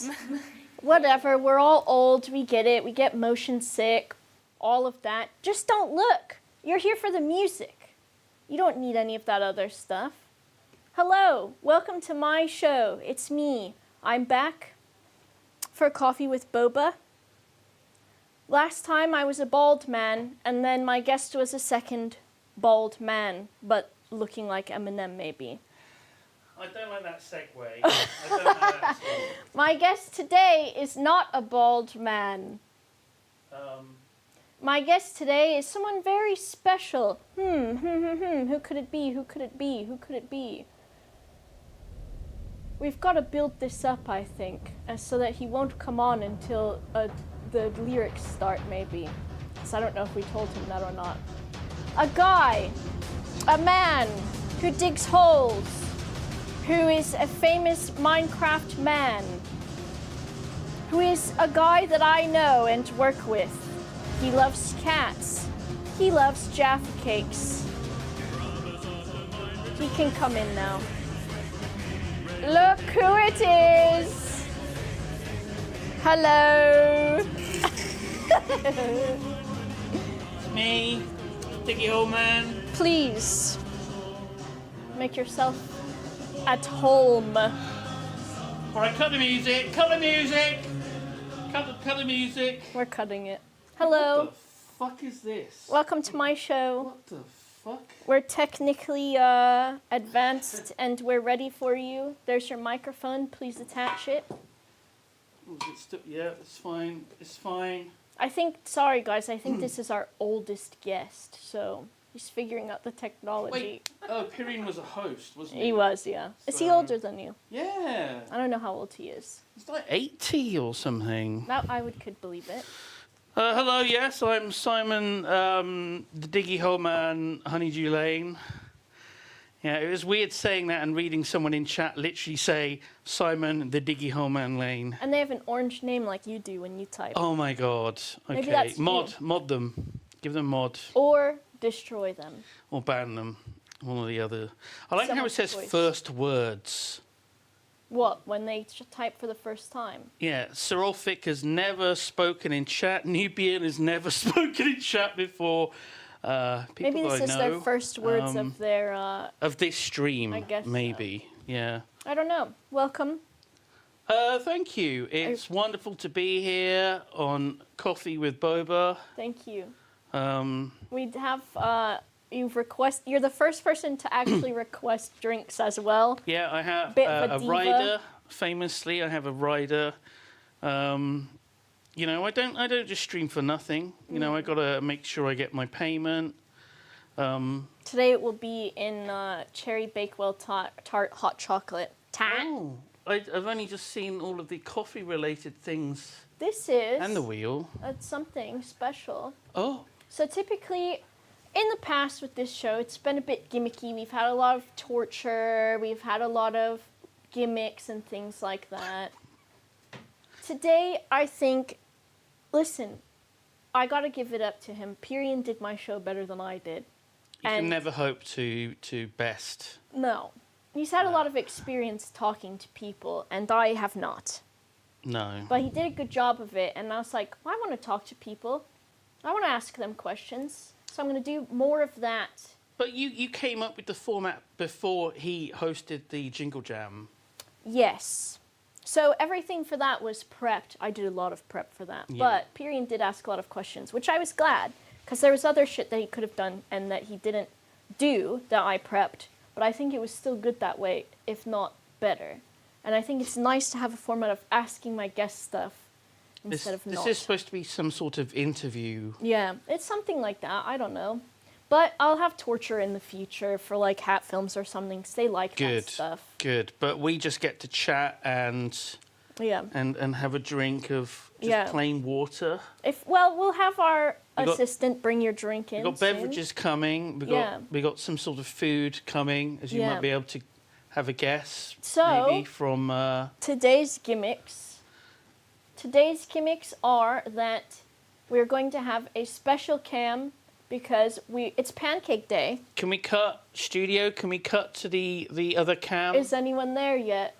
guys. Whatever, we're all old, we get it, we get motion sick, all of that. Just don't look. You're here for the music. You don't need any of that other stuff. Hello, welcome to my show. It's me. I'm back for Coffee with Boba. Last time I was a bald man, and then my guest was a second bald man, but looking like Eminem maybe. I don't like that segue. I don't like that segue. My guest today is not a bald man. My guest today is someone very special. Who could it be? Who could it be? Who could it be? We've got to build this up, I think, so that he won't come on until the lyrics start, maybe. So I don't know if we told him that or not. A guy, a man who digs holes, who is a famous Minecraft man, who is a guy that I know and work with. He loves cats. He loves Jaffa cakes. He can come in now. Look who it is! Hello! It's me, Diggy Hole man. Please, make yourself at home. Alright, cut the music, cut the music! Cut the music. We're cutting it. Hello. What the fuck is this? Welcome to my show. What the fuck? We're technically advanced and we're ready for you. There's your microphone. Please attach it. Oh, is it still, yeah, it's fine. It's fine. Sorry guys, I think this is our oldest guest, so he's figuring out the technology. Wait, oh, Pirine was a host, wasn't he? He was, yeah. Is he So- older than you? Yeah. I don't know how old he is. It's like 80 or something. That could believe it. Hello, yes, I'm Simon, the Diggy Hole man, Honeydew Lane. Yeah, it was weird saying that and reading someone in chat literally say, Simon, the Diggy Hole man Lane. And they have an orange name like you do when you type. Oh my god. Maybe Okay, that's mod them. Give them mod. Or destroy them. Or ban them. One or the other. I like how it Someone's says choice. first words. What? When they type for the first time? Yeah, Serolfic has never spoken in chat. Nubian has never spoken in chat before. People Maybe this I is know, their first words of their... of this stream, I guess so. maybe. Yeah. I don't know. Welcome. Thank you. It's wonderful to be here on Coffee with Boba. Thank you. We'd have... You're the first person to actually request drinks as well. Yeah, I have Bit of a a diva. rider. Famously, I have a rider. You know, I don't just stream for nothing. You know, I gotta make sure I get my payment. Today it will be in cherry Bakewell tart hot chocolate. Oh, I've only just seen all of the coffee-related things This is... and the wheel. It's something special. Oh, So typically, in the past with this show, it's been a bit gimmicky. We've had a lot of torture. We've had a lot of gimmicks and things like that. Today, I think... Listen, I gotta give it up to him. Pyrian did my show better than I did. you can never hope to best. No. He's had a lot of experience talking to people, and I have not. No. But he did a good job of it, and I was like, I want to talk to people. I want to ask them questions. So I'm going to do more of that. But you came up with the format before he hosted the Jingle Jam. Yes. So everything for that was prepped. I did a lot of prep for that. Yeah. But Pyrian did ask a lot of questions, which I was glad, because there was other shit that he could have done and that he didn't do that I prepped. But I think it was still good that way, if not better. And I think it's nice to have a format of asking my guests stuff instead of not. This is supposed to be some sort of interview. Yeah, it's something like that. I don't know. But I'll have torture in the future for like hat films or something, 'cause they like that stuff. Good. But we just get to chat and have a drink of just plain water. We'll have our assistant bring your drink in. We've got beverages coming. We got some sort of food coming, as you might be able to have a guess. So maybe from today's gimmicks. Today's gimmicks are that we're going to have a special cam because it's Pancake Day. Can we cut to the other cam? Is anyone there yet?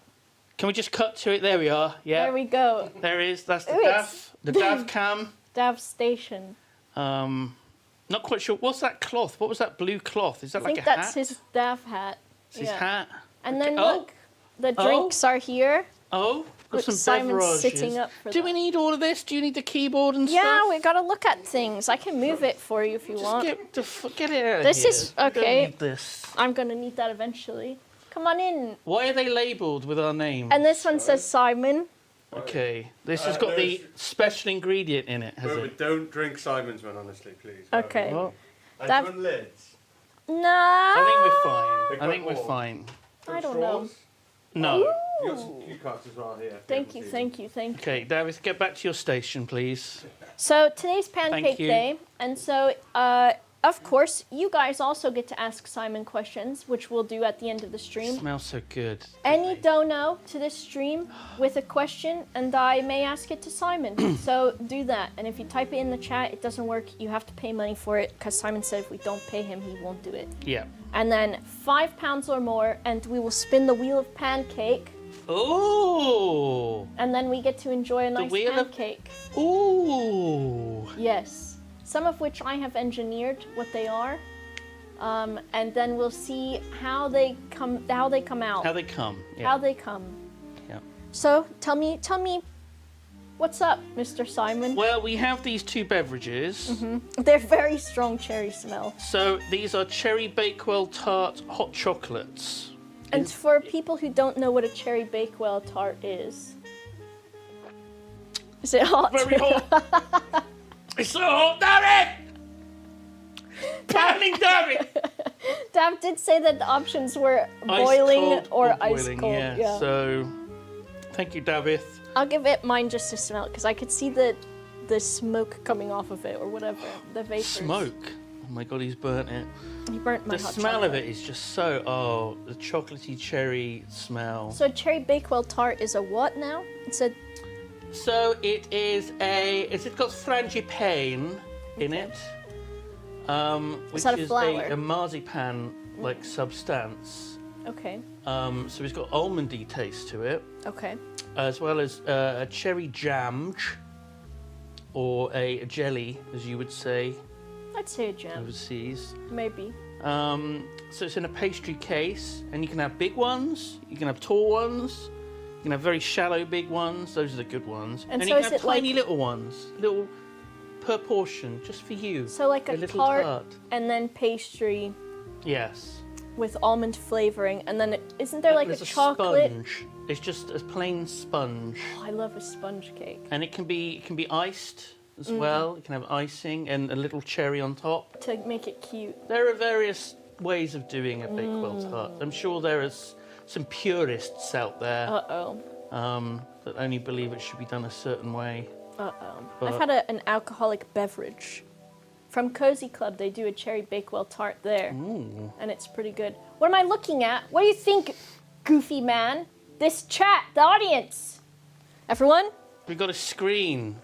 Can we just cut to it? There we are. Yeah. There we go. There is. That's the Ooh, Dav. The Dav cam. Dav station. Not quite sure. What's that cloth? What was that blue cloth? Is that I like think a hat? that's his Dav hat. It's his hat. And then Oh. look, the drinks are here. Oh, got Look, some Simon's beverages. sitting up for Do that. we need all of this? Do you need the keyboard and Yeah, stuff? we gotta look at things. I can move it for you if you want. Get it out of This here. is- We don't okay. need this. I'm gonna need that eventually. Come on in. Why are they labelled with our name? And this one says Simon. Okay, this has got the special ingredient in it, has But it? don't drink Simon's one, honestly, please. Okay. Well, And That- one lids. No. I think we're They've fine. I think got we're more. fine. Some I don't know. straws. No. You got some cue cards as well here. Thank you, thank you, thank you. Okay, Davis, get back to your station, please. So today's Pancake you. Day, and so of course you guys also get to ask Simon questions, which we'll do at the end of the stream. Smells so good. Any dono to this stream with a question, and I may ask it to Simon. So do that, and if you type it in the chat, it doesn't work. You have to pay money for it because Simon said if we don't pay him, he won't do it. Yeah. And then £5 or more, and we will spin the wheel of pancake, Ooh. and then we get to enjoy a nice wheel of- pancake. Ooh. Yes, some of which I have engineered what they are, and then we'll see how they come out. How they come. Yeah. How they come. Yeah. So tell me, what's up, Mr. Simon? Well, we have these two beverages. They're very strong cherry smell. So these are cherry Bakewell tart hot chocolates. And for people who don't know what a cherry Bakewell tart is it hot? Very hot. It's so hot, damn it! Darling, damn it! Dav did say that the options were Ice boiling cold or ice boiling, cold. Yeah. So, thank you, Davith. I'll give it mine just to smell it because I could see the smoke coming off of it or whatever, the vapors. Smoke. Oh my god, he's burnt it. He burnt my The hot smell chocolate. of it is just so, the chocolatey cherry smell. So cherry Bakewell tart is a what now? It's a So it is it's got frangipane in it, which that a is flower? a marzipan-like substance. okay, So it's got almondy taste to it, okay. as well as a cherry jam, or a jelly, as you would say I'd say a jam, overseas. maybe. So it's in a pastry case, and you can have big ones, you can have tall ones, you can have very shallow big ones. Those are the good ones. And And so you is can have it like- tiny little ones, little per portion, just for you. So like a little tart and then pastry Yes. with almond flavoring, and then isn't there like There's a chocolate? sponge. It's just a plain sponge, Oh, I love a sponge cake and it can be iced as Mm-hmm. well. You can have icing and a little cherry on top. to make it cute. There are various ways of doing a Bakewell tart. I'm sure there is some purists out there that only believe it should be done a certain way. I've had an alcoholic beverage. From Cozy Club, they do a cherry Bakewell tart there. Ooh. And it's pretty good. What am I looking at? What do you think, goofy man? This chat, the audience. Everyone? We've got a screen.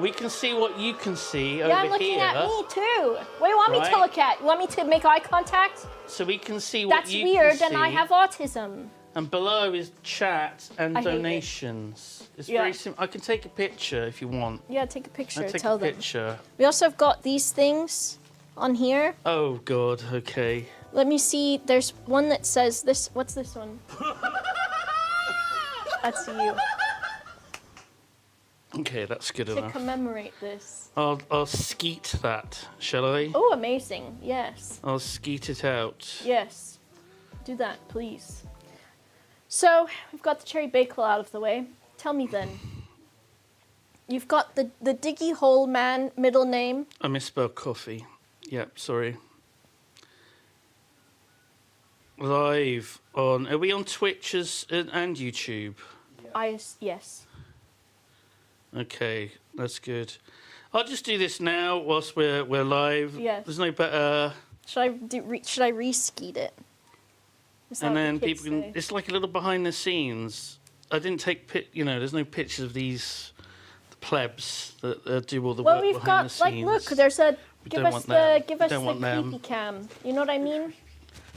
We can see what you can see Yeah, over I'm looking here. at me too. What do you want me to Right. look at? You want me to make eye contact? So we can see what That's you weird, can and I see. have autism. And below is chat and I hate it. donations. It's Yeah. very simple. I can take a picture if you want. Yeah, take a picture. I'll take Tell a them. picture. We also have got these things on here. Oh god, okay. Let me see. There's one that says this. What's this one? That's you. Okay, that's good To enough. commemorate this. I'll skeet that, shall I? Oh, amazing. Yes. I'll skeet it out. Yes. Do that, please. So, we've got the cherry Bakewell out of the way. Tell me then. You've got the Diggy Hole man middle name. I misspelled coffee. Yep, sorry. Live on. Are we on Twitch and YouTube? Yes. Okay, that's good. I'll just do this now whilst we're live. Yes. There's no better. Should I re-skeet it? Is that And what then the kids people can. say? It's like a little behind the scenes. I didn't take there's no pictures of these the plebs that do all the Well, work we've behind got the like scenes. look. There's a We give don't us want the them. give We us don't the want them. creepy cam. You know what I mean?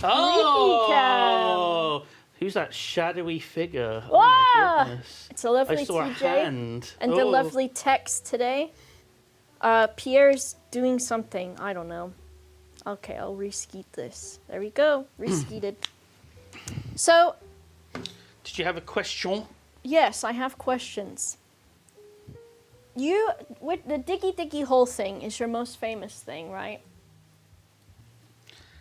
Oh, Who's that shadowy figure? Whoa! Oh my goodness. It's a lovely I saw TJ. a hand. And the Oh. lovely text today. Pierre's doing something. I don't know. Okay, I'll reskeet this. There we go. Reskeeted. So, Did you have a question? yes, I have questions. With the Diggy Hole thing is your most famous thing, right?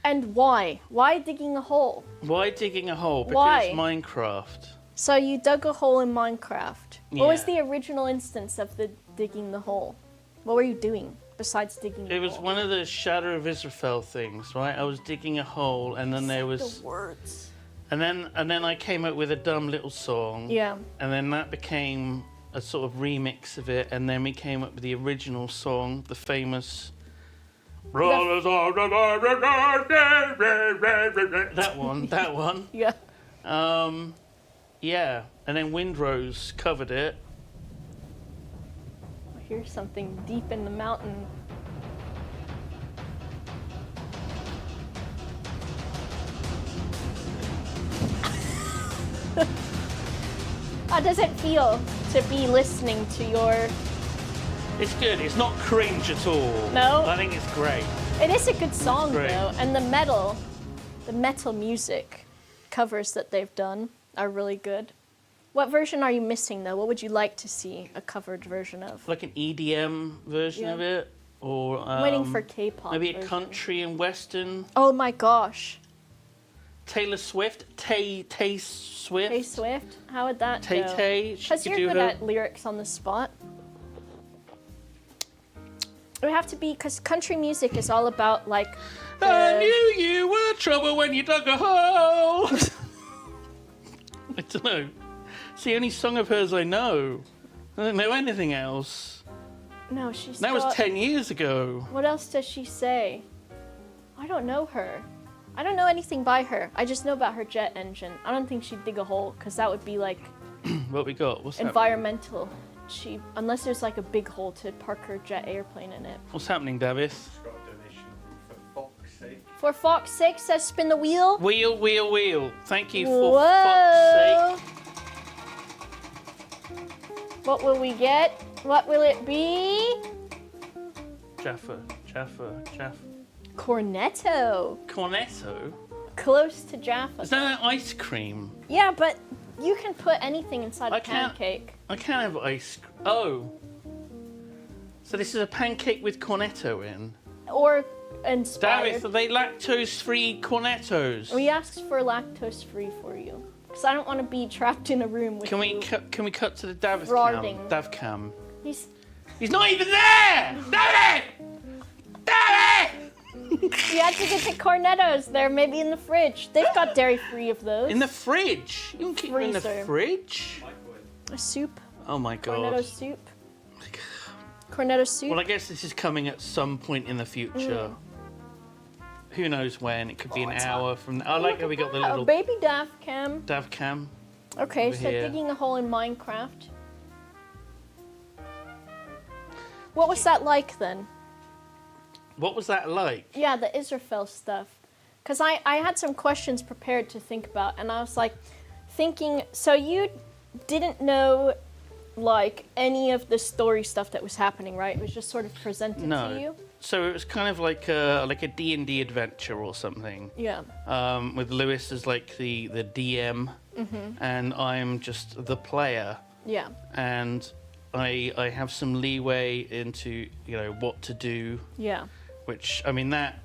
And why? Why digging a hole? Why digging a hole? Because Why? Minecraft. So you dug a hole in Minecraft. What was Yeah. the original instance of the digging the hole? What were you doing besides digging the It hole? was one of the Shadow of Israfel things, right? I was digging a hole, and then there The was, words. and then I came up with a dumb little song. Yeah. And then that became a sort of remix of it, and then we came up with the original song, the famous. That one. Yeah. Yeah, and then Windrose covered it. I hear something deep in the mountain. How does it feel to be listening to your... It's good. It's not cringe at all. No? I think it's great. It is a good song, great. though, and the metal music covers that they've done are really good. What version are you missing, though? What would you like to see a covered version of? Like an EDM version Yeah. of it, or I'm waiting for K-pop. maybe a version. country and western. Oh my gosh. Taylor Swift, Tay Swift, Tay Swift? How would that go? Tay. Because you're good at lyrics on the spot. It would have to be, because country music is all about, like, I knew you were trouble when you dug a hole. I don't know. It's the only song of hers I know. I don't know anything else. No, she's That was 10 years ago. What else does she say? I don't know her. I don't know anything by her. I just know about her jet engine. I don't think she'd dig a hole, because that would be, like, What we got? What's happening? environmental. Unless there's, like, a big hole to park her jet airplane in it. What's happening, Davis? Just got a donation for Fox's sake. For Fox's sake, says spin the wheel. Wheel. Thank you for Whoa. fuck's sake. What will we get? What will it be? Jaffa. Cornetto. Cornetto? Close to Jaffa. Is that ice cream? Yeah, but you can put anything inside I a can't- pancake. I can't have ice cream. Oh. So this is a pancake with cornetto in? Or inspired. Davis, are they lactose-free cornettos? We asked for lactose free for you. Because I don't want to be trapped in a room with Can you. we cut to the Davis Rotting. cam? Dav cam. He's... He's not even there! Davis! You had to get the cornettos. They're maybe in the fridge. They've got dairy free of those. In the fridge? You can keep them in the Freezer. fridge? A soup. Oh my Cornetto god. soup. Cornetto soup. Well, I guess this is coming at some point in the future. Who knows when? It could be an hour from now. I like how we got the Oh, little baby Dav cam. Dav cam. Okay, over so here. digging a hole in Minecraft. What was that like then? What was that like? Yeah, the Israfel stuff. Because I had some questions prepared to think about, and I was like thinking, so you didn't know like any of the story stuff that was happening, right? It was just sort of presented to No. you? So it was kind of like a D&D adventure or something. Yeah. With Lewis as like the DM, and I'm just the player, Yeah. and I have some leeway into what to do, Yeah. which I mean that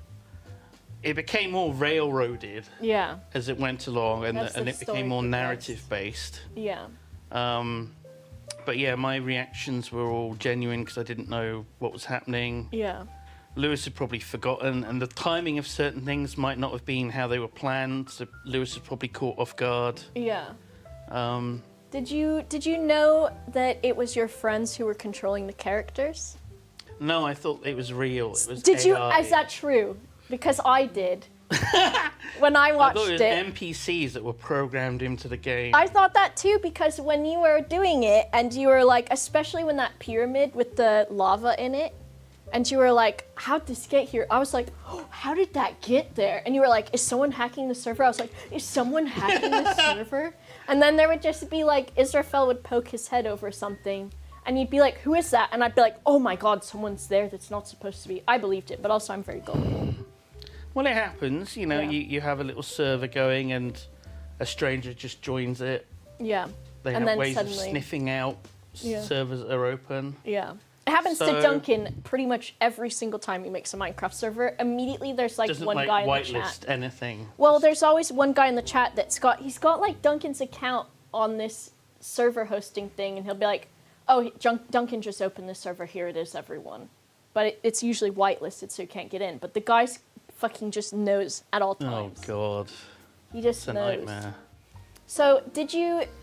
it became more railroaded Yeah. as it went along, and That's the it story became more progressed. narrative based. Yeah. But yeah, my reactions were all genuine because I didn't know what was happening. Yeah. Lewis had probably forgotten, and the timing of certain things might not have been how they were planned, so Lewis was probably caught off guard. Yeah. Um, Did you know that it was your friends who were controlling the characters? no, I thought it was real. It was Did you? AI. Is that true? Because I did. When I I watched thought it was it. NPCs that were programmed into the game. I thought that too, because when you were doing it and you were like, especially when that pyramid with the lava in it, And you were like, how'd this get here? I was like, oh, how did that get there? And you were like, is someone hacking the server? I was like, is someone hacking the server? And then there would just be like, Israfel would poke his head over something. And you'd be like, who is that? And I'd be like, oh my God, someone's there that's not supposed to be. I believed it, but also I'm very gullible. Well, it happens. You know, Yeah. you have a little server going and a stranger just joins it. Yeah. They And have then ways of suddenly- sniffing out Yeah. servers that are open. Yeah. It happens to So- Duncan pretty much every single time he makes a Minecraft server. Immediately there's like Doesn't one like guy in the whitelist chat. anything. Well, there's always one guy in the chat he's got like Duncan's account on this server hosting thing, and he'll be like, oh, Duncan just opened this server, here it is, everyone. But it's usually whitelisted, so you can't get in. But the guy fucking just knows at all Oh times. God, He just it's a knows. nightmare. So,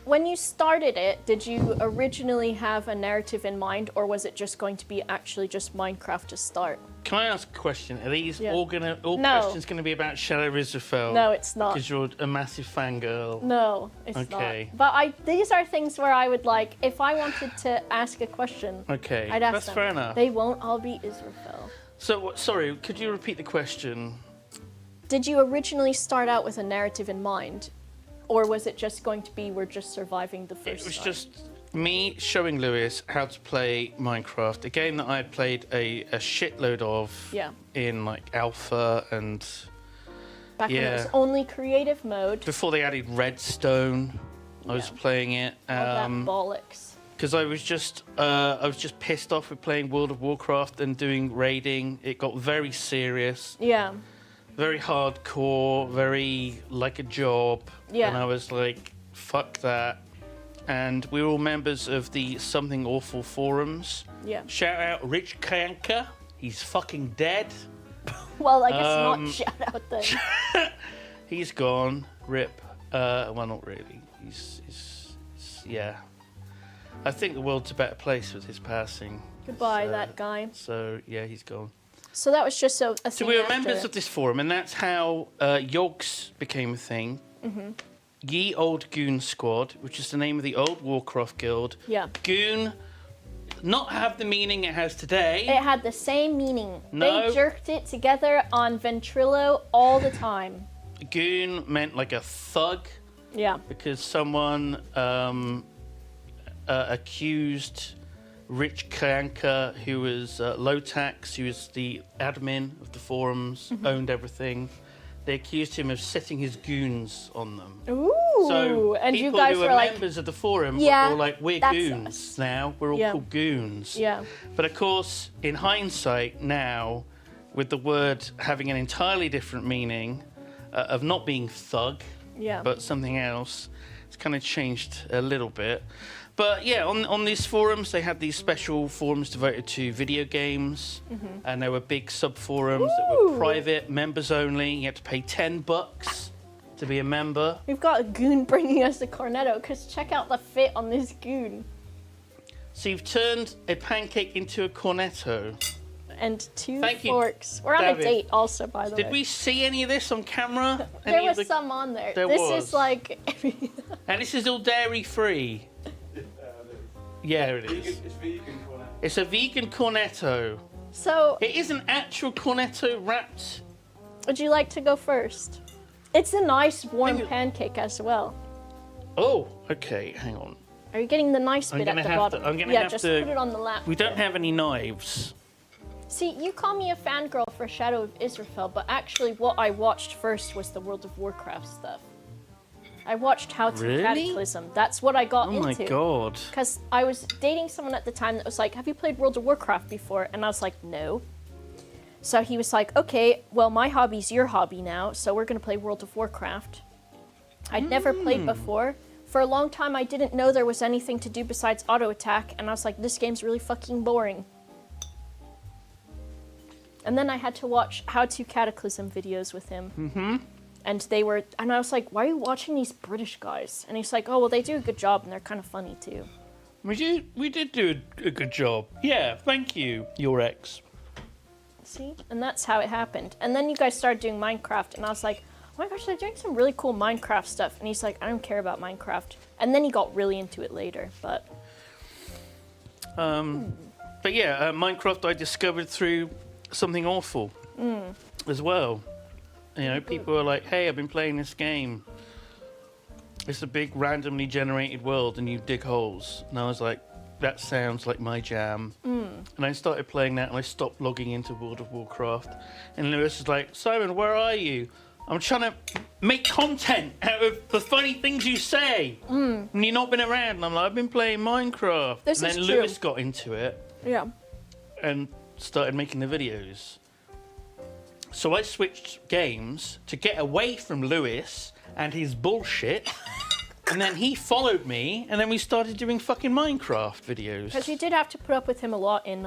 when you started it, did you originally have a narrative in mind, or was it just going to be actually just Minecraft to start? Can I ask a question? Are these Yeah. all No. questions gonna be about Shadow Israfel? No, it's not. Because you're a massive fangirl. No, it's Okay. not. But these are things where I would like, if I wanted to ask a question, Okay, I'd ask that's them. fair enough. They won't all be Israfel. So, sorry, could you repeat the question? Did you originally start out with a narrative in mind? Or was it just going to be, we're just surviving the first It was time? just me showing Lewis how to play Minecraft, a game that I had played a shitload of Yeah. in like alpha and Back when it yeah. was only creative mode, before they added Redstone. I was Yeah. playing it all that bollocks. because I was just pissed off with playing World of Warcraft and doing raiding. It got very serious, Yeah. very hardcore, very like a job. Yeah. And I was like, fuck that. And we were all members of the Something Awful forums. Yeah. Shout out Rich Kanka. He's fucking dead. Well, I guess not shout out then. He's gone. Rip. Well, not really. He's yeah. I think the world's a better place with his passing. Goodbye, So- that guy. So yeah, he's gone. So that was just a So thing we were after. members of this forum, and that's how Yogs became a thing. Mm-hmm. Ye Old Goon Squad, which is the name of the old Warcraft guild. Yeah. Goon, not have the meaning it has today. It had the same meaning. No. They jerked it together on Ventrilo all the time. Goon meant like a thug, Yeah. because someone accused Rich Kanka, who was low tax, who was the admin of the forums, Mm-hmm. owned everything. They accused him of setting his goons on them. Ooh. So and you people guys who were were like, members of the forum Yeah, were all like, we're that's goons us. now. We're all Yeah. called goons. yeah. But of course, in hindsight now, with the word having an entirely different meaning of not being thug, Yeah. but something else, it's kind of changed a little bit. But yeah, on these forums, they had these special forums devoted to video games, and there were big sub-forums that were Ooh. private, members only. You had to pay $10 to be a member. We've got a goon bringing us the cornetto, because check out the fit on this goon. So you've turned a pancake into a cornetto. And two Thank you, forks. We're on David. a date also, by the way. Did we see any of this on camera? There Any of was the- some on there. There This was. is like... And this is all dairy-free. Yeah, it is. It's vegan cornet. It's a vegan cornetto. So, It is an actual cornetto wrapped. would you like to go first? It's a nice warm Think it- pancake as well. Oh, okay, hang on. Are you getting the nice I'm bit at gonna the have to- bottom? I'm gonna yeah, have just to- put it on the lap. We don't have any knives. See, you call me a fangirl for Shadow of Israfel, but actually what I watched first was the World of Warcraft stuff. I watched How to Really? Cataclysm. That's what I got Oh into. my god. Because I was dating someone at the time that was like, have you played World of Warcraft before? And I was like, no. So he was like, okay, well, my hobby's your hobby now, so we're going to play World of Warcraft. I'd never played before. For a long time, I didn't know there was anything to do besides auto attack, and I was like, this game's really fucking boring. And then I had to watch How to Cataclysm videos with him. Mm-hmm. And I was like, why are you watching these British guys? And he's like, oh, well, they do a good job, and they're kind of funny, too. We did do a good job. Yeah, thank you, your ex. See? And that's how it happened. And then you guys started doing Minecraft, and I was like, oh my gosh, they're doing some really cool Minecraft stuff. And he's like, I don't care about Minecraft. And then he got really into it later, but But yeah, Minecraft I discovered through something awful as well. You know, people are like, hey, I've been playing this game. It's a big randomly generated world and you dig holes. And I was like, that sounds like my jam. And I started playing that and I stopped logging into World of Warcraft. And Lewis is like, Simon, where are you? I'm trying to make content out of the funny things you say. And you've not been around. And I'm like, I've been playing Minecraft. And then Lewis got into it. Yeah. And started making the videos. So I switched games to get away from Lewis and his bullshit. And then he followed me, and then we started doing fucking Minecraft videos. Because you did have to put up with him a lot in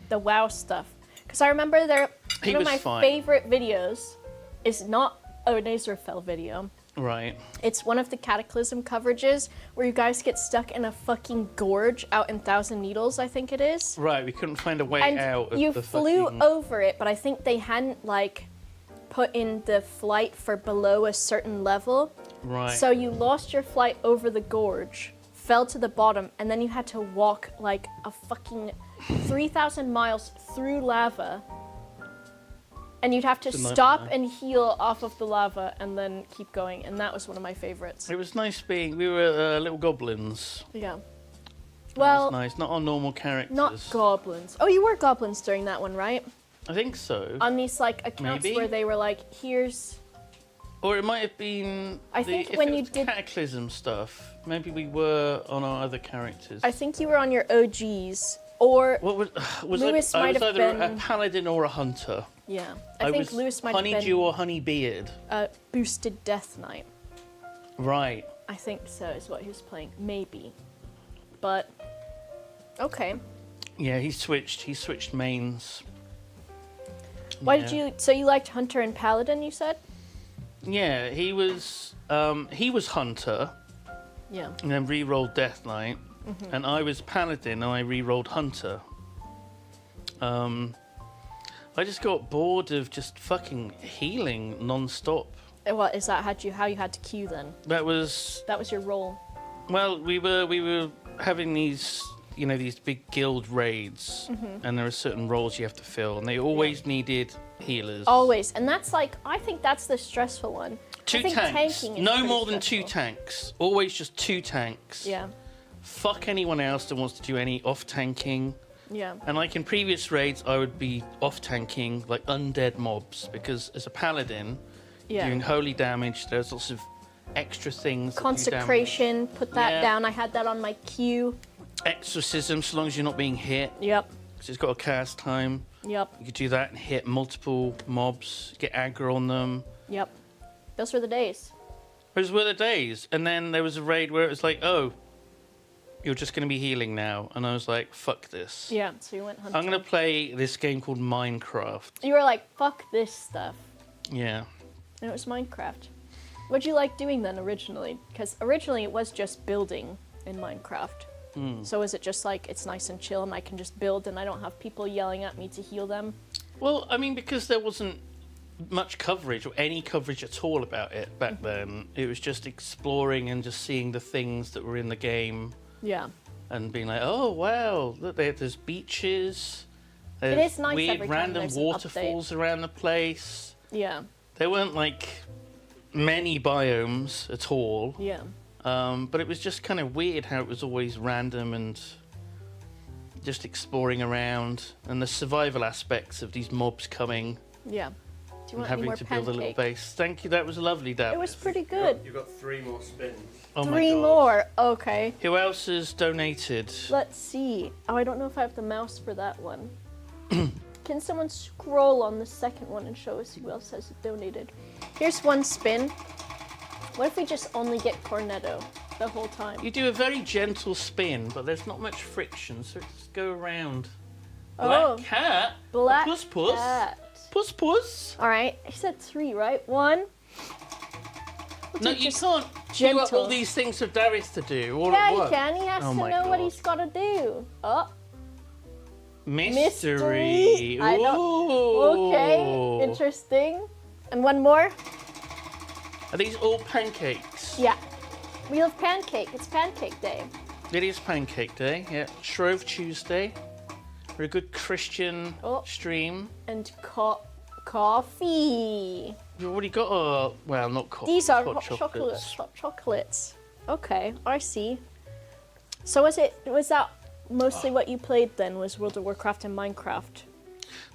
the WoW stuff. Because I remember one of my favorite videos is not an Israfel video. Right. It's one of the Cataclysm coverages where you guys get stuck in a fucking gorge out in Thousand Needles, I think it is. Right, we couldn't find a way And out of you the flew fucking... over it, but I think they hadn't, like, put in the flight for below a certain level. Right. So you lost your flight over the gorge, fell to the bottom, and then you had to walk, like, a fucking 3,000 miles through lava. And you'd have to stop and heal off of the lava and then keep going. And that was one of my favorites. It was nice being... We were little goblins. Yeah. That Well... was nice. Not our normal characters. Not goblins. Oh, you were goblins during that one, right? I think so. On these, like, accounts Maybe. where they were like, here's... Or it might have been... I think if when it you was did... Cataclysm stuff, maybe we were on our other characters. I think you were on your OGs. Or... What was Lewis I might was have either been... a paladin or a hunter. Yeah. I think was Lewis might have been... Honeydew or Honeybeard. Boosted Death Knight. Right. I think so is what he was playing. Maybe. But... Okay. Yeah, he switched mains. Why did you... So you liked Hunter and Paladin, you said? Yeah, he was Hunter, Yeah. and then re-rolled Death Knight, and I was Paladin, and I re-rolled Hunter. I just got bored of just fucking healing non-stop. What, is that how you had to queue then? That was your role? well, we were having these, you know, these big guild raids, and there are certain roles you have to fill, and they always needed healers. Always. And that's like, I think that's the stressful one. Two I think tanks. tanking is No pretty more than stressful. 2 tanks. Always just 2 tanks. Yeah. Fuck anyone else that wants to do any off-tanking. Yeah. And like in previous raids, I would be off-tanking like undead mobs, because as a paladin, Yeah. doing holy damage, there's lots of extra things. that do damage. Consecration, put that Yeah. down. I had that on my queue. Exorcism, so long as you're not being hit, Yep. because it's got a cast time. Yep. You could do that and hit multiple mobs, get aggro on them. Yep. Those were the days. Those were the days. And then there was a raid where it was like, oh, you're just going to be healing now. And I was like, fuck this. Yeah. So you went hunting. I'm going to play this game called Minecraft. You were like, fuck this stuff. Yeah. And it was Minecraft. What'd you like doing then originally? Because originally it was just building in Minecraft. So is it just like, it's nice and chill and I can just build and I don't have people yelling at me to heal them? Well, I mean, because there wasn't much coverage or any coverage at all about it back then. It was just exploring and just seeing the things that were in the game Yeah. and being like, oh, wow, look, there's beaches. There's is nice weird every time random there's an waterfalls around the place. Yeah. There weren't like many biomes at all. Yeah. But it was just kind of weird how it was always random and just exploring around, and the survival aspects of these mobs coming Yeah. Do you and want any having more to build a little pancake? base. Thank you, that was lovely, Dad. It was pretty good. You've got 3 more spins. Oh my 3 God. more. Okay. Who else has donated? Let's see. Oh, I don't know if I have the mouse for that one. Can someone scroll on the second one and show us who else has donated? Here's one spin. What if we just only get Cornetto the whole time? You do a very gentle spin, but there's not much friction, so just go around. Oh. Black cat. Black Puss puss. cat. Puss puss. All right. I said 3, right? 1. We'll No, do you just can't queue up gentle. all these things for Darius to do all Yeah, at he once. can. He has Oh to my know what God. he's got to do. Oh. Mystery. I know. Okay. Interesting. And one more. Are these all pancakes? Yeah. We love Pancake. It's Pancake Day. It is Pancake Day, yeah. Shrove Tuesday. We're a good Christian Oh. stream. And coffee. We've already got our, well, not coffee. These are hot hot chocolates. Hot chocolates. Okay, I see. So was that mostly what you played then? Was World of Warcraft and Minecraft?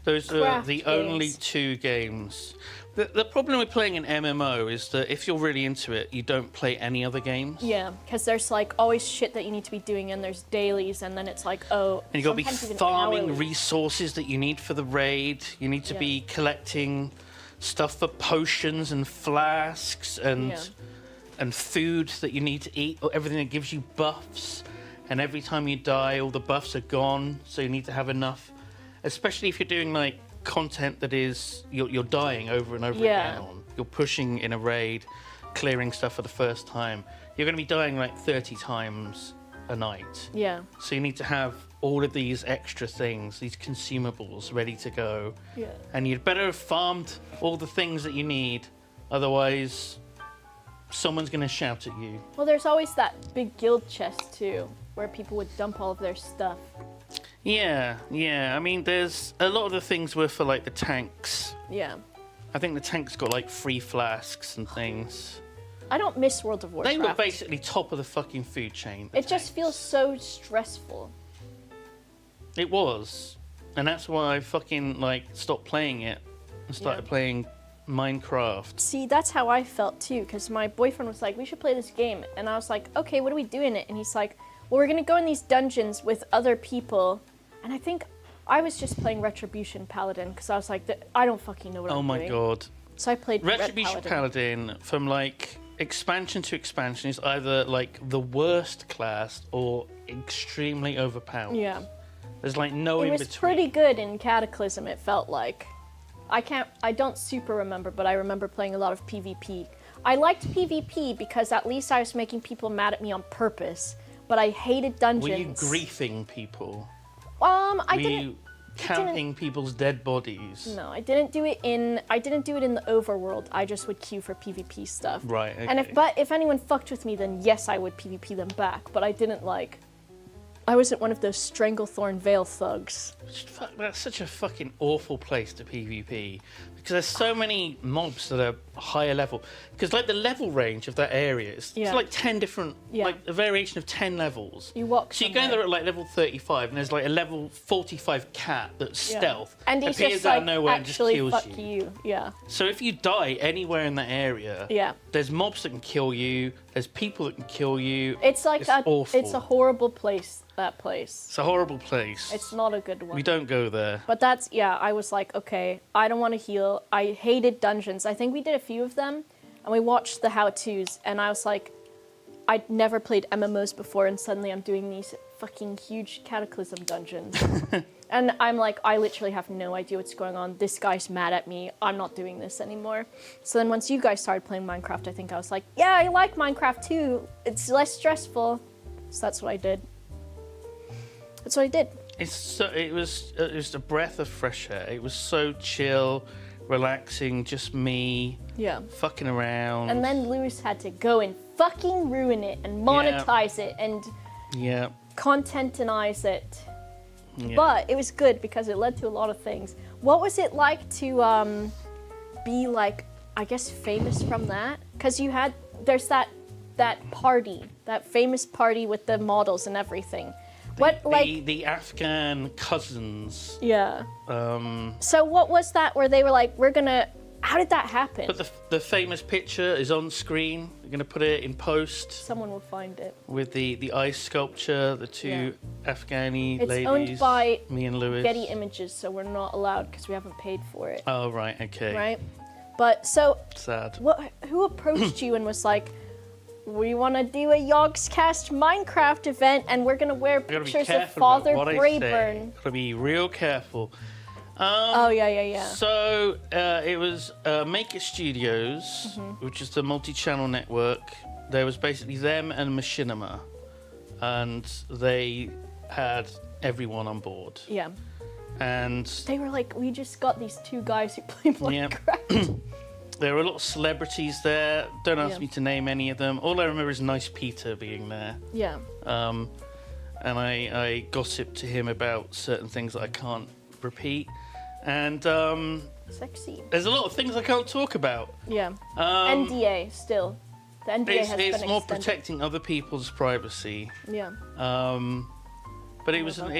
Those are Craft the games. only 2 games. The problem with playing an MMO is that if you're really into it, you don't play any other games. Yeah, because there's like always shit that you need to be doing, and there's dailies, and then it's like, oh, And you got to be sometimes even farming hourly. resources that you need for the raid. You need to be collecting stuff for potions and flasks and food that you need to eat, or everything that gives you buffs. And every time you die, all the buffs are gone, so you need to have enough. Especially if you're doing like content that is you're dying over and over again on. You're pushing in a raid, clearing stuff for the first time. You're going to be dying like 30 times a night. Yeah. So you need to have all of these extra things, these consumables ready to go. Yeah. And you'd better have farmed all the things that you need, otherwise someone's going to shout at you. Well, there's always that big guild chest too, where people would dump all of their stuff. Yeah. I mean, there's a lot of the things were for like the tanks. Yeah. I think the tanks got like free flasks and things. I don't miss World of Warcraft. They were basically top of the fucking food chain. It just feels so stressful. It was. And that's why I fucking like stopped playing it and started playing Minecraft. See, that's how I felt too, because my boyfriend was like, we should play this game. And I was like, okay, what do we do in it? And he's like, well, we're going to go in these dungeons with other people. And I think I was just playing Retribution Paladin, because I was like, I don't fucking know what I'm doing. Oh my god. So I played Red Retribution Paladin. Paladin, from like expansion to expansion, is either like the worst class or extremely overpowered. Yeah. There's like no in It was between. pretty good in Cataclysm, it felt like. I don't super remember, but I remember playing a lot of PvP. I liked PvP because at least I was making people mad at me on purpose, but I hated dungeons. Were you griefing people? I Were didn't. you camping people's dead bodies? No, I didn't do it in the overworld. I just would queue for PvP stuff. Right. Okay. And if anyone fucked with me, then yes, I would PvP them back. But I didn't like. I wasn't one of those Stranglethorn Vale thugs. Fuck, that's such a fucking awful place to PvP, because there's so many mobs that are higher level. Because like the level range of that area is it's like 10 different, like a variation of 10 levels. You walk. So you go there at like level 35, and there's like a level 45 cat that's stealth, and he appears just out like of nowhere and just actually kills fuck you. you. Yeah. So if you die anywhere in that area, there's mobs that can kill you. There's people that can kill you. It's like awful. It's a horrible place. That place. It's a horrible place. It's not a good one. We don't go there. But I was like, okay, I don't want to heal. I hated dungeons. I think we did a few of them, and we watched the how-tos, and I was like, I'd never played MMOs before, and suddenly I'm doing these fucking huge Cataclysm dungeons. And I'm like, I literally have no idea what's going on. This guy's mad at me. I'm not doing this anymore. So then once you guys started playing Minecraft, I think I was like, yeah, I like Minecraft too. It's less stressful. So that's what I did. That's what I did. It was a breath of fresh air. It was so chill, relaxing, just me. Yeah. Fucking around. And then Lewis had to go and fucking ruin it and monetize it and contentinize it. Yeah. But it was good because it led to a lot of things. What was it like to be like, I guess, famous from that? Because there's that party, that famous party with the models and everything. The Afghan cousins. Yeah. So what was that where they were like, how did that happen? But the famous picture is on screen. We're going to put it in post. Someone will find it. With the ice sculpture, the two Afghani ladies. It's owned by me and Lewis. Getty Images, so we're not allowed because we haven't paid for it. Oh, right, okay. Right? But so... Sad. Who approached you and was like, we want to do a Yogscast Minecraft event and we're going to wear pictures of Father Brayburn. Gotta be real careful. Yeah. So it was Maker Studios, which is the multi-channel network. There was basically them and Machinima, and they had everyone on board. Yeah. And they were like, we just got these two guys who play Minecraft. There were a lot of celebrities there. Don't ask me to name any of them. All I remember is Nice Peter being there. Yeah. and I gossip to him about certain things that I can't repeat. And Sexy. there's a lot of things I can't talk about. Yeah. NDA still. The NDA has been It's more extended. protecting other people's privacy. Yeah. But it was an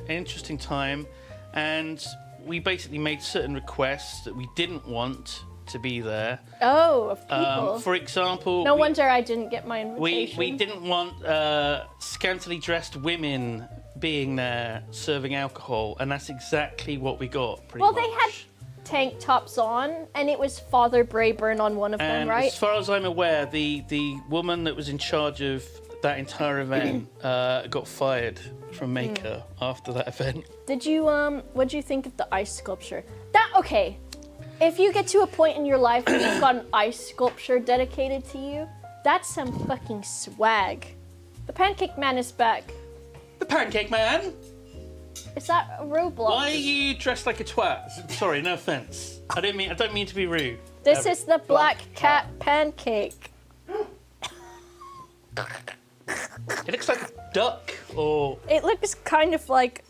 interesting time, and we basically made certain requests that we didn't want to be there. Oh, of people. For example, no wonder I didn't get my invitation. we didn't want scantily dressed women being there serving alcohol, and that's exactly what we got. Pretty much. They had tank tops on, and it was Father Brayburn on one of them, And right? as far as I'm aware, the woman that was in charge of that entire event got fired from Maker after that event. Did you what do you think of the ice sculpture? Okay. If you get to a point in your life where you've got an ice sculpture dedicated to you, that's some fucking swag. The Pancake Man is back. The Pancake Man? Is that a Roblox? Why are you dressed like a twat? Sorry, no offense. I don't mean to be rude. This is the Black Cat Pancake. It looks like a duck, or It looks kind of like...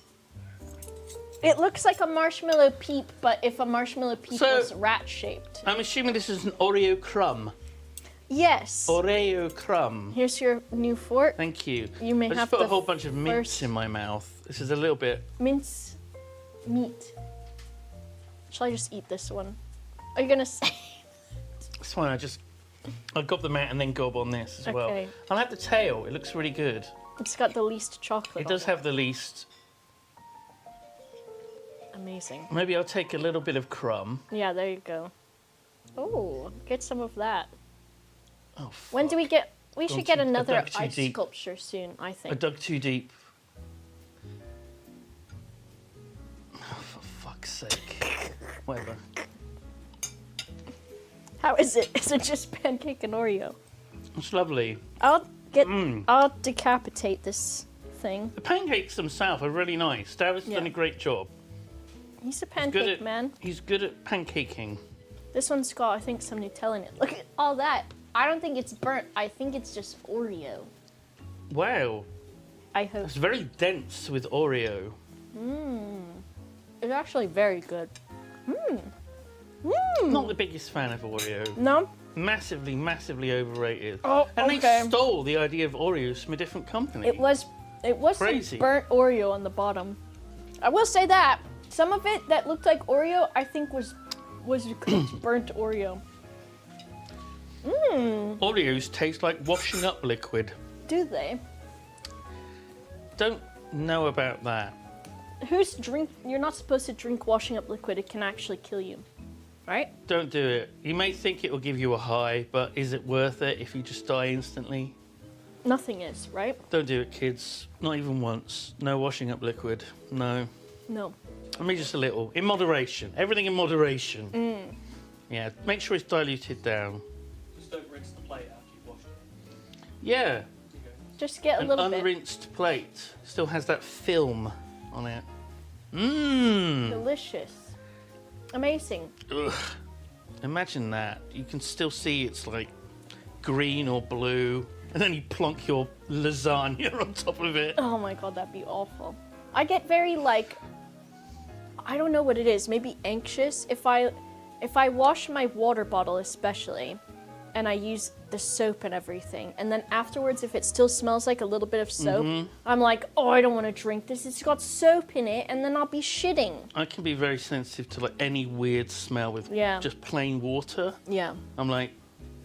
It looks like a marshmallow peep, but if a marshmallow peep So- was rat-shaped. I'm assuming this is an Oreo crumb. Yes. Oreo crumb. Here's your new fork. Thank you. You may I just have put the a whole bunch of mints first- in my mouth. This is a little bit. Mince meat. Shall I just eat this one? Are you gonna say? It's fine. I gob them out and then gob on this as well. Okay. I'll have the tail. It looks really good. It's got the least chocolate. It does on have the least. Amazing. Maybe I'll take a little bit of crumb. Yeah, there you go. Oh, get some of that. Oh, When do we get? We Gone should get too- I another dug too ice deep. sculpture soon. I I think. dug too deep. Oh, for fuck's sake. Whatever. How is it? Is it just pancake and Oreo? It's lovely. I'll get. Mm. I'll decapitate this thing. The pancakes themselves are really nice. David's Yeah. done a great job. He's a Good pancake at, man. He's good at pancaking. This one's got, I think, some Nutella in it. Look at all that. I don't think it's burnt. I think it's just Oreo. Wow. I hope. It's very dense with Oreo. It's actually very good. I'm not the biggest fan of Oreo. No? Massively, massively overrated. Oh, And okay. they stole the idea of Oreos from a different company. It was Crazy. some burnt Oreo on the bottom. I will say that some of it that looked like Oreo, I think was cooked burnt Oreo. Oreos taste like washing up liquid. Do they? Don't know about that. You're not supposed to drink washing up liquid. It can actually kill you, right? Don't do it. You may think it will give you a high, but is it worth it if you just die instantly? Nothing is, right? Don't do it, kids. Not even once. No washing up liquid. No. No. I mean, just a little. In moderation. Everything in moderation. Yeah, make sure it's diluted down. Just don't rinse the plate after you've washed it. Yeah, Just get a an little bit. unrinsed plate. Still has that film on it. Mmm. Delicious. Amazing. Ugh. Imagine that. You can still see it's like green or blue, and then you plonk your lasagna on top of it. Oh my god, that'd be awful. I get very I don't know what it is, maybe anxious if I wash my water bottle especially and I use the soap and everything, and then afterwards if it still smells like a little bit of soap, I'm like, oh, I don't want to drink this. It's got soap in it, and then I'll be shitting. I can be very sensitive to like any weird smell with just plain water. Yeah. I'm like,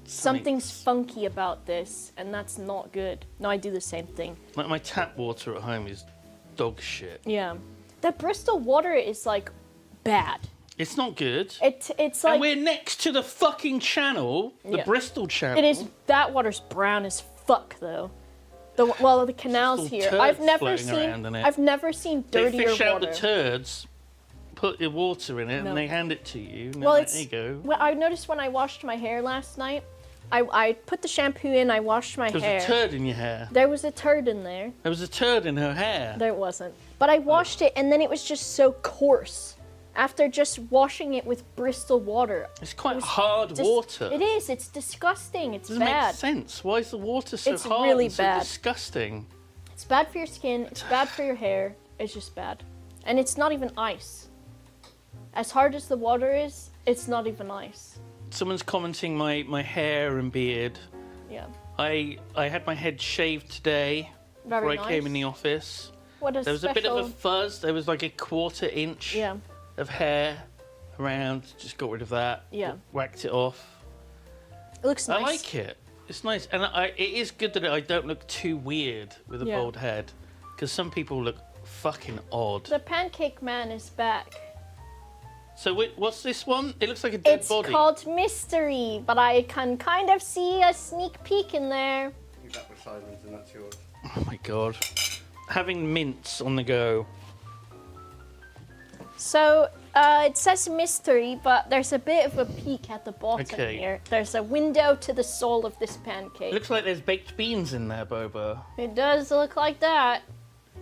Something's funky about this, and that's not good. No, I do the same thing. like my tap water at home is dog shit. Yeah. The Bristol water is bad. It's not good. It's like And we're next to the fucking channel, the Yeah. Bristol channel. it is. That water's brown as fuck though. The canals Just all here. turds floating around in it. I've never seen They dirtier fish out water. the turds, put the water in it, No. and they hand it to you. And Well, there it's. you go. Well, I noticed when I washed my hair last night, I put the shampoo in. I washed my There hair. was a turd in your hair. There was a turd in there. There was a turd in her hair. There wasn't. But I washed it, and then it was just so coarse. After just washing it with Bristol water. It's quite was hard water. It is. It's disgusting. It's Doesn't bad. make sense. Why is the water so It's hard really and so bad. disgusting? It's bad for your skin. It's bad for your hair. It's just bad. And it's not even ice. As hard as the water is, it's not even ice. Someone's commenting my hair and beard. Yeah. I had my head shaved today Very before nice. I came in the office. What a There was special... a bit of a fuzz. There was like a 1/4 inch Yeah. of hair around. Just got rid of that. Yeah. Whacked it off. It looks nice. I like it. It's nice. And it is good that I don't look too weird with a Yeah. bald head. Because some people look fucking odd. The Pancake Man is back. So what's this one? It looks like a dead It's body. called Mystery, but I can kind of see a sneak peek in there. You're back with Simon's and that's yours. Oh my god. Having mints on the go. So, it says Mystery, but there's a bit of a peek at the bottom Okay. here. There's a window to the soul of this pancake. It looks like there's baked beans in there, Boba. It does look like that.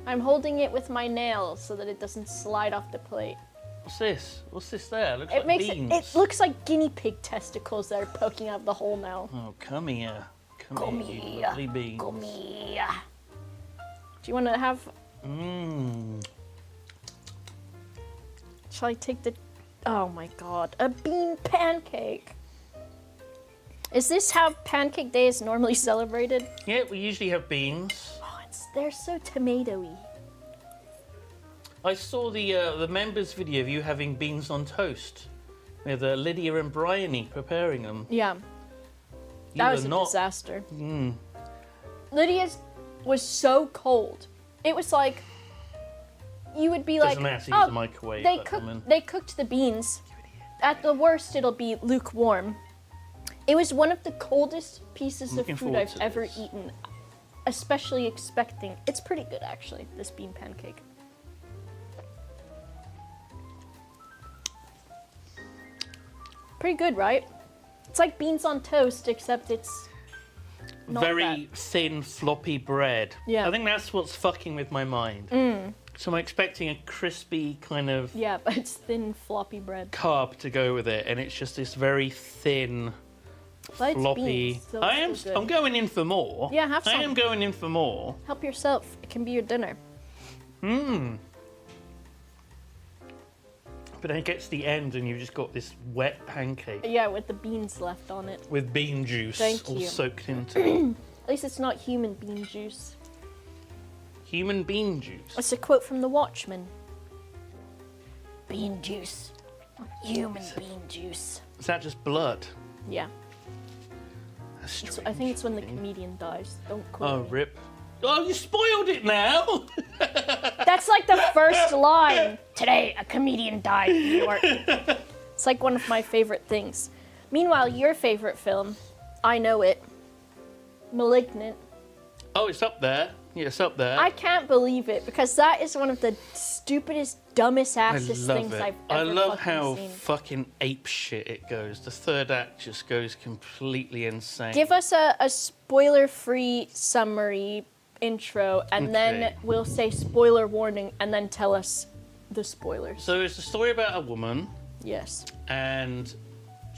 I'm holding it with my nails so that it doesn't slide off the plate. What's this? What's this there? Looks It like makes beans. it looks like guinea pig testicles that are poking out of the hole now. Oh, come here. Come here, you here. lovely beans. Come here. Do you want to have? Mmm. Shall I take the? Oh my god, a bean pancake. Is this how Pancake Day is normally celebrated? Yeah, we usually have beans. Oh, they're so tomatoey. I saw the members' video of you having beans on toast with Lydia and Bryony preparing them. Yeah, You that were was a not. disaster. Mm. Lydia's was so cold. It was like you would be Doesn't like, matter, use oh, the microwave. they that cooked. woman. They cooked the beans. At the worst, it'll be lukewarm. It was one of the coldest pieces Looking of food forward I've to ever this. eaten. Especially expecting. It's pretty good actually. This bean pancake. Pretty good, right? It's like beans on toast, except it's not Very thin, floppy bread. Yeah. I think that's what's fucking with my mind. So I'm expecting a crispy kind of Yeah, but it's thin, floppy bread. carb to go with it, and it's just this very thin, But it's floppy. beans, so it's still good. I'm going in for more. Yeah, have I some. am going in for more. Help yourself. It can be your dinner. Mmm. But then it gets to the end, and you've just got this wet pancake Yeah, with the beans left on it. with bean juice Thank all you. soaked into it. At least it's not human bean juice. Human bean juice. It's a quote from The Watchmen. Bean juice. Human bean juice. Is that just blood? Yeah. That's It's, strange. I think it's when the comedian dies. Don't quote Oh, me. rip. Oh, you spoiled it now! That's like the first line. Today, a comedian died in New York. It's like one of my favorite things. Meanwhile, your favorite film, I know it. Malignant. Oh, it's up there. Yeah, it's up there. I can't believe it because that is one of the stupidest, dumbest I assest love things it. I've I ever love fucking how seen. fucking ape shit it goes. The third act just goes completely insane. Give us a spoiler-free summary intro, and then Okay. we'll say spoiler warning, and then tell us the spoilers. So it's a story about a woman, Yes. and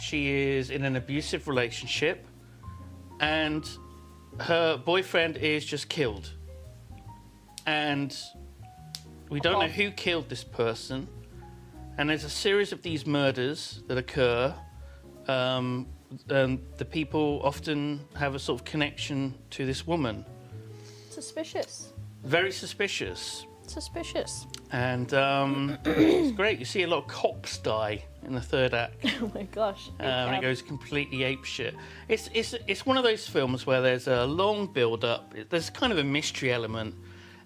she is in an abusive relationship, and her boyfriend is just killed. And we don't know who killed this person. And there's a series of these murders that occur. And the people often have a sort of connection to this woman. Suspicious. Very suspicious. Suspicious. And it's great. You see a lot of cops die in the third act. Oh my gosh. And it goes completely apeshit. It's one of those films where there's a long build-up. There's kind of a mystery element.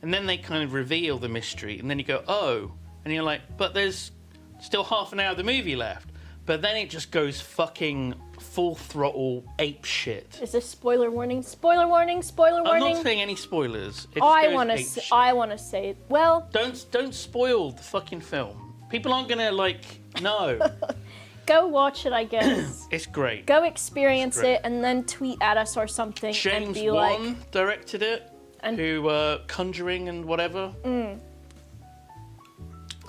And then they kind of reveal the mystery. And then you go, oh. And you're like, but there's still half an hour of the movie left. But then it just goes fucking full throttle ape shit. Is this spoiler warning? Spoiler warning. Spoiler I'm warning. not saying any spoilers. It Oh, just I goes want to. ape shit. I want to say it. Well, Don't spoil the fucking film. People aren't gonna no. go watch it. I guess. It's great. Go experience It's great. it, and then tweet at us or something, and James be like, Wan directed it. And- Who Conjuring and whatever.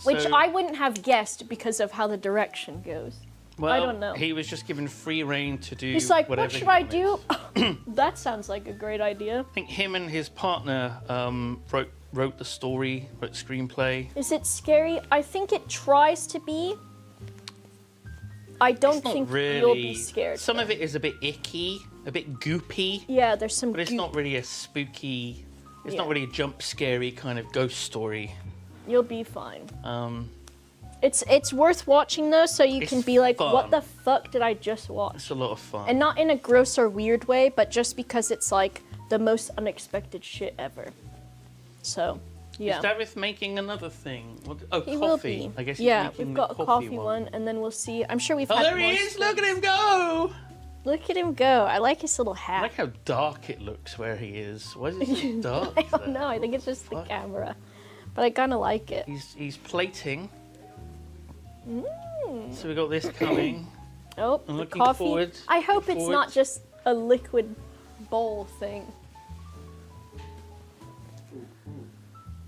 which So- I wouldn't have guessed because of how the direction goes. Well, don't know. He was just given free reign to do He's like, whatever what should he I wanted. do? That sounds like a great idea. I think him and his partner wrote the story, wrote the screenplay. Is it scary? I think it tries to be. I don't It's not think really. you'll be scared. Some of it is a bit icky, a bit goopy, Yeah, there's some. but it's goop. not really a spooky. It's Yeah. not really a jump scary kind of ghost story. You'll be fine. Um, It's worth watching though, so you It's can be like, fun. what the fuck did I just watch? it's a lot of fun. And not in a gross or weird way, but just because it's like the most unexpected shit ever. So, yeah. Is Davith making another thing? What, oh, He coffee. will be. I guess he's yeah, making we've the got a coffee one, and then we'll see. I'm sure we've Oh, had there more he is! stuff. Look at him go! Look at him go. I like his little I hat. like how dark it looks where he is. Why is it so dark? I don't there? know. I think it's just the Fuck. camera. But I kind of like it. He's plating. Mm. So we got this coming. Oh, I'm the looking coffee. forward. I hope it's not forward. just a liquid bowl thing.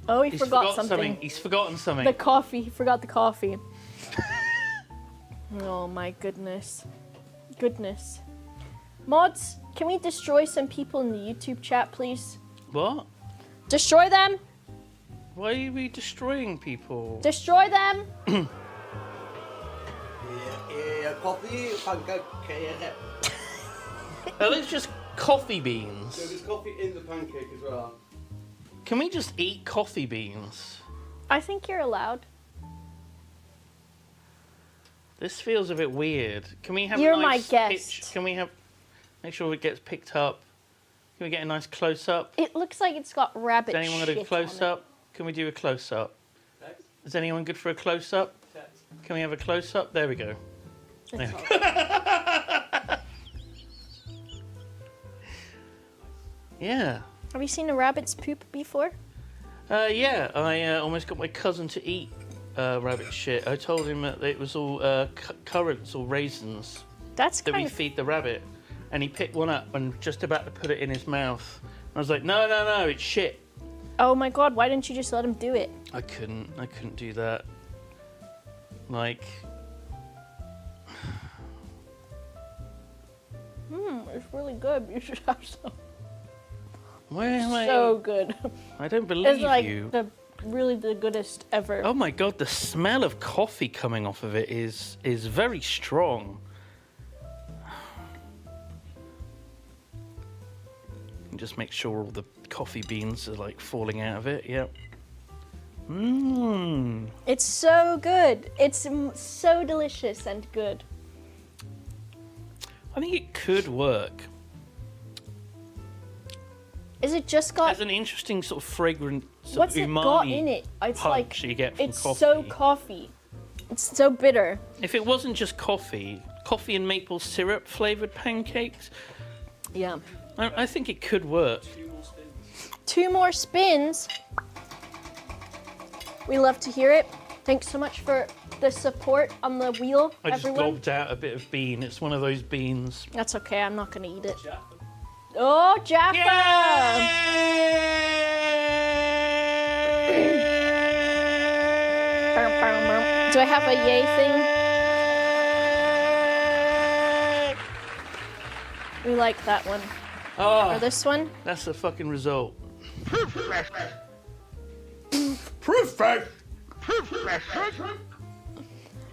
Oh, he He's forgot something. He's forgotten something. The coffee. He forgot the coffee. Oh my goodness. Goodness. Mods, can we destroy some people in the YouTube chat, please? What? Destroy them! Why are we destroying people? Destroy them! Coffee, pancake, Are those just coffee So beans? there's coffee in the pancake as well. Can we just eat coffee beans? I think you're allowed. This feels a bit weird. Can we have You're a nice my pitch? guest. Can we have... Make sure it gets picked up. Can we get a nice close-up? It looks like it's got rabbit Is anyone shit got a close-up? Can we do a close-up? Text? Is anyone good for a close-up? Text. Can we have a close-up? There we go. on it. There It's we all- go. Yeah. Have you seen a rabbit's poop before? Yeah, I almost got my cousin to eat rabbit shit. I told him that it was all currants or raisins That's that we kind of... feed the rabbit. And he picked one up and just about to put it in his mouth. I was like, no, it's shit. Oh my god, why didn't you just let him do it? I couldn't do that. Like, It's really good. You should have some. where am I? So good. I don't It's believe like you. really the goodest ever. Oh my god, the smell of coffee coming off of it is very strong. And just make sure all the coffee beans are like falling out of it. Yep. Mmm. It's so good. It's so delicious and good. I think it could work. Is it just got... Has an interesting sort of fragrant sort What's of it umami got in it? It's punch like... you get from It's coffee. so coffee. It's so bitter. If it wasn't just coffee and maple syrup flavored pancakes, Yeah. I think it could work. 2 more spins. 2 more spins. We love to hear it. Thanks so much for the support on the wheel, I just everyone. gobbed out a bit of bean. It's one of those beans. That's okay. I'm not going to eat it. Jaffa. Oh, Jaffa! Do I have a yay thing? We like that one. Or Oh, this one? that's the fucking result. You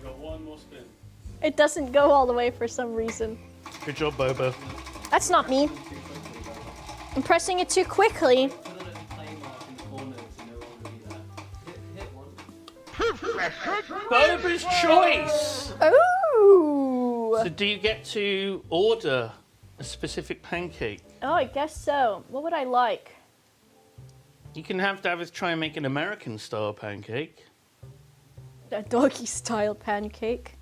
got 1 more spin. It doesn't go all the way for some reason. Good job, Boba. That's not me. Too quickly, though. I'm pressing it too quickly. Put a little play mark in the corner to no longer be there. Hit 1. Boba's choice! Ooh! So do you get to order a specific pancake? Oh, I guess so. What would I like? You can have David try and make an American style pancake. A doggy style pancake.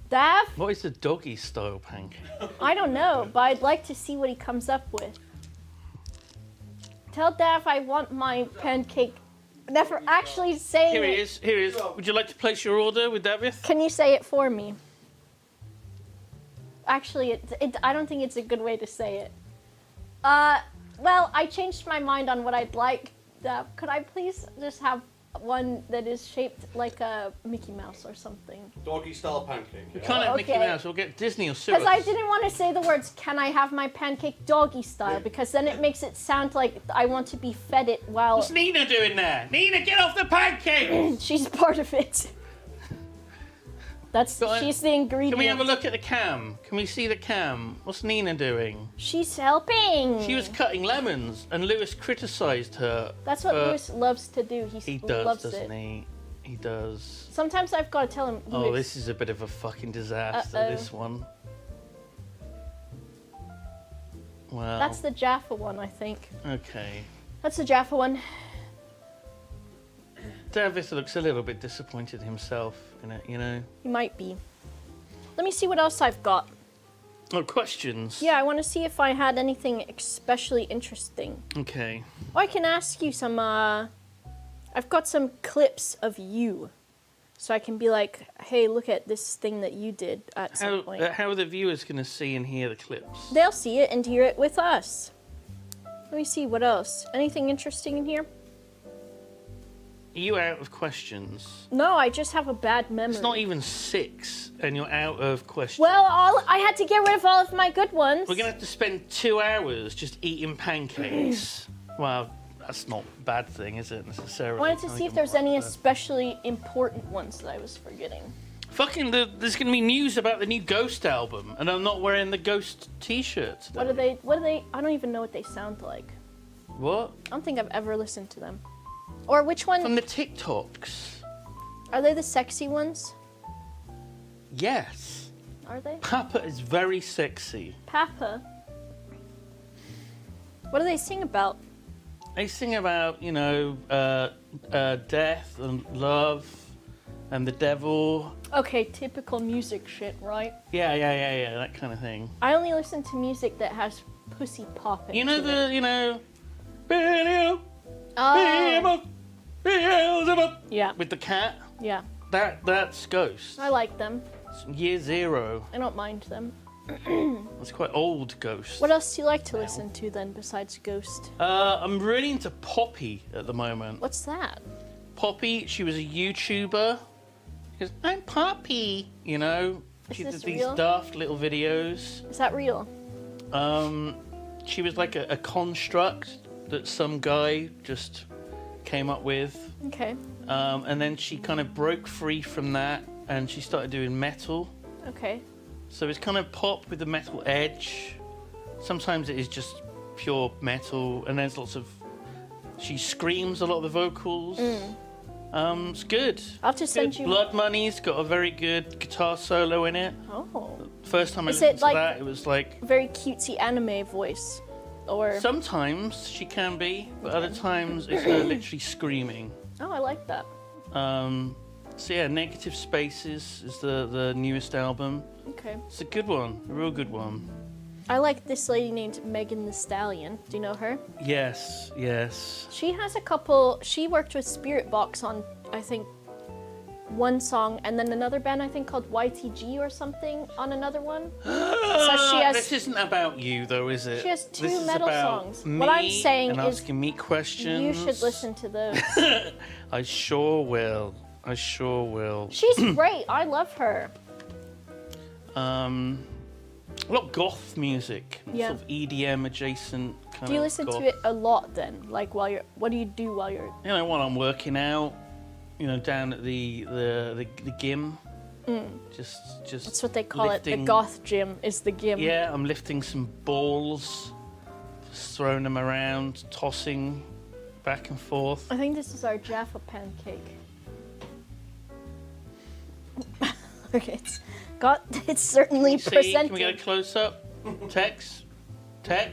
Dav? What is a doggy style pancake? I don't know, but I'd like to see what he comes up with. Tell Dav I want my pancake. Never actually saying Here it. it is, here it is. Would you like to place your order with David? Can you say it for me? Actually, I don't think it's a good way to say it. Well, I changed my mind on what I'd like. Could I please just have one that is shaped like a Mickey Mouse or something. Doggy style pancake. We Yeah? can't have Mickey Okay. Mouse. We'll get Disney or sue Because I us. didn't want to say the words, can I have my pancake doggy style? Because then it makes it sound like I want to be fed it while What's Nina doing there? Nina, get off the pancake! she's part of it. Go on. She's the ingredient. Can we have a look at the cam? Can we see the cam? What's Nina doing? She's helping. She was cutting lemons, and Lewis criticised her. That's what for- Lewis loves to do. He does, loves doesn't it. he? He does. Sometimes I've got to tell him. Oh, Lewis, this is a bit of a fucking disaster, Uh-oh. this one. Well, That's the Jaffa one, I think. okay. That's the Jaffa one. Davis looks a little bit disappointed himself in it, you know? He might be. Let me see what else I've got. Oh, questions? Yeah, I want to see if I had anything especially interesting. Okay. Oh, I can ask you some, I've got some clips of you. So I can be like, hey, look at this thing that you did at some point. How are the viewers going to see and hear the clips? They'll see it and hear it with us. Let me see, what else? Anything interesting in here? Are you out of questions? No, I just have a bad memory. It's not even 6, and you're out of questions. Well, I had to get rid of all of my good ones. We're going to have to spend 2 hours just eating pancakes. Well, that's not a bad thing, is it, necessarily? I wanted to I see think if there's I'm any right there. especially important ones that I was forgetting. Fucking, there's going to be news about the new Ghost album, and I'm not wearing the Ghost t-shirt today. What are they? I don't even know what they sound like. What? I don't think I've ever listened to them. Or which one? From the TikToks. Are they the sexy ones? Yes. Are they? Papa is very sexy. Papa. What do they sing about? They sing about, you know, death and love and the devil. Okay, typical music shit, right? Yeah, that kind of thing. I only listen to music that has pussy popping. You know to it. you know, Beelzebub, Oh, Beelzebub, yeah, with the cat. yeah. That's Ghost. I like them. It's Year Zero. I don't mind them. It's quite old Ghost. What else do you like to listen to then besides Ghost? I'm really into Poppy at the moment. What's that? Poppy, she was a YouTuber. She goes, I'm Poppy, you know. Is She this did these real? daft little videos. Is that real? She was like a construct that some guy just came up with. Okay. And then she kind of broke free from that and she started doing metal. Okay. So it's kind of pop with the metal edge. Sometimes it is just pure metal, and there's lots of. She screams a lot of the vocals. It's good. I'll have to send Good. you. Blood Money's got a very good guitar solo in it. Oh. First time I Is it listened to like- that, it was like. Very cutesy anime voice. Or. Sometimes she can be, but other times it's her literally screaming. Oh, I like that. So yeah, Negative Spaces is the newest album. Okay. It's a good one, a real good one. I like this lady named Megan the Stallion. Do you know her? Yes. She has a couple. She worked with Spirit Box on, I think, one song, and then another band I think called YTG or something on another one. So she has. This isn't about you, though, is it? She has two This is metal about songs. Me What I'm saying and is asking me questions. You should listen to those. I sure will. She's great. I love her. A lot of goth music, Yeah. sort of EDM adjacent kind of. Do you listen goth. to it a lot then? Like while you're. What do you do while you're? You know, while I'm working out, you know, down at the gym. Just. That's what they call it. The lifting- goth gym is the gym. Yeah, I'm lifting some balls, just throwing them around, tossing back and forth. I think this is our Jaffa pancake. Okay, it's certainly See, presented. can we get a close up? Tex. No,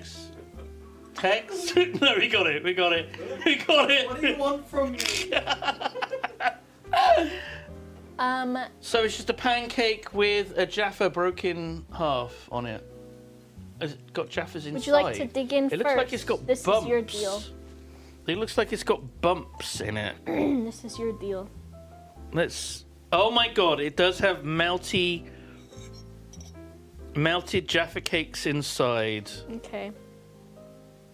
we got it. What do you want from me? So it's just a pancake with a Jaffa broken half on it. Has it got Jaffas inside? Would you like to dig in It first? looks like it's got This bumps. is your deal. It looks like it's got bumps in it. This is your deal. Let's. Oh my god! It does have melted Jaffa cakes inside. Okay.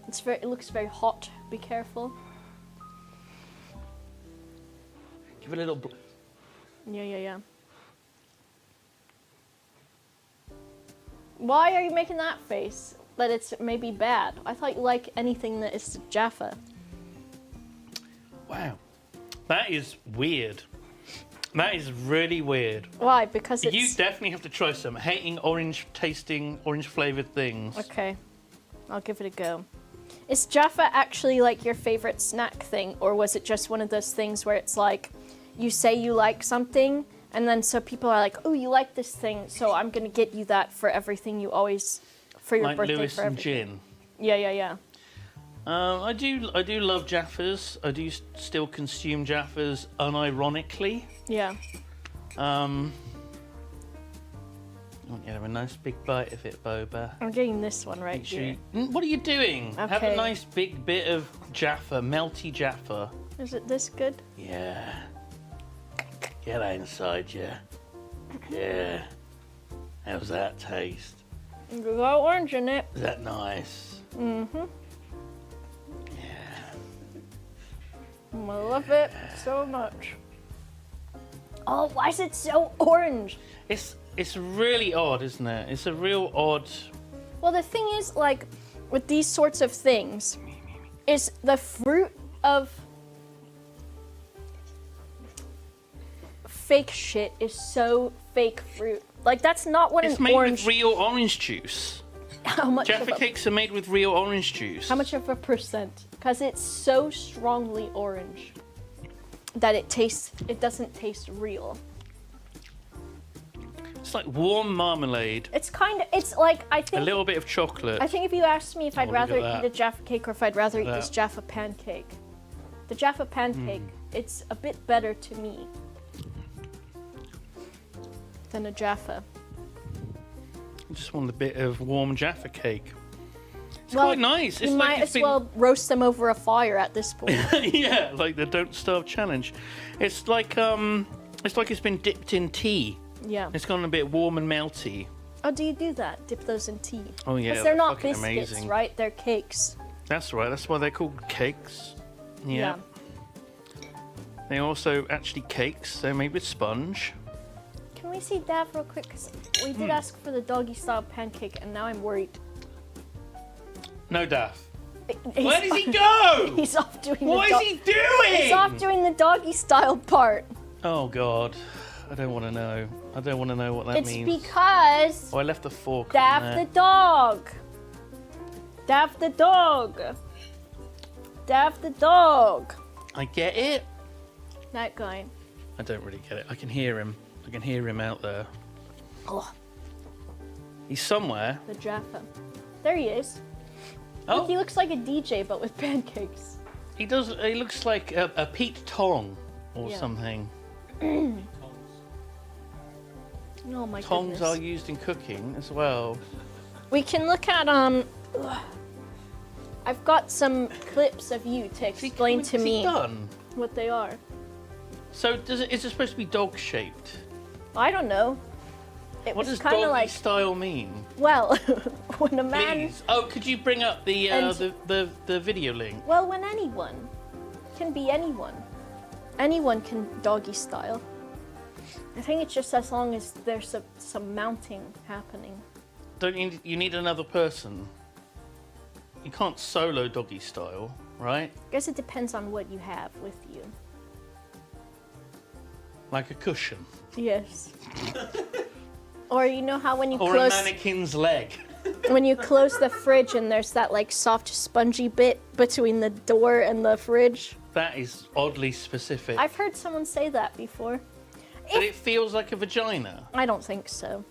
It looks very hot. Be careful. Give it a little. Yeah. Why are you making that face? That it's maybe bad. I thought you like anything that is Jaffa. Wow, that is weird. That is really weird. Why? Because it's... You definitely have to try some. Hating tasting orange flavored things. Okay, I'll give it a go. Is Jaffa actually like your favorite snack thing, or was it just one of those things where it's like, you say you like something, and then so people are like, oh, you like this thing, so I'm gonna get you that for everything you always, for your like birthday, Lewis for and everything. gin. Yeah. I do love Jaffas. I do still consume Jaffas unironically. Yeah. You want to have a nice big bite of it, Boba. I'm getting this one right Make sure here. What are you doing? Have Okay. a nice big bit of Jaffa, melty Jaffa. Is it this good? Yeah. Get that inside you. Yeah. How's that taste? You got orange in it. Is that nice? Mm-hmm. Yeah. I love it so much. Oh, why is it so orange? It's really odd, isn't it? It's a real odd. Well, the thing is, like, with these sorts of things, is the fruit of fake shit is so fake fruit. Like, that's not what It's an made orange... with real orange juice. How much Jaffa of a, cakes are made with real orange juice. how much of a percent? Because it's so strongly orange that it doesn't taste real. It's like warm marmalade, It's like, I a think... little bit of chocolate. I think if you asked me if I'd look at rather that. eat a Jaffa cake or if I'd rather eat Look at this that. Jaffa pancake, the Jaffa pancake, it's a bit better to me than a Jaffa. I just want a bit of warm Jaffa cake. It's Well, quite nice. It's You like might it's as been, well roast them over a fire at this point. yeah, like the Don't Starve challenge. It's like it's been dipped in tea. Yeah. It's gone a bit warm and melty. Oh, do you do that? Dip those in tea? Oh yeah, Because they're not fucking biscuits, amazing. right? They're cakes. That's right. That's why they're called cakes. Yeah. They're also actually cakes. They're made with sponge. Can we see Dav real quick? Because we did ask for the doggy style pancake, and now I'm worried. No, Daff. He's- Where does he go? He's off doing What the is he doing? He's off doing the doggy style part. Oh God, I don't want to know. I don't want to know what that It's means. because Oh, I left the fork on Dav there. the dog. Dav the dog. Dav the dog. I get it. That guy. I don't really get it. I can hear him. I can hear him out there. Oh, He's somewhere. the Jaffa. There he is. Oh, Look, he looks like a DJ, but with pancakes. he does. He looks like a Pete Tong or Yeah. something. Oh my Tongs goodness. are used in cooking as well. We can look at I've got some clips of you to explain to Is he me done? what they are. So is it supposed to be dog shaped? I don't know. It What was does kind doggy of like, style mean? well, when a man, Please. Oh, could you bring up the And- the video link? well, when anyone can be anyone. Anyone can doggy style. I think it's just as long as there's some mounting happening. Don't you need another person? You can't solo doggy style, right? I guess it depends on what you have with you. Like a cushion Yes. Or you know how when you or a close mannequin's leg. when you close the fridge and there's that like soft spongy bit between the door and the fridge. That is oddly specific. I've heard someone say that before. But it feels like a vagina. I don't think so.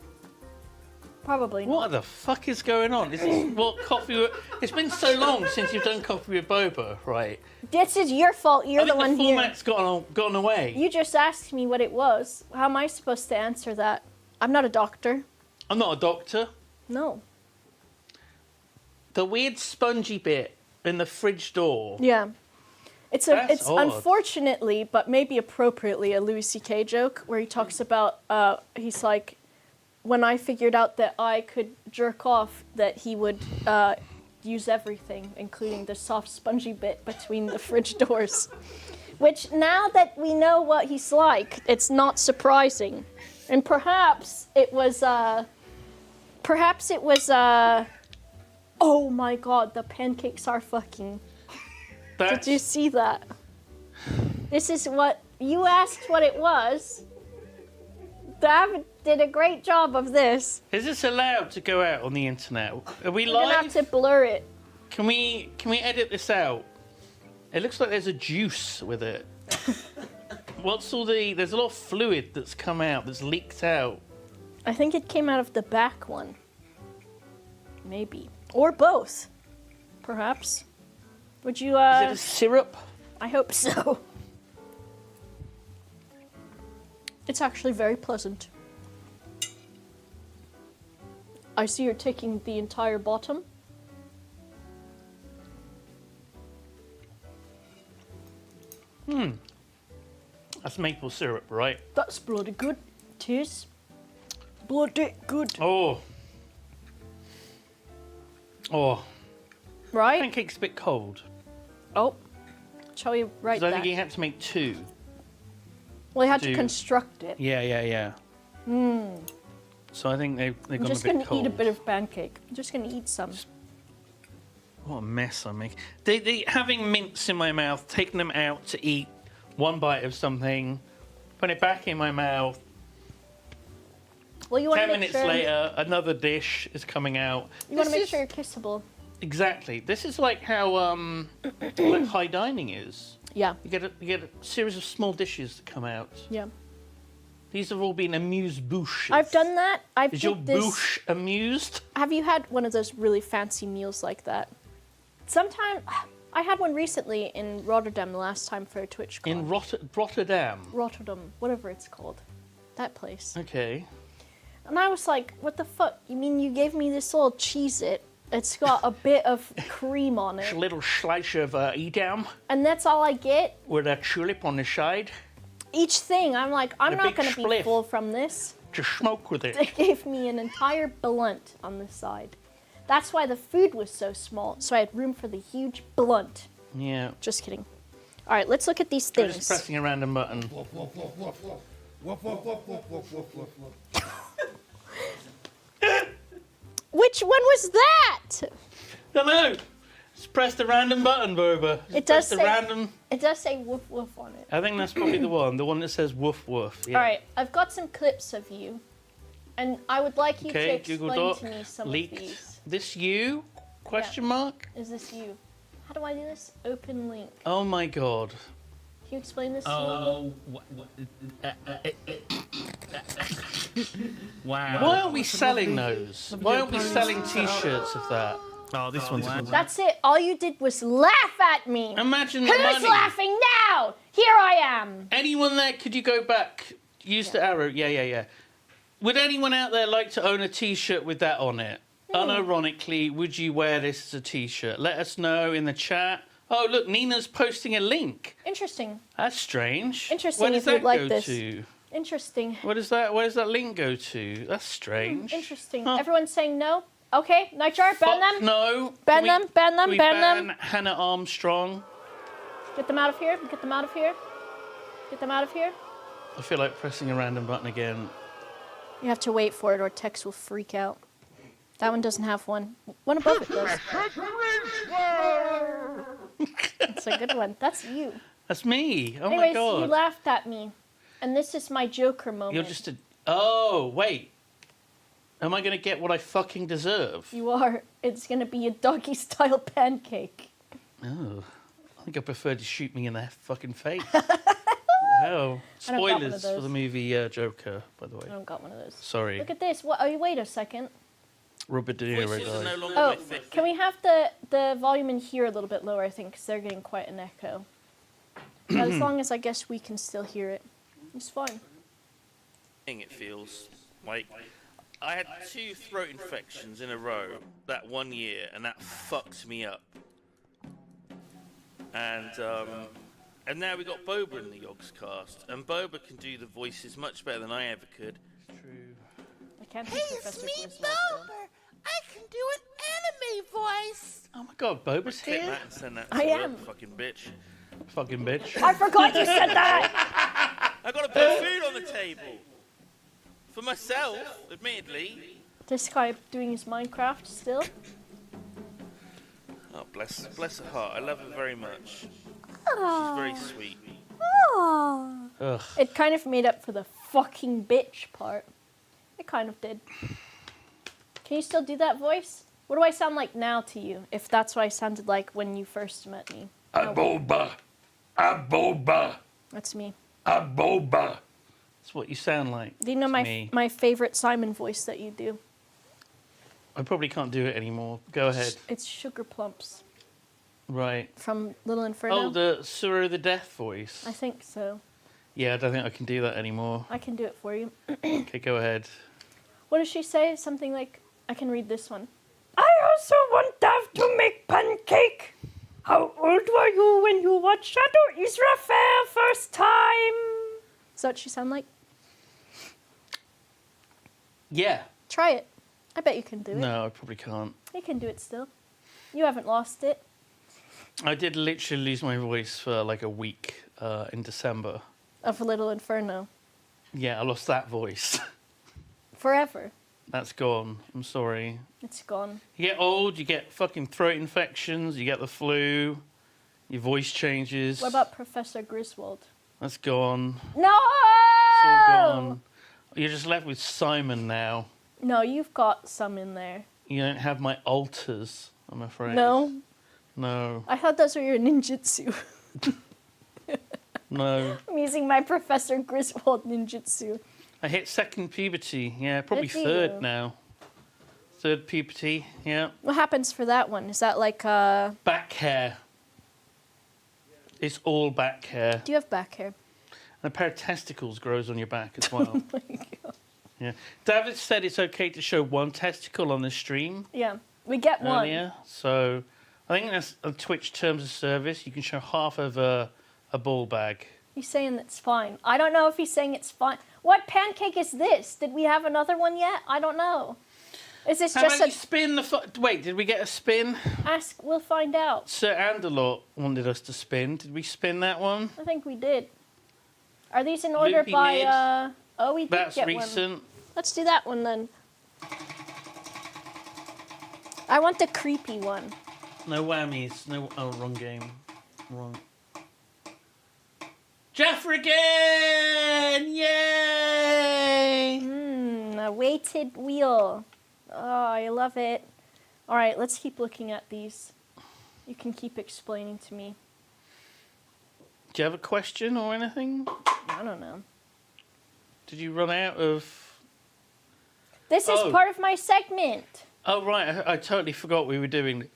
Probably not. What the fuck is going on? Is this what coffee? It's been so long since you've done coffee with Boba, right? This is your fault. You're I the think one the here. format's gotten away. You just asked me what it was. How am I supposed to answer that? I'm not a doctor. I'm not a doctor. No. The weird spongy bit in the fridge door. Yeah. It's That's odd. unfortunately, but maybe appropriately, a Louis C.K. joke where he talks about, he's like, when I figured out that I could jerk off, that he would use everything, including the soft, spongy bit between the fridge doors. Which, now that we know what he's like, it's not surprising. And perhaps it was, oh my god, the pancakes are fucking. That's, Did you see that? This is what, you asked what it was. David did a great job of this. Is this allowed to go out on the internet? Are we We're gonna have live? to blur it. Can we edit this out? It looks like there's a juice with it. What's all the... There's a lot of fluid that's come out, that's leaked out. I think it came out of the back one. Maybe. Or both. Perhaps. Would you, Is it a syrup? I hope so. It's actually very pleasant. I see you're taking the entire bottom. That's maple syrup, right? That's bloody good. It is. Bloody good. Oh. Oh. Right? Pancake's a bit cold. Oh. Shall we write So I that? think you had to make 2. Well, you had to do- construct it. Yeah. So I think they've I'm gone just a bit gonna cold. eat a bit of pancake. I'm just gonna eat some. What a mess I'm making. They having mints in my mouth, taking them out to eat one bite of something, put it back in my mouth. Well, you want 10 to make minutes sure. later, another dish is coming out. You want to This make is- sure you're kissable. Exactly. This is like how like high dining is. Yeah. You get a series of small dishes that come out. Yeah. These have all been amuse-bouches. I've done that. I've Is your did this. bouche amused? Have you had one of those really fancy meals like that? Sometimes I had one recently in Rotterdam the last time for a TwitchCon. In Rotterdam. Rotterdam, whatever it's called, that place. Okay. And I was like, "What the fuck? You mean you gave me this little Cheez-It? It's got a bit of cream on A it, little slice of Edam and that's all I get? with a tulip on the side Each thing, I'm like, I'm A not big gonna be spliff. full from this." to smoke with They it. gave me an entire blunt on the side. That's why the food was so small, so I had room for the huge blunt. Yeah. Just kidding. All right, let's look at these I'm just things. pressing a random button. Which one was that? Don't know. Just press the random button, Boba. Just It does press the say- random. It does say woof woof on it. I think that's probably the one that says woof woof. Yeah. All right, I've got some clips of you, and I would like you Okay, to Google explain Doc, to me some leaked. of these. This you? Question mark? Is this you? How do I do this? Open link. Oh my god. Can you explain this to me? Oh, wow. Why aren't we selling those? Why aren't we selling t-shirts of that? Oh, this one's cool. That's it. All you did was laugh at me. Imagine the Who's money. laughing now? Here I am. Anyone there, could you go back? Use the arrow. Yeah. Would anyone out there like to own a t-shirt with that on it? Unironically, would you wear this as a t-shirt? Let us know in the chat. Oh, look, Nina's posting a link. Interesting. That's strange. Interesting Where does if you'd that like go this. to? Interesting. Where does that link go to? That's strange. Interesting. Huh. Everyone's saying no. Okay, Nightjar, ban Fuck them. no. Ban Can we- them, ban them, can we ban them. ban Hannah Armstrong. Get them out of here. Get them out of here. Get them out of here. I feel like pressing a random button again. You have to wait for it or Tex will freak out. That one doesn't have one. One above it does. That's a good one. That's you. That's me. Oh Anyways, my god. you laughed at me. And this is my Joker moment. You're just a. Oh, wait. Am I going to get what I fucking deserve? You are. It's going to be a doggy style pancake. Oh. I think I prefer to shoot me in the fucking face. Hell. I don't got one of Spoilers for those. the movie Joker, by the way. I don't got one of those. Sorry. Look at this. What? Oh, wait a second. Robert De Niro guy. Oh, can we have the volume in here a little bit lower, I think, because they're getting quite an echo. As long as I guess we can still hear it. It's fine. It feels like I had 2 throat infections in a row that one year, and that fucked me up. And now we got Boba in the Yogscast, and Boba can do the voices much better than I ever could. I can't think Professor Griswold, though. I can do an anime voice. Oh my god, Boba's Clip here? that and send that to I her, am. fucking bitch. Fucking bitch. I forgot you said that. I gotta put food on the table. For myself, admittedly. This guy doing his Minecraft still. Oh, bless her heart. I love her very much. She's very sweet. Ugh. It kind of made up for the fucking bitch part. It kind of did. Can you still do that voice? What do I sound like now to you, if that's what I sounded like when you first met me? A Boba. A Boba. That's me. A Boba. That's what you sound like. Do you know me. my favorite Simon voice that you do? I probably can't do it anymore. Go ahead. It's Sugar Plumps Right. from Little Inferno. Oh, the Suro the Death voice. I think so. Yeah, I don't think I can do that anymore. I can do it for you. Okay, go ahead. What does she say? Something like, I can read this one. I also want to make pancake. How old were you when you watched Shadow Israfel first time? Is that what she sound like? Yeah. Try it. I bet you can do it. No, I probably can't. You can do it still. You haven't lost it. I did literally lose my voice for like a week in December. Of Little Inferno. Yeah, I lost that voice. Forever. That's gone. I'm sorry. It's gone. You get old, you get fucking throat infections, you get the flu, your voice changes. What about Professor Griswold? That's gone. No! It's all gone. You're just left with Simon now. No, you've got some in there. You don't have my alters, I'm afraid. No? No. I thought those were your ninjutsu. No. I'm using my Professor Griswold ninjutsu. I hit second puberty. Yeah, probably Did you? third now. Third puberty, yeah. What happens for that one? Is that like, Back hair. It's all back hair. do you have back hair? And a pair of testicles grows on your back as well. Oh my God. Yeah. David said it's okay to show one testicle on the stream Yeah, we get one. earlier. So I think that's on Twitch terms of service. You can show half of a ball bag. He's saying that's fine. I don't know if he's saying it's fine. What pancake is this? Did we have another one yet? I don't know. Is this How just about you a spin the... Wait, did we get a spin? ask? We'll find out. Sir Anderlot wanted us to spin. Did we spin that one? I think we did. Are these in order Loopy by, mid. Oh, we did That's get recent. one. Let's do that one then. I want the creepy one. No whammies. No... Oh, wrong game. Wrong. Jaffa again! Yay! A weighted wheel. Oh, I love it. All right, let's keep looking at these. You can keep explaining to me. Do you have a question or anything? I don't know. Did you run out of... This is Oh. part of my segment. Oh, right. I totally forgot we were doing...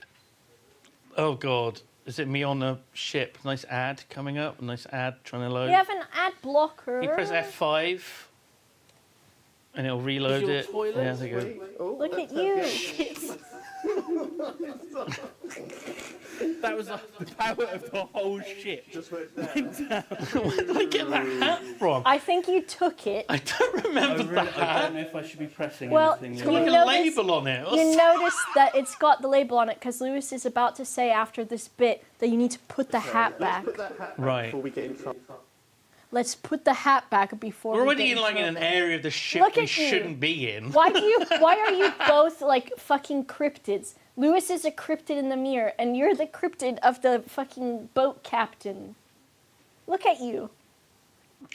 Oh, God. Is it me on the ship? Nice ad coming up. Nice ad trying to load. We have an ad blocker. You press F5 and it'll reload your it. toilet? Yeah, there you go. Look at you. That was the power of the whole ship. Where did I get that hat from? I think you took it. I don't remember the I hat. don't know if I should be pressing Well, anything. It's got You like a notice- label on it. You notice that it's got the label on it because Lewis is about to say after this bit that you need to put the hat back. Put that hat Right. before we get in trouble. Let's put the hat back before We're we already get in like in trouble. an area of the ship Look we at you. shouldn't be in. Why are you both like fucking cryptids? Lewis is a cryptid in the mirror, and you're the cryptid of the fucking boat captain. Look at you.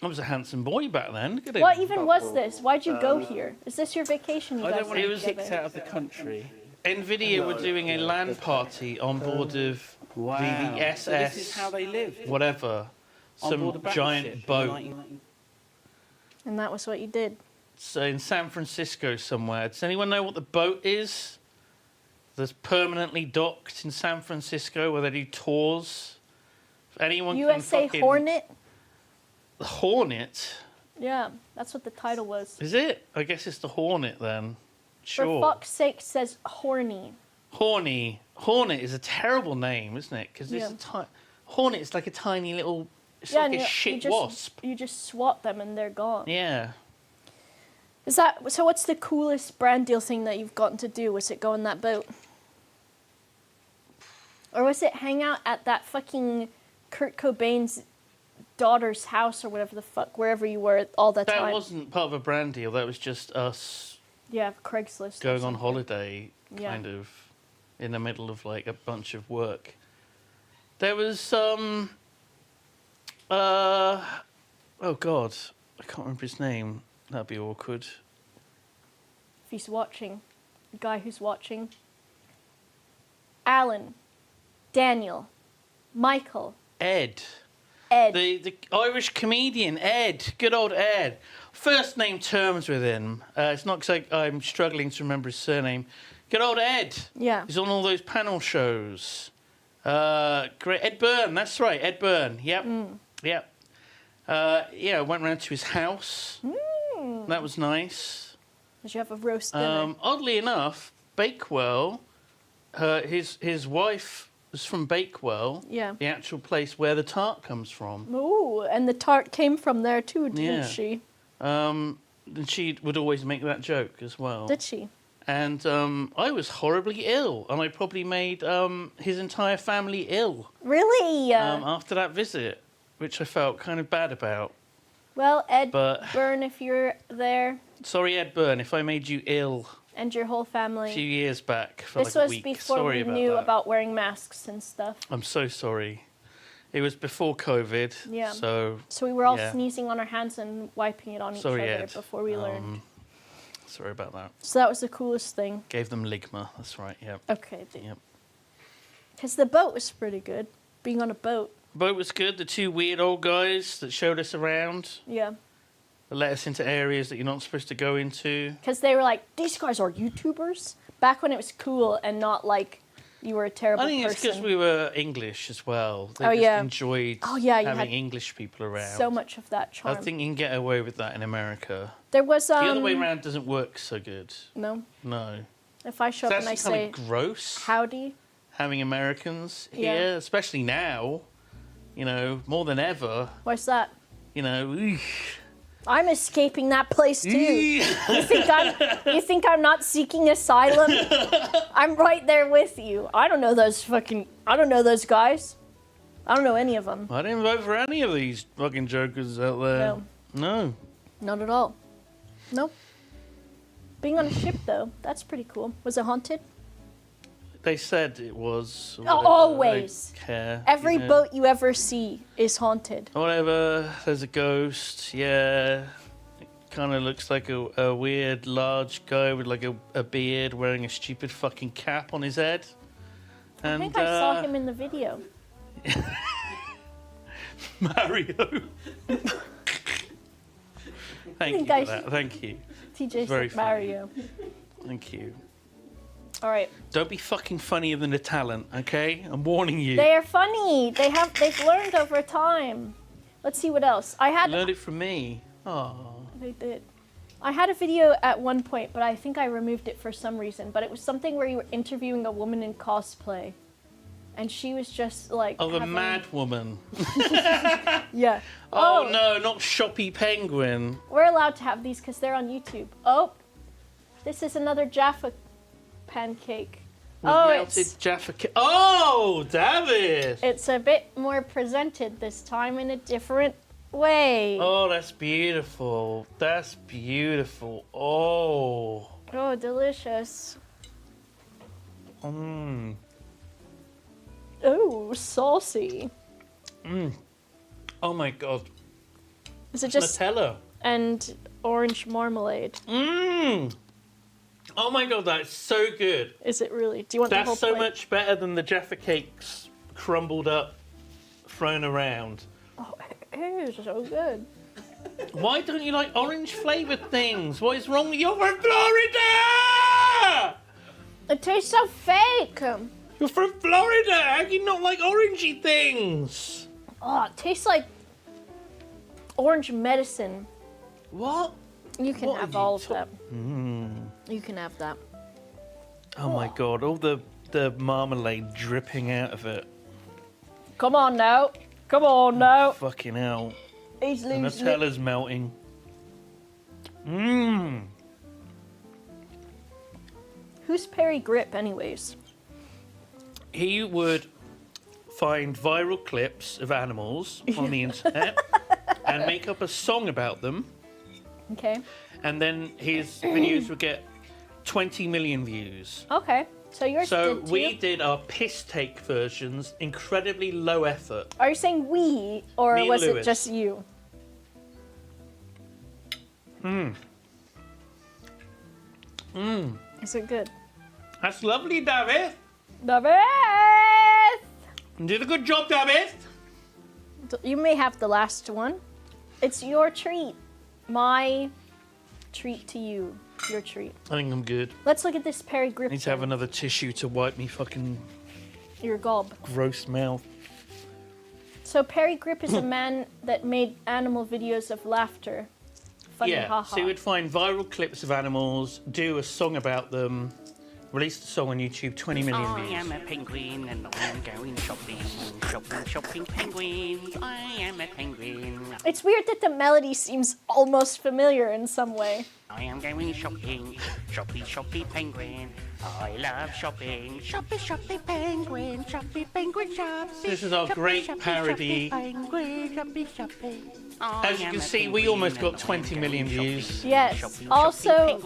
I was a handsome boy back then. Look at him. What even was this? Why'd you go here? Is this your vacation? You I guys don't want are to was- be kicked together? out of the country. Nvidia were doing a LAN party on board of Wow. the SS. So this is how they live. whatever, On board a some battleship giant in the boat. 1990s. And that was what you did. So in San Francisco somewhere. Does anyone know what the boat is? That's permanently docked in San Francisco where they do tours. If anyone USA can fucking... Hornet? The Hornet? Yeah, that's what the title was. Is it? I guess it's the Hornet then. Sure. For fuck's sake, says horny. Horny. Hornet is a terrible name, isn't it? Because Yeah. Hornet is like a tiny little... It's Yeah, like and a you shit just, wasp. You just swat them and they're gone. Yeah. Is that so? What's the coolest brand deal thing that you've gotten to do? Was it go on that boat, or was it hang out at that fucking Kurt Cobain's daughter's house or whatever the fuck, wherever you were all the That time. wasn't part of a brand deal. That was just us Yeah, Craigslist. or going on something. holiday, Yeah. kind of, in the middle of like a bunch of work. There was oh god, I can't remember his name. That'd be awkward. If he's watching, the guy who's watching. Alan, Daniel, Michael, Ed. Ed. The Irish comedian, Ed. Good old Ed. First name terms with him. It's not because I'm struggling to remember his surname. Good old Ed. Yeah. He's on all those panel shows. Great. Ed Byrne, that's right. Ed Byrne. Yep. Yep. Yeah, I went round to his house. That was nice. Did you have a roast dinner? Oddly enough, Bakewell, his wife was from Bakewell. Yeah. The actual place where the tart comes from. Ooh, and the tart came from there too, didn't Yeah. she? And she would always make that joke as well. Did she? And I was horribly ill, and I probably made his entire family ill Really? after that visit, which I felt kind of bad about. Well, Ed But Byrne, if you're there, sorry, Ed Byrne, if I made you ill and your whole a family. few years back for This like a was week. before Sorry we about knew that. about wearing masks and stuff. I'm so sorry. It was before COVID. Yeah. So So we were all Yeah. sneezing on our hands and wiping it on sorry, each other Ed. before we learned. Sorry about that. So that was the coolest thing. Gave them ligma. That's right. Yeah. Okay. Yep. Because the boat was pretty good. Being on a boat. Boat was good. The two weird old guys that showed us around. Yeah. That let us into areas that you're not supposed to go into. Because they were like, these guys are YouTubers. Back when it was cool and not like you were a terrible I think person. it's because we were English as well. They Oh, just yeah. enjoyed Oh, yeah, you having had English people around. so much of that I charm. think you can get away with that in America. There was The other way around doesn't work so good. No. No. If I show It's up and I actually say kind of gross howdy, having Americans Yeah. here, especially now. You know, more than ever. what's that? You know, I'm escaping that place too. You think I'm not seeking asylum? I'm right there with you. I don't know those guys. I don't know any of them. I didn't vote for any of these fucking jokers out there. No. No. Not at all. Nope. Being on a ship though, that's pretty cool. Was it haunted? They said it was. or Oh, whatever. always. I don't care. Every you know. boat you ever see is haunted. Whatever. There's a ghost. Yeah. It kind of looks like a weird large guy with like a beard wearing a stupid fucking cap on his head. And, I think I saw him in the video. Mario. Thank you think for I that. Thank you. TJ Very said Mario. Thank you. All right. Don't be fucking funnier than the talent, okay? I'm warning you. They are funny. They've learned over time. Let's see what else. Learned it from me. Oh. They did. I had a video at one point, but I think I removed it for some reason. But it was something where you were interviewing a woman in cosplay. And she was just like... Oh, the having- mad woman. Yeah. Oh, no, not Shoppy Penguin. We're allowed to have these because they're on YouTube. Oh, this is another Jaffa pancake. With Oh, melted Jaffa Oh, David. it's a bit more presented this time in a different way. Oh, that's beautiful. That's beautiful. Oh. Oh, delicious. Mmm. Oh, saucy. Oh my god. Is it just Nutella. and orange marmalade? Mmm. Oh my god, that's so good. Is it really? Do you want the whole That's so plate? much better than the Jaffa cakes crumbled up, thrown around. Oh, it is so good. Why don't you like orange flavoured things? What is wrong with you? You're from Florida! It tastes so fake. You're from Florida! How can you not like orangey things? Oh, it tastes like orange medicine. What? You can What have are you all of ta- that. You can have that. Oh my god, all the marmalade dripping out of it. Come on now. Come on now. Fucking hell. He's The losing it. Nutella's melting. Mmm. Who's Parry Gripp, anyways? He would find viral clips of animals on the internet and make up a song about them. Okay. And then his videos would get 20 million views. Okay. So yours So did too? we did our piss take versions, incredibly low effort. Are you saying we, or Me and was it Lewis. just you? Is it good? That's lovely, David. David! You did a good job, David. You may have the last one. It's your treat. My treat to you. Your treat. I think I'm good. Let's look at this Parry Gripp. I need to have another tissue to wipe me fucking Your gob. gross mouth. So Parry Gripp is a man that made animal videos of laughter. Funny, Yeah, haha. so he would find viral clips of animals, do a song about them, release the song on YouTube, 20 million I views. am a penguin and I'm going shopping, shopping, shopping penguins. I am a penguin. It's weird that the melody seems almost familiar in some way. I am going shopping, shopping, shopping penguin. I love shopping, shopping, shopping penguin, shopping, penguin, shopping. This is our shopping, great shopping, parody. shopping, penguin, shopping, shopping. As you can see, we almost got 20 million views. Yes. Also,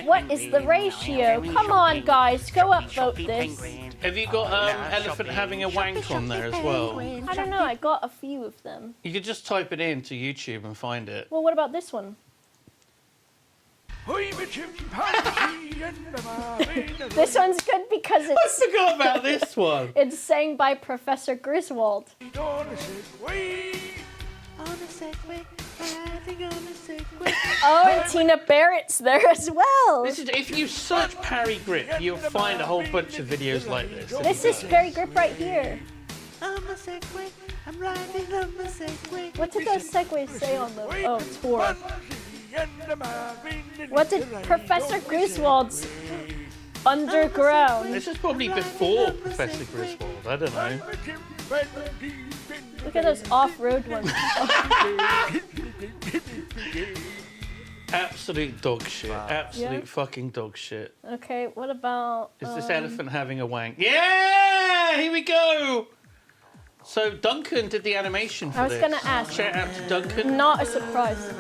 what is the ratio? Come on, guys, go upvote this. Have you got elephant having a wank on there as well? I don't know, I got a few of them. You could just type it into YouTube and find it. Well, what about this one? This one's good because I it's forgot about this one. it's sang by Professor Griswold. Oh, and Tina Barrett's there as well. This is, if you search Parry Gripp, you'll find a whole bunch of videos like this. This is Parry Gripp right here. What did those segways say on the tour? What did Professor Griswold's Underground? This is probably before Professor Griswold. I don't know. Look at those off-road ones. Absolute dog shit. Absolute fucking dog shit. Okay, what about... Is this elephant having a wank? Yeah! Here we go! So Duncan did the animation for I was this. gonna ask. Shout out to Duncan. Not a surprise.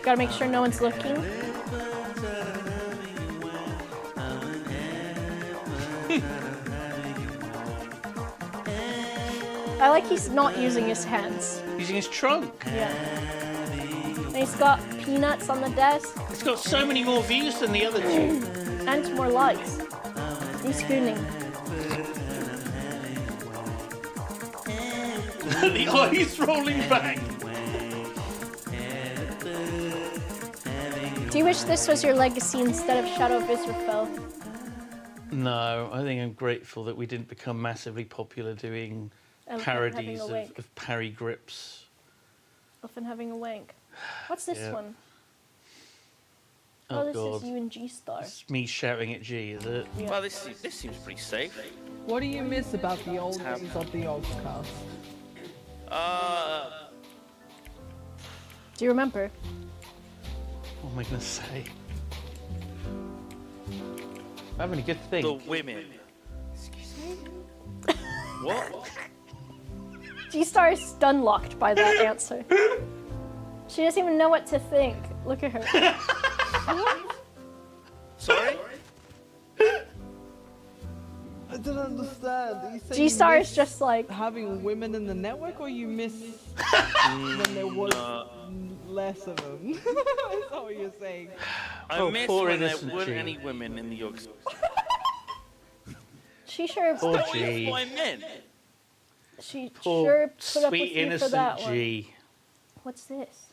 Gotta make sure no one's looking. I like he's not using his hands. Using his trunk. Yeah. And he's got peanuts on the desk It's got so many more views than the other two. and more likes. He's spooning. The eyes rolling back. Do you wish this was your legacy instead of Shadow of Israfel? No, I think I'm grateful that we didn't become massively popular doing Elephant parodies having a wank. of Parry Gripps. Often having a wank. What's this Yeah. one? Oh, this God. is you and G-Star. It's me shouting at G, is it? Yeah. Well, this seems pretty safe. What do you miss about the old days of the Yogscast? Do you remember? What am I going to say? I'm having a good The think. women. Excuse me? What? G-Star is stun-locked by that answer. She doesn't even know what to think. Look at her. Sorry? I don't understand. Are you saying G-Star you is miss just like, having women in the network, or you miss when there was less of them? Is that what you're saying? I Oh, miss poor when there innocent weren't G. any women in the Yogscast. she sure, Poor That's G. what I meant. she Poor sure put up with sweet you for that innocent one. G. What's this?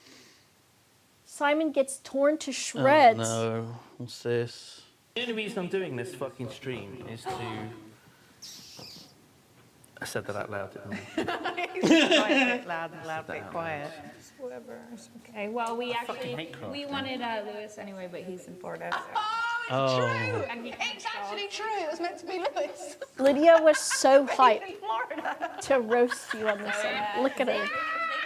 Simon gets torn to shreds. Oh, no. What's this? The only reason I'm doing this fucking stream is to... I said that out loud, didn't I? Bit loud and loud, bit quiet. Whatever. Okay. Well, we actually hate crafting. we wanted Lewis anyway, but he's in Florida. So. Oh. And he It's actually true. It was meant to be Lewis. Lydia was so hyped In Florida. to roast you on this one. Look at her. Zing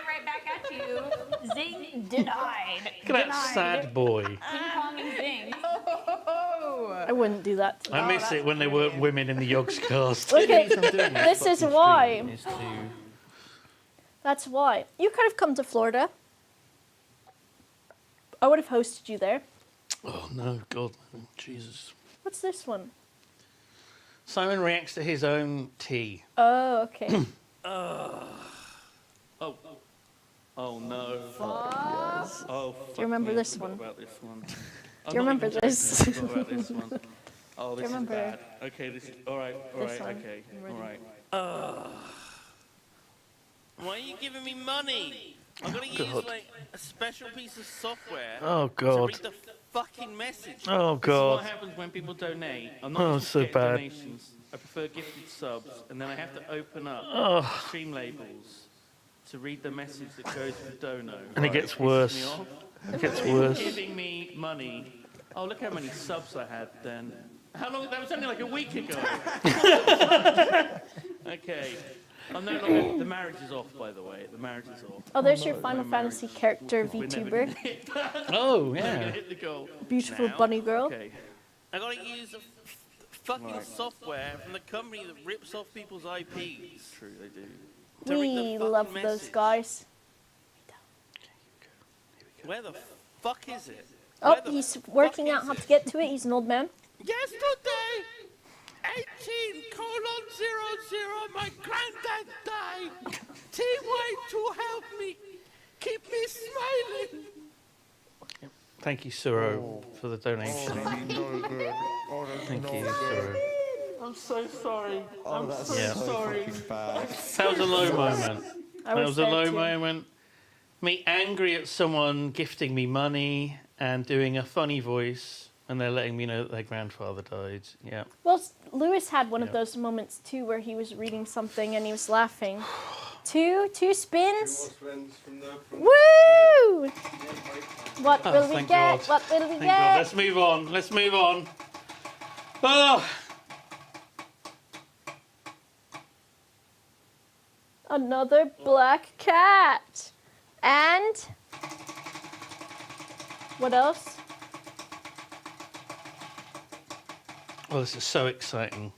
right back at you. Zing denied. Look at that sad boy. Ping pong and zing. Oh, I wouldn't do that to them. I miss it when there weren't women in the Yogscast. Look at I'm doing this is fucking why. stream is to That's why. You could have come to Florida. I would have hosted you there. Oh no, God, no. Jesus. What's this one? Simon reacts to his own tea. Oh, okay. Oh no. Fuck. Oh, Do you remember me, I this forgot one? About this one. Do you remember this? I forgot about this one. Oh, this remember is bad. Okay, this is all right. All this right. one? Okay. You ready? All right. Why are you giving me money? I'm gonna use like a special piece of software Oh to God. read the fucking message. Oh This is what God. happens when people donate. I'm not Oh, just so getting bad. donations. I prefer gifted subs, and then I have to open up Oh. stream labels to read the message that goes with Dono. And it gets worse. It gets worse. Giving me money. Oh, look how many subs I had then. How long? That was only like a week ago. Okay. I'm no longer. The marriage is off, by the way. The marriage is off. Oh, there's your Final Fantasy character We're never VTuber. gonna hit that. Oh We're gonna yeah. hit the goal. Beautiful Now? bunny girl. Okay. I gotta use a fucking software from the company that rips off people's IPs. True, they do. to read the We fucking love those message. guys. Where the fuck is it? Oh, Where the he's working fuck out is how it? to get to it. He's an old man. Yesterday, 18:00, my granddad died. T-Way to help me. Keep me smiling. Thank you, Suro, for the donation. Thank you, Suro. I'm so sorry. I'm so Yeah. sorry. That was a low moment. I That was a there low too. moment. Me angry at someone gifting me money and doing a funny voice, and they're letting me know that their grandfather died. Yeah. Well, Lewis had one of Yeah. those moments too where he was reading something and he was laughing. Two spins. Woo! What Oh, will we thank get? God. What will we Thank get? God. Let's move on. Let's move on. Oh, Another black cat. And what else? well, this is so exciting.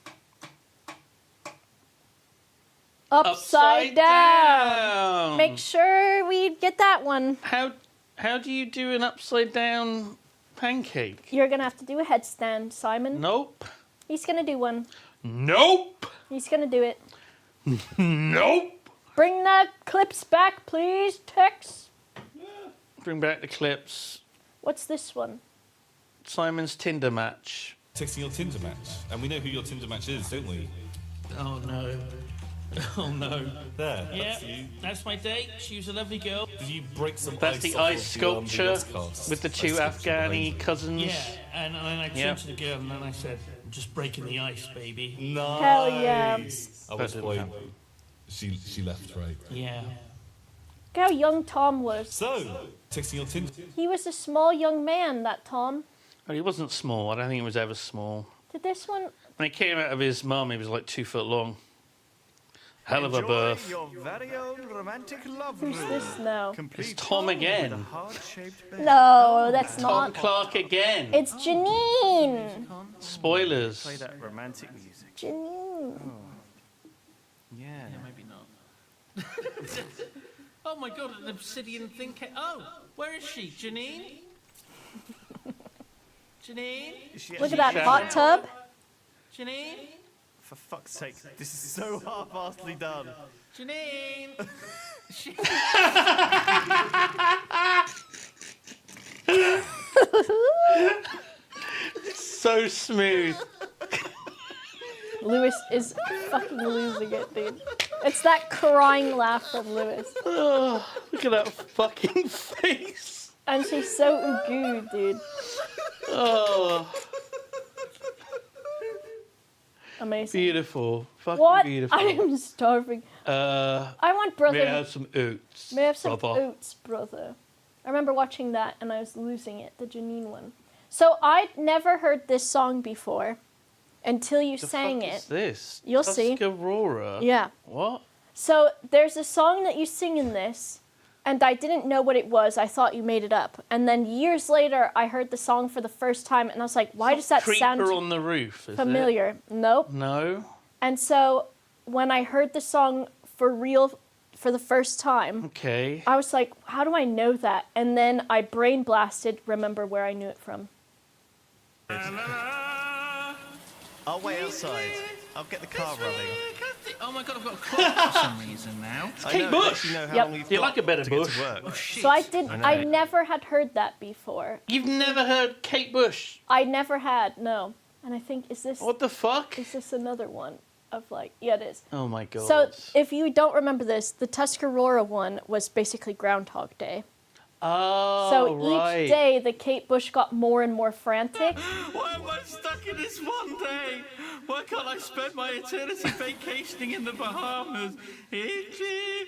Upside down. Make sure we get that one. How do you do an upside down pancake? You're gonna have to do a headstand, Simon. Nope. He's gonna do one. Nope. He's gonna do it. Nope. Bring the clips back, please, Tex. Bring back the clips. What's this one? Simon's Tinder match. Texting your Tinder match. And we know who your Tinder match is, don't we? Oh no. Oh no. There. Yeah, That's you. that's my date. She was a lovely girl. Did you break some That's ice the off ice of the sculpture Yogscast? with the two Ice sculpture Afghani behind cousins. Yeah, and then I turned Yeah. to the girl and then I said, I'm just breaking the ice, baby. you. Nice. Hell yeah. At That which didn't point, happen. she left, right? Yeah. Look how young Tom was. So, texting your Tinder. He was a small young man, that Tom. Well, he wasn't small. I don't think he was ever small. Did this one? When he came out of his mum, he was like 2 foot long. Hell of a birth. Your very own romantic love Who's room. this now? It's Tom again. Heart-shaped bed. No, that's Tom not. Clark again. It's Janine. Spoilers. Play that romantic music. Janine. Yeah. Maybe not. Oh my god, an obsidian thing. Oh, where is she? Janine? Janine? Look at that hot tub. Janine? For fuck's sake, this is so half-assedly done. Janine? So smooth. Lewis is fucking losing it, dude. It's that crying laugh from Lewis. Oh, look at that fucking face. And she's so good, dude. Oh, Amazing. beautiful. Fucking What? beautiful. I am starving. I want May I brother. have some oats? May I have some brother? oats, brother? I remember watching that and I was losing it, the Janine one. So I'd never heard this song before until you The sang fuck it. is this? You'll see. Tuscarora? Yeah. What? So there's a song that you sing in this, and I didn't know what it was. I thought you made it up. And then years later, I heard the song for the first time, and I was like, why does that sound Creeper on the Roof, is familiar? Nope. No? And so when I heard the song for real for the first time, Okay. I was like, how do I know that? And then I brain blasted, remember where I knew it from. I'll wait outside. I'll get the car running. Oh my god, I've got a clock for some reason now. I Kate know, Bush! You know how Yep. long you've You got like a better to get bush. to work. Oh shit. So I I never had heard that before. You've never heard Kate Bush? I never had, no. And I think, is this What the fuck? another one of like, yeah, it is. Oh my god. So if you don't remember this, the Tuscarora one was basically Groundhog Day. Oh, So right. each day the Kate Bush got more and more frantic. Why am I stuck in this one day? Why can't I spend my eternity vacationing in the Bahamas? It's me.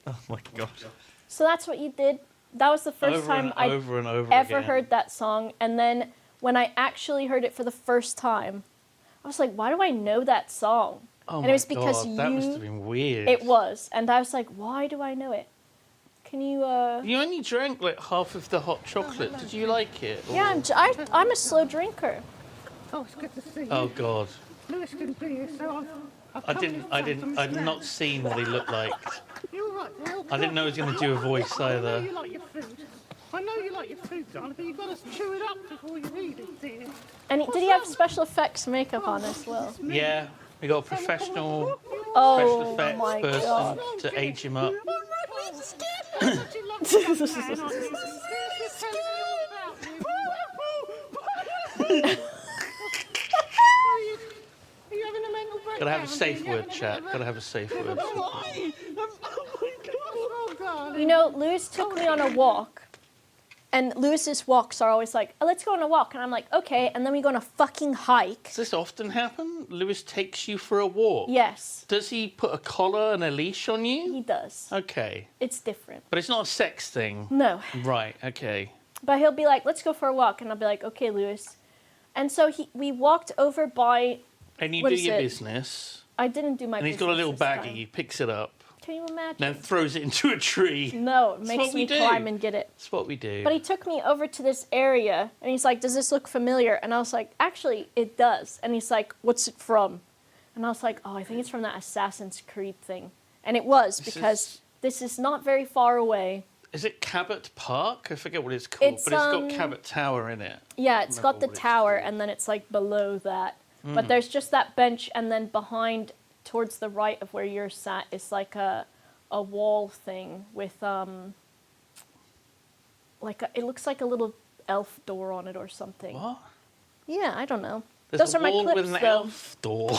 Oh my god. So that's what you did. That was the first Over time and I over and over ever again. heard that song. And then when I actually heard it for the first time, I was like, why do I know that song? Oh and it was my because god, that must have been weird. It was. And I was like, why do I know it? Can you, You only drank like half of the hot chocolate. Did you like it? or- Yeah, I'm a slow drinker. Oh, it's good to see you. Oh god. Lewis couldn't be here, so I'd not seen what he looked like. You're right, well, I didn't know he was going to do a voice I know either. you like your food. I know you like your food, darling, but you've got to chew it up before you eat it, dear. And did he have special effects makeup on as well? Yeah, we got a professional Oh special effects my person god. to age him up. Gotta have a safe word, chat. Gotta have a safe word. You know, Lewis took me on a walk, and Lewis's walks are always like, oh, let's go on a walk. And I'm like, okay, and then we go on a fucking hike. Does this often happen? Lewis takes you for a walk? Yes, Does he put a collar and a leash on you? he does. Okay. It's different. But it's not a sex thing? No. Right, okay. But he'll be like, let's go for a walk. And I'll be like, okay, Lewis. And so we walked over by, And you What do is your it? business. I didn't do my And he's got a business little this baggie. time. He picks it up. Can you imagine? Then throws it into a tree. No, it That's makes what we me do. climb and get it. That's what we do. But he took me over to this area, and he's like, does this look familiar? And I was like, actually, it does. And he's like, what's it from? And I was like, oh, I think it's from that Assassin's Creed thing. And it was, because this is not very far away. Is it Cabot Park? I forget what it's called, It's, but it's got Cabot Tower in it. Yeah, it's got the Remember what it's tower, and then it's like below that. But there's just that bench, and then behind, towards the right of where you're sat, is like a wall thing with it looks like a little elf door on it or something. What? Yeah, I don't know. There's Those a are my wall clips, with an though. elf door.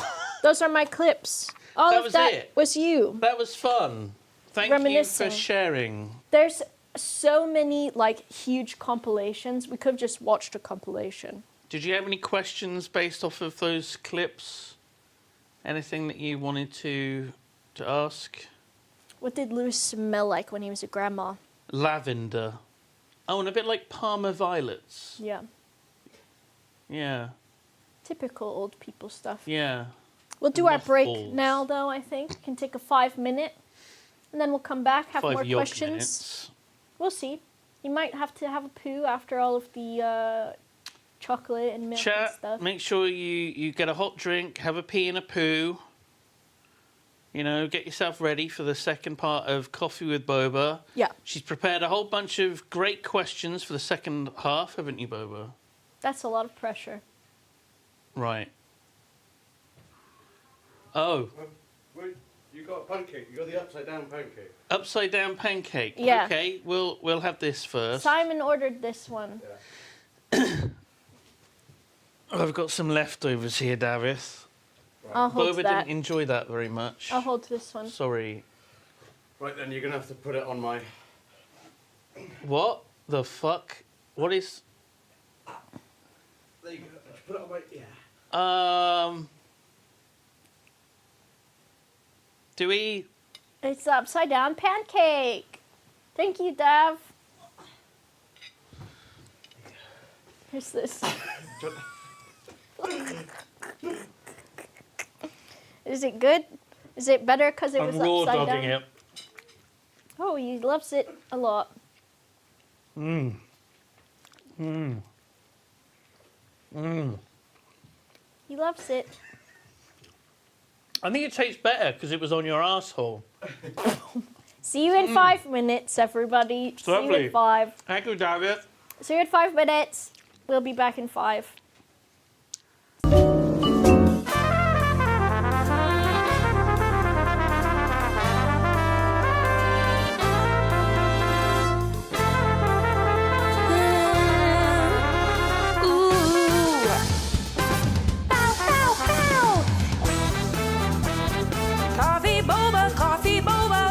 Those are my clips. All That of was that it? was you. That was fun. Thank you Reminiscing. for sharing. There's so many like huge compilations. We could have just watched a compilation. Did you have any questions based off of those clips? Anything that you wanted to ask? What did Lewis smell like when he was a grandma? Lavender. Oh, and a bit like Parma violets. Yeah. Yeah, Typical old people stuff. yeah. We'll do our break Mothballs. now, though, I think. Can take a 5-minute. And then we'll come back, have 5 more yolk questions. minutes. We'll see. You might have to have a poo after all of the chocolate and milk and Chat, stuff. make sure you get a hot drink, have a pee and a poo. You know, get yourself ready for the second part of Coffee with Boba. Yeah. She's prepared a whole bunch of great questions for the second half, haven't you, Boba? That's a lot of pressure. Right. Oh, Wait, you got a pancake. You got the upside down pancake. upside down pancake. Yeah. Okay, we'll have this first. Simon ordered this one. I've got some leftovers here, Davith. I'll hold Boba that. didn't enjoy that very much. I'll hold this one. Sorry. Right then, you're gonna have to put it on my. What the fuck? What is? There you go. Put it on my. Yeah. Do we? It's the upside down pancake. Thank you, Dav. Here's this. Is it good? Is it better because it was I'm raw upside dogging down? it. Oh, he loves it a lot. Mmm. Mmm. Mmm. He loves it. I think it tastes better because it was on your asshole. See you in 5 minutes, everybody. See you Lovely. in 5. Thank you, David. See you in 5 minutes. We'll be back in 5. Coffee boba, coffee boba.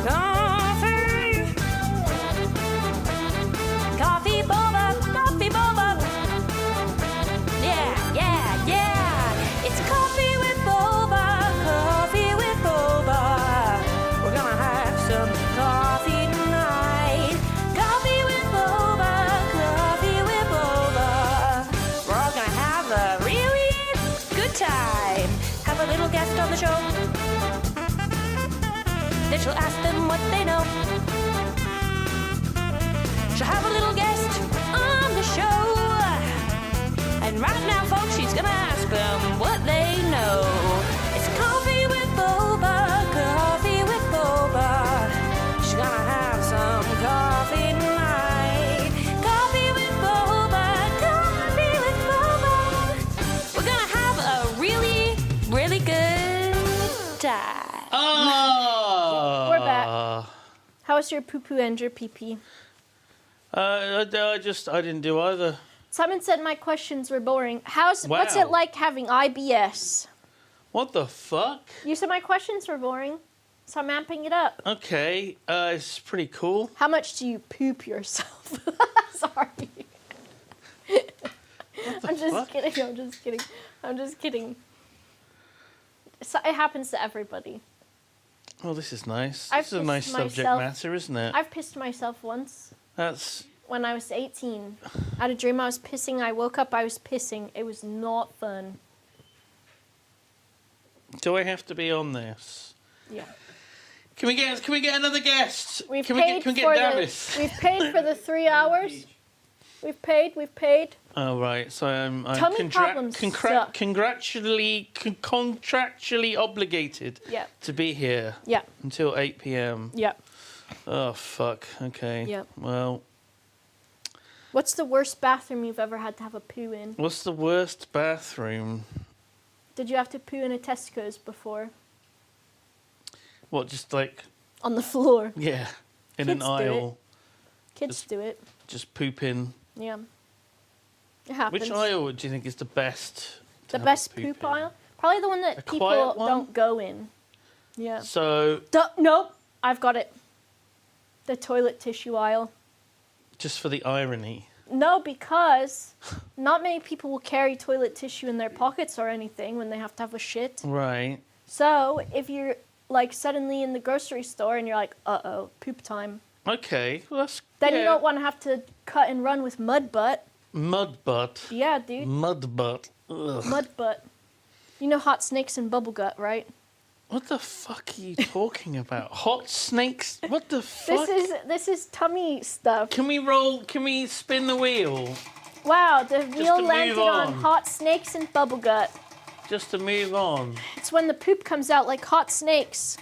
Coffee. Coffee boba, coffee boba. Yeah, yeah, yeah. It's coffee with boba, coffee with boba. We're gonna have some coffee tonight. Coffee with boba, coffee with boba. We're all gonna have a really good time. Have a little guest on the show. Then she'll ask them what they know. She'll have a little guest on the show. And right now, folks, she's gonna ask them what they know. It's coffee with boba, coffee with boba. She's gonna have some coffee tonight. Coffee with boba, coffee with boba. We're gonna have a really, really good time. Oh! We're back. How was your poo-poo and your pee-pee? I didn't do either. Simon said my questions were boring. What's Wow. it like having IBS? What the fuck? You said my questions were boring, so I'm amping it up. Okay, it's pretty cool. How much do you poop yourself? Sorry. I'm just kidding. I'm just kidding. I'm just kidding. So it happens to everybody. Well, this is nice. I've This is a nice pissed subject myself. matter, isn't it? I've pissed myself once That's... when I was 18. I had a dream I was pissing. I woke up, I was pissing. It was not fun. Do I have to be on this? Yeah. Can we get another guest? We've Can paid we get for Davis? we've paid for the 3 hours. We've paid. Oh right, so I'm Tummy problems suck. contractually obligated Yeah. to be here. Yeah. Until 8 p.m. Yeah. Oh fuck. Okay. Yep. Well, What's the worst bathroom you've ever had to have a poo in? what's the worst bathroom? Did you have to poo in a Tesco's before? What? Just like On the floor. yeah, in Kids an do it. aisle, Kids do it. just pooping. Yeah. It happens. Which aisle do you think is the best? to The have a best poop poop in? aisle? Probably the one that A people quiet one? don't go in. Yeah. So Nope. I've got it. The toilet tissue aisle. just for the irony. No, because not many people will carry toilet tissue in their pockets or anything when they have to have a shit. Right. So if you're like suddenly in the grocery store and you're like, uh-oh, poop time. Okay. Well, that's Then yeah. you don't want to have to cut and run with mud butt. Mud butt. Yeah, dude. Mud butt. Ugh. Mud butt. You know hot snakes and bubble gut, right? What the fuck are you talking about? Hot snakes? What the fuck? This is tummy stuff. Can we spin the wheel? Wow, the to wheel move landed on on. hot snakes and bubble gut. Just to move on. It's when the poop comes out like hot snakes.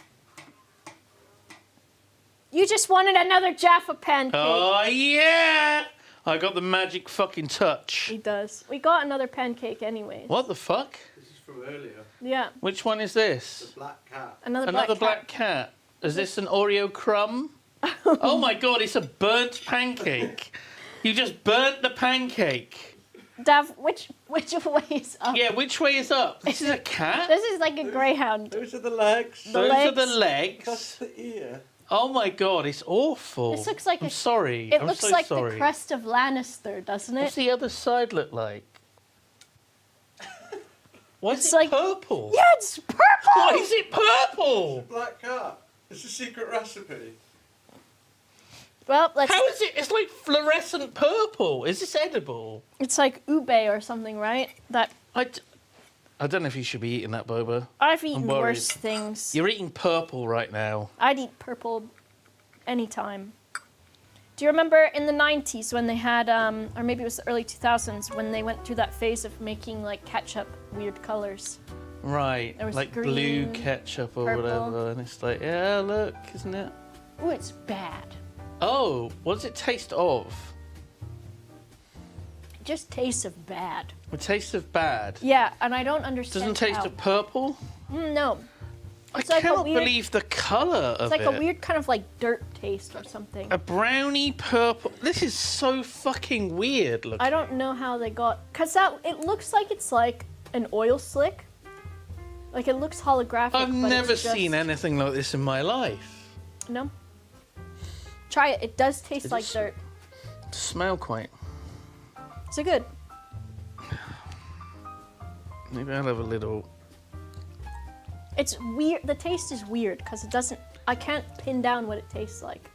You just wanted another Jaffa pancake. Oh yeah! I got the magic fucking touch. He does. We got another pancake anyways. What the fuck? This is from earlier. Yeah. Which one is this? The black cat. Another black cat. Is this an Oreo crumb? Oh my god, it's a burnt pancake. You just burnt the pancake. Dav, which way is up? Yeah, which way is up? This is a cat? This is like a greyhound. Those are the legs. Those are the legs. That's the ear. Oh my god, it's awful. This looks like I'm sorry. It I'm looks so like sorry. the crest of Lannister, doesn't it? What's the other side look like? Why is It's it like- purple? Yeah, it's purple. Why is it purple? Black cat. It's a secret recipe. Well, let's. How is it? It's like fluorescent purple. Is this edible? It's like ube or something, right? That I don't know if you should be eating that, Boba. I've eaten worried. worse things. You're eating purple right now. I'd eat purple anytime. Do you remember in the 90s when they had, or maybe it was the early 2000s, when they went through that phase of making like ketchup weird colors? Right, There was like green, blue ketchup or purple. whatever, and it's like, yeah, look, isn't it? Ooh, it's bad. Oh, what does it taste of? It just tastes of bad. It tastes of bad. Yeah, and I don't understand Doesn't taste how. of purple? No. I It's like a cannot weird- believe the colour of It's like it. a weird kind of like dirt taste or something. A brownie purple. This is so fucking weird looking. I don't know how they got, cause it looks like it's like an oil slick. Like it looks holographic. I've but never it's just... seen anything like this in my life. No. Try it. It does taste It like is- dirt. Smell quite. Is it good? Maybe I'll have a little. It's weird. The taste is weird because it doesn't. I can't pin down what it tastes like.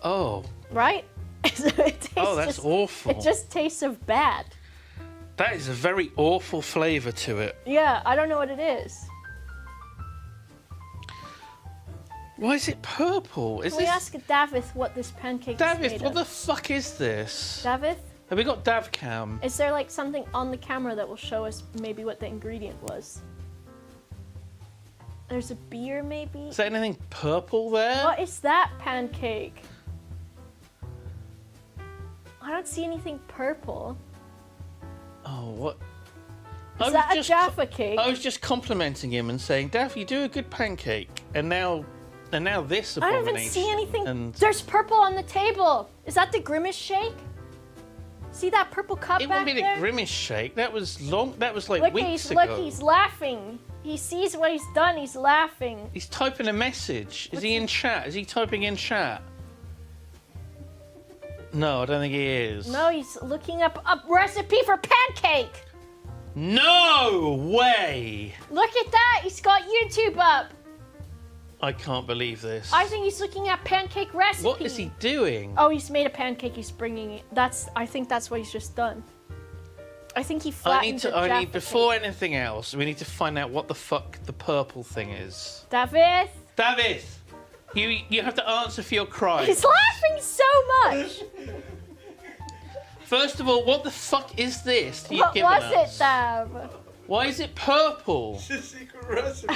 Oh. Right? It tastes Oh, that's just, awful. It just tastes of bad. That is a very awful flavour to it. Yeah, I don't know what it is. Why is it purple? Is Can we this ask Davith what this pancake is David? made What of? the fuck is this? Davith? Have we got Davcam? Is there like something on the camera that will show us maybe what the ingredient was? There's a beer maybe? Is there anything purple there? What is that pancake? I don't see anything purple. Oh, what? Is that a Jaffa cake? I was just complimenting him and saying, Daff, you do a good pancake. And now this I don't abomination. even see anything. And There's purple on the table. Is that the Grimace shake? See that purple cup it back wouldn't be there? the Grimace shake. That was long. That was like Look, weeks ago. he's laughing. He sees what he's done. He's laughing. He's typing a message. Is he in chat? Is he typing in chat? No, I don't think he is. No, he's looking up a recipe for pancake. No way! Look at that. He's got YouTube up. I can't believe this. I think he's looking at pancake recipe. What is he doing? Oh, he's made a pancake. He's bringing it. I think that's what he's just done. I think he flattened Before anything else, we need to find out what the fuck the purple thing is. David? David! You have to answer for your crime. He's laughing so much. First of all, what the fuck is this that you've What given was us? it, Dab? Why is it purple? It's a secret recipe.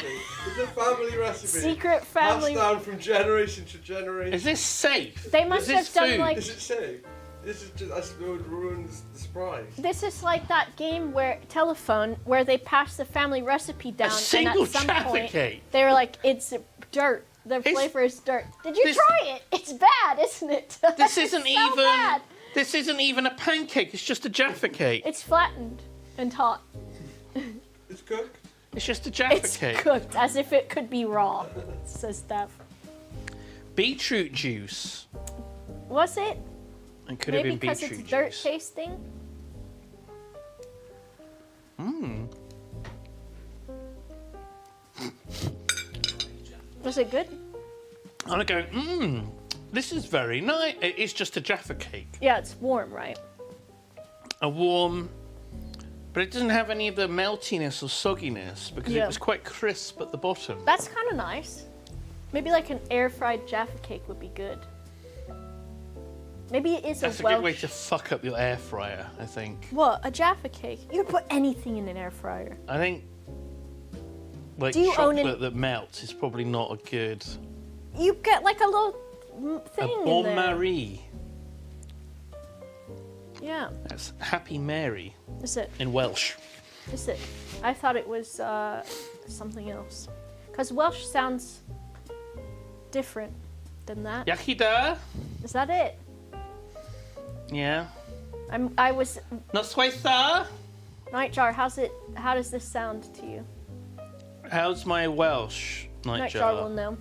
It's a family recipe. Secret family- Passed down from generation to generation. Is this safe? They must is this have done food? like. Is it safe? This is just, that would ruin the surprise. This is like that game where telephone where they pass the family recipe down, single and at some Jaffa point cake. they were like, "It's dirt. The flavor is dirt." Did you this- try it? It's bad, isn't it? This It's isn't so even. bad. This isn't even a pancake. It's just a Jaffa cake. It's flattened and hot. It's cooked. It's just a Jaffa It's cake. cooked as if it could be raw, says Steph. Beetroot juice. Was it? It could Maybe have been because beetroot it's dirt juice. tasting. Mmm. Was it good? I'm going. Mmm. This is very nice. It's just a Jaffa cake. Yeah, it's warm, right? A warm, but it doesn't have any of the meltiness or sogginess because Yeah. it was quite crisp at the bottom. That's kind of nice. Maybe like an air-fried Jaffa cake would be good. Maybe it is That's a a Welsh. good way to fuck up your air fryer, I think. What? A Jaffa cake? You could put anything in an air fryer. I think like Do you own chocolate that melts is probably not a good. You get like a little thing A in Bon there. Marie. Yeah. That's Happy Mary Is it? in Welsh. Is it? I thought it was something else. Because Welsh sounds different than that. Yakida? Is that it? Yeah. I was. Not Swaitha? Nightjar, how does this sound to you? How's my Welsh, Nightjar will Nightjar? know.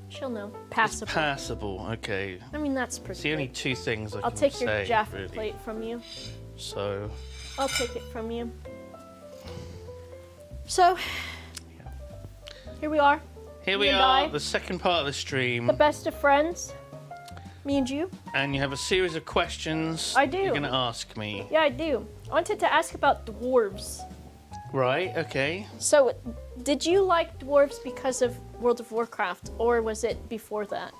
She'll know. It's Passable. passable, okay. I mean, that's pretty It's the only good. two things I I'll can take say, your Jaffa really. plate from you. So, I'll take it from you. So, here we are. here we Me and are, I. the second part of the stream. The best of friends. Me and you. And you have a series of questions I do. you're going to ask me. Yeah, I do. I wanted to ask about dwarves. Right, okay. So, did you like dwarves because of World of Warcraft, or was it before that?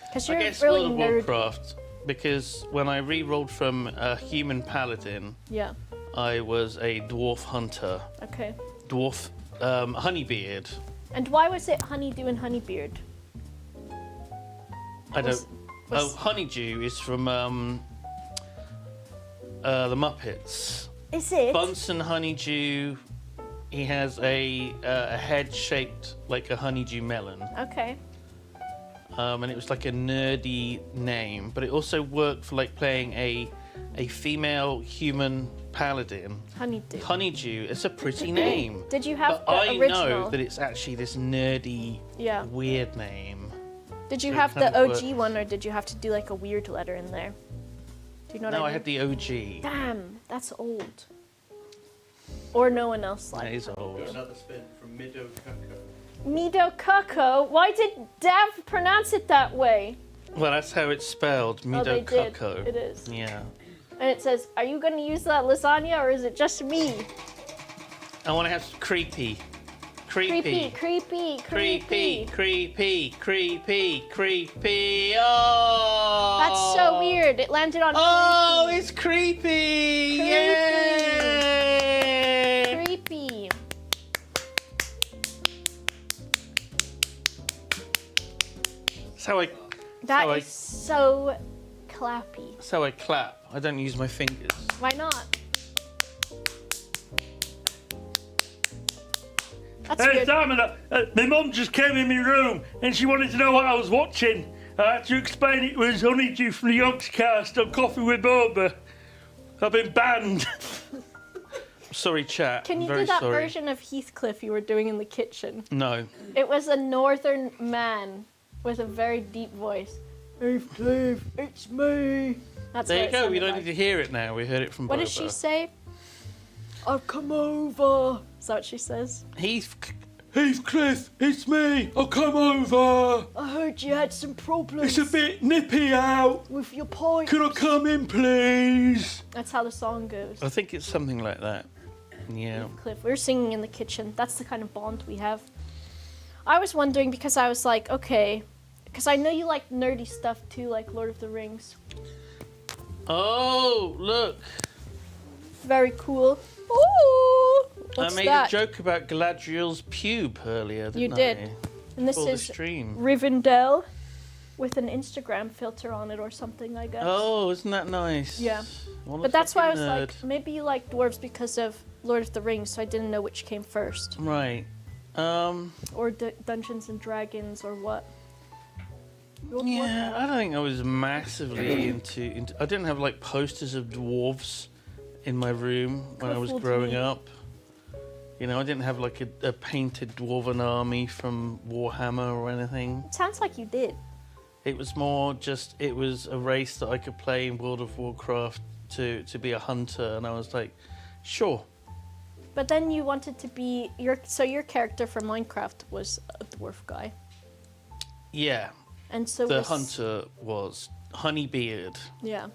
Because you're I guess really World of nerdy. Warcraft, because when I re-rolled from a human paladin, Yeah. I was a dwarf hunter. Okay. Dwarf honeybeard. And why was it Honeydew and Honeybeard? I don't... Oh, Honeydew is from the Muppets. Is it? Bunsen Honeydew, he has a head shaped like a honeydew melon. Okay. And it was like a nerdy name, but it also worked for like playing a female human paladin. Honeydew. Honeydew, it's a pretty name. Did you have but the I original? know that it's actually this nerdy, weird name. Did you So it have kind the of OG worked. one, or did you have to do like a weird letter in there? Do you know what No, I I mean? had the OG. Damn, that's old. Or no one else liked That is Honeydew. old. Another spin from Mido Coco. Mido Cucco? Why did Dav pronounce it that way? Well, that's how it's spelled, Oh, they Mido did. Coco. It is. Yeah. And it says, are you going to use that lasagna, or is it just me? I want to have creepy. Creepy, Creepy. creepy, creepy. Creepy. Oh! That's so weird. It landed on Oh, creepy. it's creepy! Creepy. Yay! Creepy. That's how I. That how is so clappy. That's how I clap. I don't use my fingers. Why not? That's Hey, good. Simon, my mum just came in my room and she wanted to know what I was watching. I had to explain it was Honeydew from the Yogscast on Coffee with Boba. I've been banned. Sorry, chat. Can you I'm very do that sorry. version of Heathcliff you were doing in the kitchen? No. It was a northern man with a very deep voice. Heathcliff, it's me. That's There what you it go. We sounded don't like. need to hear it now. We heard it from What Boba. does she say? I've come over. Is that what she says? Heathcliff, it's me. I'll come over. I heard you had some problems. It's a bit nippy out. With your point. Can I come in, please? That's how the song goes. I think it's something like that. Yeah. Cliff, we were singing in the kitchen. That's the kind of bond we have. I was wondering because I was like, okay, because I know you like nerdy stuff too, like Lord of the Rings. Oh, look. Very cool. Ooh, what's I made that? a joke about Galadriel's pube earlier, didn't You I? did. And this For the is stream. Rivendell with an Instagram filter on it or something, I guess. Oh, isn't that nice? Yeah. What a But that's why I was fucking like, nerd. maybe you like dwarves because of Lord of the Rings, so I didn't know which came first. Right. Or Dungeons and Dragons or what. Yeah, I don't think I was massively into. I didn't have like posters of dwarves in my room when I was Couple growing dwarves. up. You know, I didn't have like a painted dwarven army from Warhammer or anything. It sounds like you did. It was more just, it was a race that I could play in World of Warcraft to be a hunter, and I was like, sure. But then you wanted to be your character from Minecraft was a dwarf guy. Yeah. And so the was- hunter was Honeybeard. Yeah.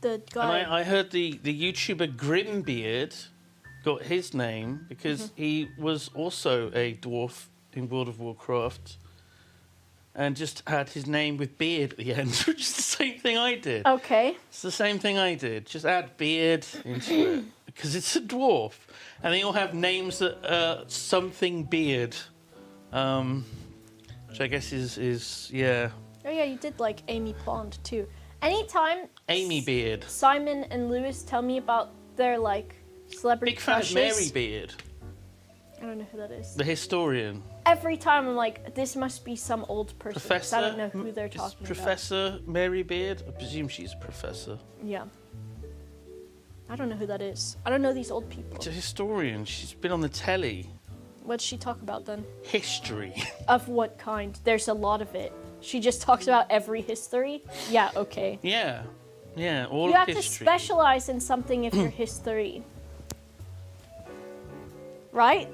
The guy. And I heard the YouTuber Grimbeard got his name because Mm-hmm. he was also a dwarf in World of Warcraft and just had his name with beard at the end, which is the same thing I did. Okay. It's the same thing I did. Just add beard into it because it's a dwarf. And they all have names that something beard, which I guess is yeah. Oh yeah, you did like Amy Pond too. Anytime Amy Beard. Simon and Lewis tell me about their like celebrity Big fan of crushes. Mary Beard, I don't know who that is. the historian. Every time I'm like, this must be some old person. 'cause Professor. I don't know who they're Is talking Professor Mary Beard. I presume she's a professor. about. Yeah. I don't know who that is. I don't know these old people. She's a historian. She's been on the telly. What'd she talk about then? History. Of what kind? There's a lot of it. She just talks about every history? Yeah, okay. Yeah. Yeah, all You of have to history. specialize in something if you're history. Right?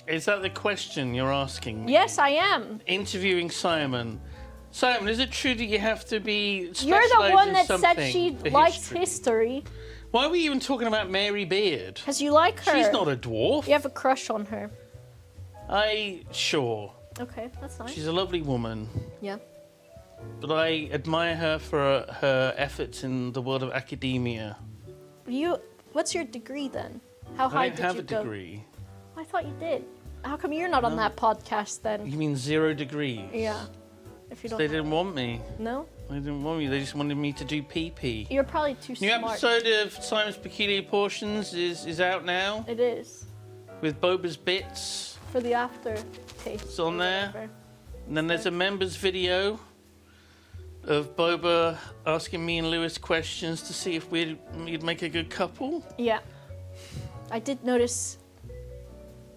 Is that the question you're asking me? Yes, I am. Interviewing Simon. Simon, is it true that you have to be You're the specialised one in that said something she for likes history? history. Why are we even talking about Mary Beard? Because you like her. She's not a dwarf. You have a crush on her. Sure. Okay, that's nice. She's a lovely woman. Yeah. But I admire her for her efforts in the world of academia. What's your degree then? How high did you go? I don't have a degree. I thought you did. How come you're not on that podcast then? You mean 0 degrees? Yeah. If you don't. They didn't want me. No? They didn't want me. They just wanted me to do PP. You're probably too New smart. episode of Simon's Peculiar Portions is out now. It is. With Boba's Bits. For the after taste. It's on there. And then there's a members video of Boba asking me and Lewis questions to see if we'd make a good couple. Yeah. I did notice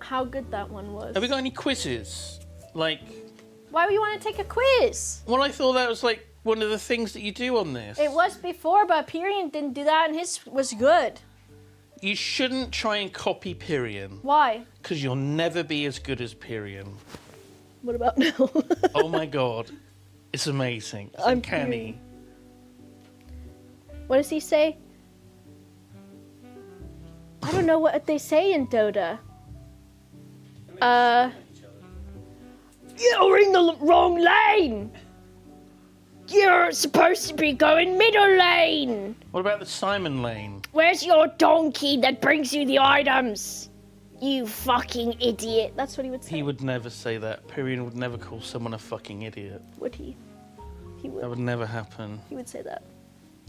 how good that one was. Have we got any quizzes? Like... Why would you want to take a quiz? Well, I thought that was like one of the things that you do on this. It was before, but Pyrian didn't do that, and his was good. You shouldn't try and copy Pyrian. Why? Because you'll never be as good as Pyrian. What about now? Oh my god. It's amazing. It's uncanny. What does he say? I don't know what they say in Dota. You're in the wrong lane! You're supposed to be going middle lane! What about the Simon lane? Where's your donkey that brings you the items? You fucking idiot. That's what he would say. He would never say that. Pyrian would never call someone a fucking idiot. Would he? He would. That would never happen. He would say that.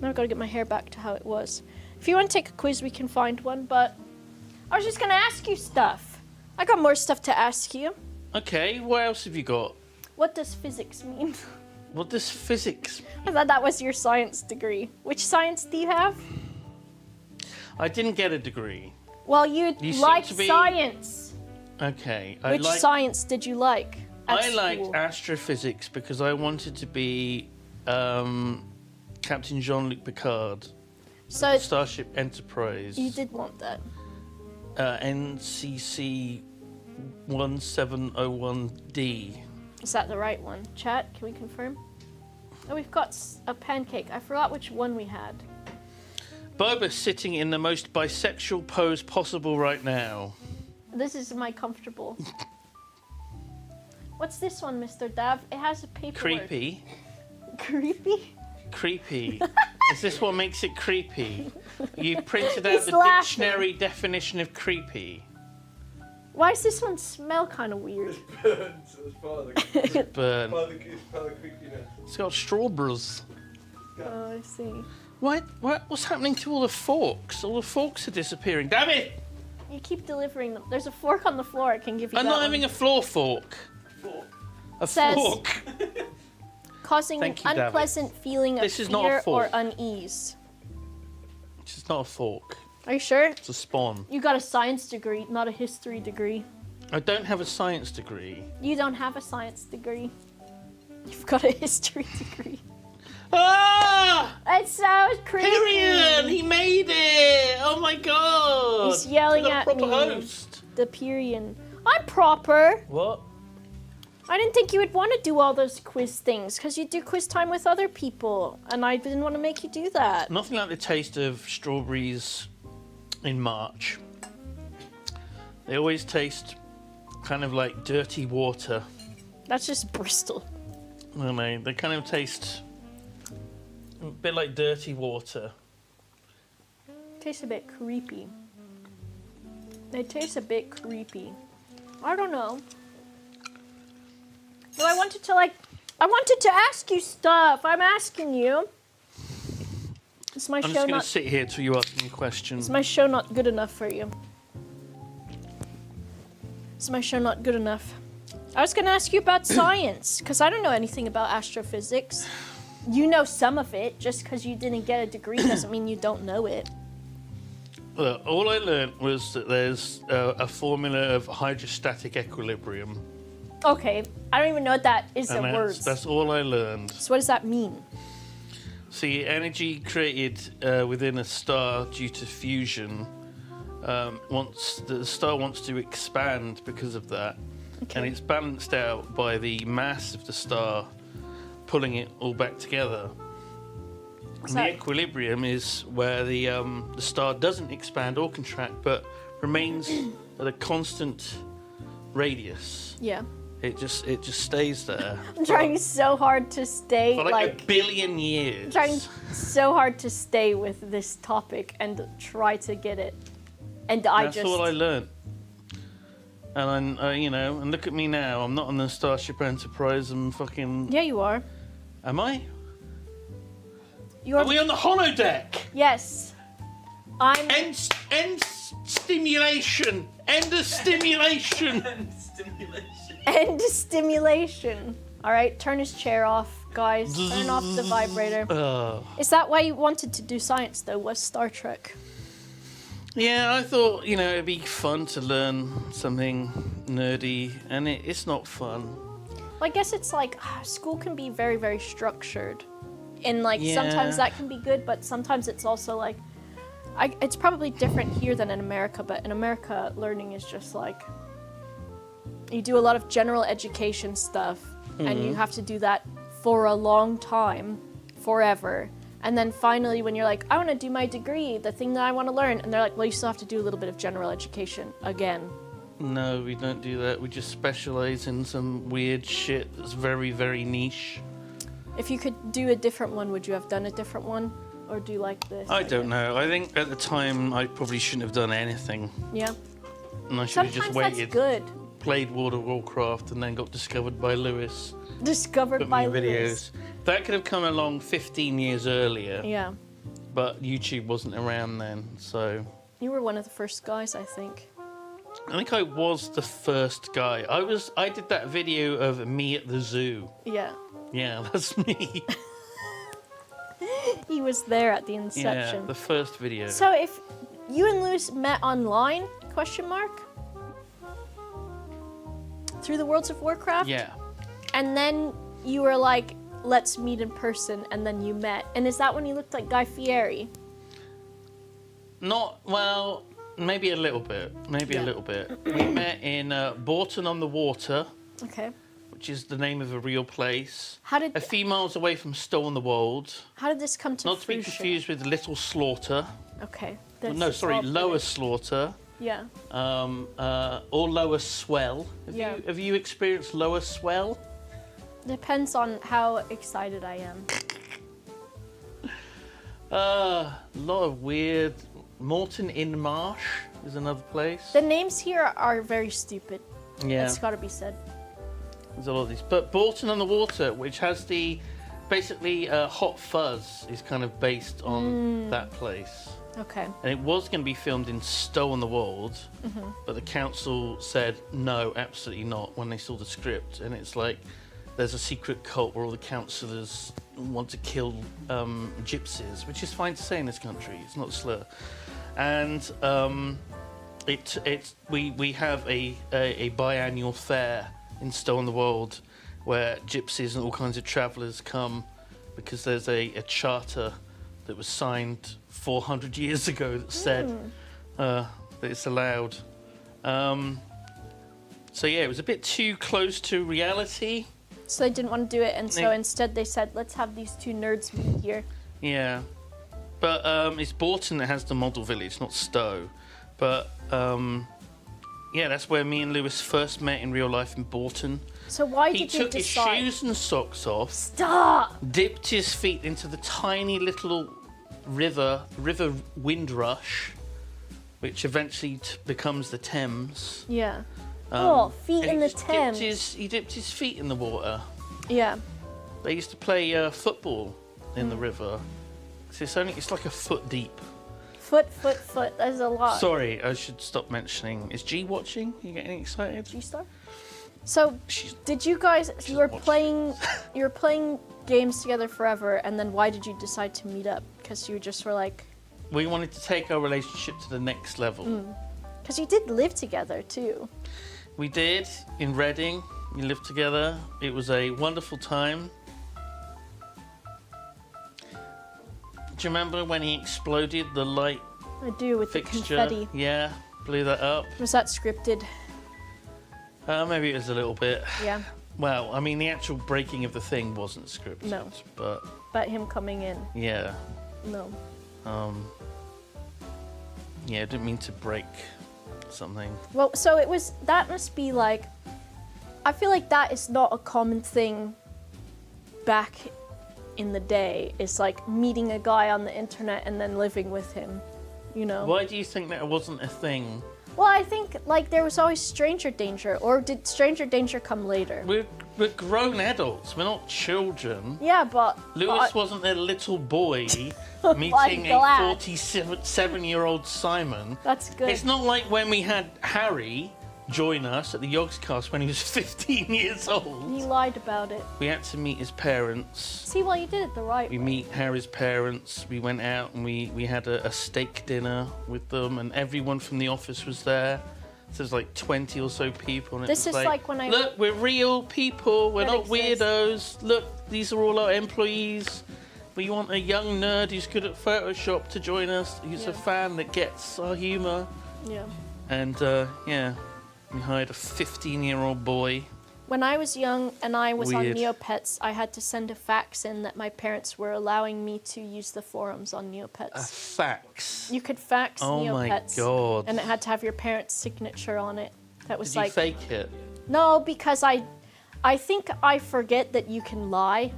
Now I've got to get my hair back to how it was. If you want to take a quiz, we can find one, but I was just going to ask you stuff. I got more stuff to ask you. Okay, what else have you got? What does physics mean? What does physics mean? I thought that was your science degree. Which science do you have? I didn't get a degree. Well, you like seem to be... science. Okay. Which science did you like at I liked school? astrophysics because I wanted to be Captain Jean-Luc Picard. So Starship Enterprise. you did want that. NCC 1701D. Is that the right one? Chat, can we confirm? Oh, we've got a pancake. I forgot which one we had. Boba's sitting in the most bisexual pose possible right now. This is my comfortable. What's this one, Mr. Dav? It has a paperwork. Creepy. Creepy? Creepy. Is this what makes it creepy? You printed out He's the laughing. dictionary definition of creepy. Why does this one smell kind of weird? Burns. It's part of the Burn. part of the creepiness. It's got strawberries. Oh, I see. What's happening to all the forks? All the forks are disappearing. Damn it! You keep delivering them. There's a fork on the floor. I can give you I'm that not one. having a floor fork. A Says- fork. Causing an Thank you, David. unpleasant feeling of This is not a fear or fork. unease. It's not a fork. Are you sure? It's a spawn. You got a science degree, not a history degree. I don't have a science degree. You don't have a science degree. You've got a history degree. Ah! It's so creepy. Pyrian! He made it! Oh my god! He's yelling You're the at proper me. host. The Pyrian. I'm proper. What? I didn't think you would want to do all those quiz things because you do quiz time with other people, and I didn't want to make you do that. Nothing like the taste of strawberries in March. They always taste kind of like dirty water. That's just Bristol. I don't know, they kind of taste a bit like dirty water. Tastes a bit creepy. They taste a bit creepy. I don't know. No, I wanted to ask you stuff. I'm asking you. Is my I'm show just going to not? sit here till you ask me questions. Is my show not good enough for you? Is my show not good enough? I was going to ask you about science because I don't know anything about astrophysics. You know some of it. Just because you didn't get a degree doesn't mean you don't know it. Look, all I learned was that there's a formula of hydrostatic equilibrium. Okay, I don't even know what that is And in words. that's all I learned. So what does that mean? See, energy created within a star due to fusion, the star wants to expand because of that. Okay. And it's balanced out by the mass of the star pulling it all back together. And the equilibrium is where the star doesn't expand or contract, but remains at a constant radius. Yeah. It just stays there. I'm trying so hard to stay for like a billion years. I'm trying so hard to stay with this topic and try to get it. And That's all I learned. And and look at me now. I'm not on the Starship Enterprise. I'm fucking. Yeah, you are. Am I? You're... Are we on the holodeck? Yes. I'm. End stimulation. End of stimulation. End stimulation. All right, turn his chair off, guys. Turn off the vibrator. Is that why you wanted to do science, though? Was Star Trek? Yeah, I thought it'd be fun to learn something nerdy, and it's not fun. Well, I guess it's like school can be very, very structured, and Yeah. sometimes that can be good, but sometimes it's also like, it's probably different here than in America. But in America, learning is just like you do a lot of general education stuff, and you have to do that for a long time, forever. And then finally, when you're like, I want to do my degree, the thing that I want to learn, and they're like, well, you still have to do a little bit of general education again. No, we don't do that. We just specialize in some weird shit that's very, very niche. If you could do a different one, would you have done a different one? Or do like this? I don't know. I think at the time I probably shouldn't have done anything. Yeah. And I should have Sometimes just that's waited. good. Played Warcraft and then got discovered by Lewis. Discovered Put by me videos. Lewis. That could have come along 15 years earlier. Yeah. But YouTube wasn't around then, so... You were one of the first guys, I think. I think I was the first guy. I did that video of me at the zoo. Yeah. Yeah, that's me. He was there at the Yeah, inception. the first video. So if you and Lewis met online, question mark? Through the Worlds of Warcraft? Yeah. And then you were like, let's meet in person, and then you met. And is that when you looked like Guy Fieri? Well, maybe a little bit. Maybe a little bit. We met in Bourton-on-the-Water. Okay. Which is the name of a real place. How did a few miles away from Stow-on-the-Wold. How did this come to Not to be fruition? confused with Little Slaughter. Okay. Well, no, sorry, Lower Slaughter. Yeah. Or Lower Swell. Yeah. Have you experienced Lower Swell? Depends on how excited I am. A lot of weird. Morton in Marsh is another place. The names here are very stupid. Yeah. It's got to be said. There's a lot of these. But Bourton-on-the-Water, which has basically Hot Fuzz is kind of based on that place. Okay. And it was going to be filmed in Stow-on-the-Wold, but the council said no, absolutely not when they saw the script. And it's like there's a secret cult where all the councillors want to kill gypsies, which is fine to say in this country. It's not a slur. And we have a biannual fair in Stow-on-the-Wold where gypsies and all kinds of travellers come because there's a charter that was signed 400 years ago that said that it's allowed. So yeah, it was a bit too close to reality. So they didn't want to do it, and so instead they said, let's have these two nerds meet here. Yeah. But it's Bourton that has the model village, not Stow. But yeah, that's where me and Lewis first met in real life in Bourton. So why He did you took his decide? shoes and socks off. Stop! Dipped his feet into the tiny little river Windrush, which eventually becomes the Thames. Yeah. Um, feet and in he the just Thames. He dipped his feet in the water. Yeah. They used to play football in the river. So it's like a foot deep. Foot. There's a lot. Sorry, I should stop mentioning. Is G watching? You getting excited? G-Star? So, did you guys, you were playing games together forever, and then why did you decide to meet up? Because you just were like... We wanted to take our relationship to the next level. Because you did live together, too. We did, in Reading. We lived together. It was a wonderful time. Do you remember when he exploded the light I do, with fixture? the confetti. Yeah, blew that up. Was that scripted? Maybe it was a little bit. Yeah. Well, I mean, the actual breaking of the thing wasn't scripted. No. But him coming in. yeah. No. Yeah, I didn't mean to break something. Well, so that must be like, I feel like that is not a common thing back in the day. It's like meeting a guy on the internet and then living with him, you know? Why do you think that wasn't a thing? Well, I think like there was always stranger danger, or did stranger danger come later? We're grown adults, we're not children. Yeah, but... Lewis wasn't a little boy meeting a glad. 47-year-old Simon. That's good. It's not like when we had Harry join us at the Yogscast when he was 15 years old. You lied about it. We had to meet his parents. See, well, you did it the right We way. meet Harry's parents. We went out and we had a steak dinner with them, and everyone from the office was there. So there's like 20 or so people. And This it was is like when I... Look, we're real people. We're That not exists. weirdos. Look, these are all our employees. We want a young nerd who's good at Photoshop to join us. Who's a fan that gets our humour. Yeah. And yeah, we hired a 15-year-old boy. When I was young and I was Weird. on Neopets, I had to send a fax in that my parents were allowing me to use the forums on Neopets. A fax. You could fax Oh my Neopets. God. And it had to have your parents' signature on it. That was Did you like... fake it? No, because I think I forget that you can lie.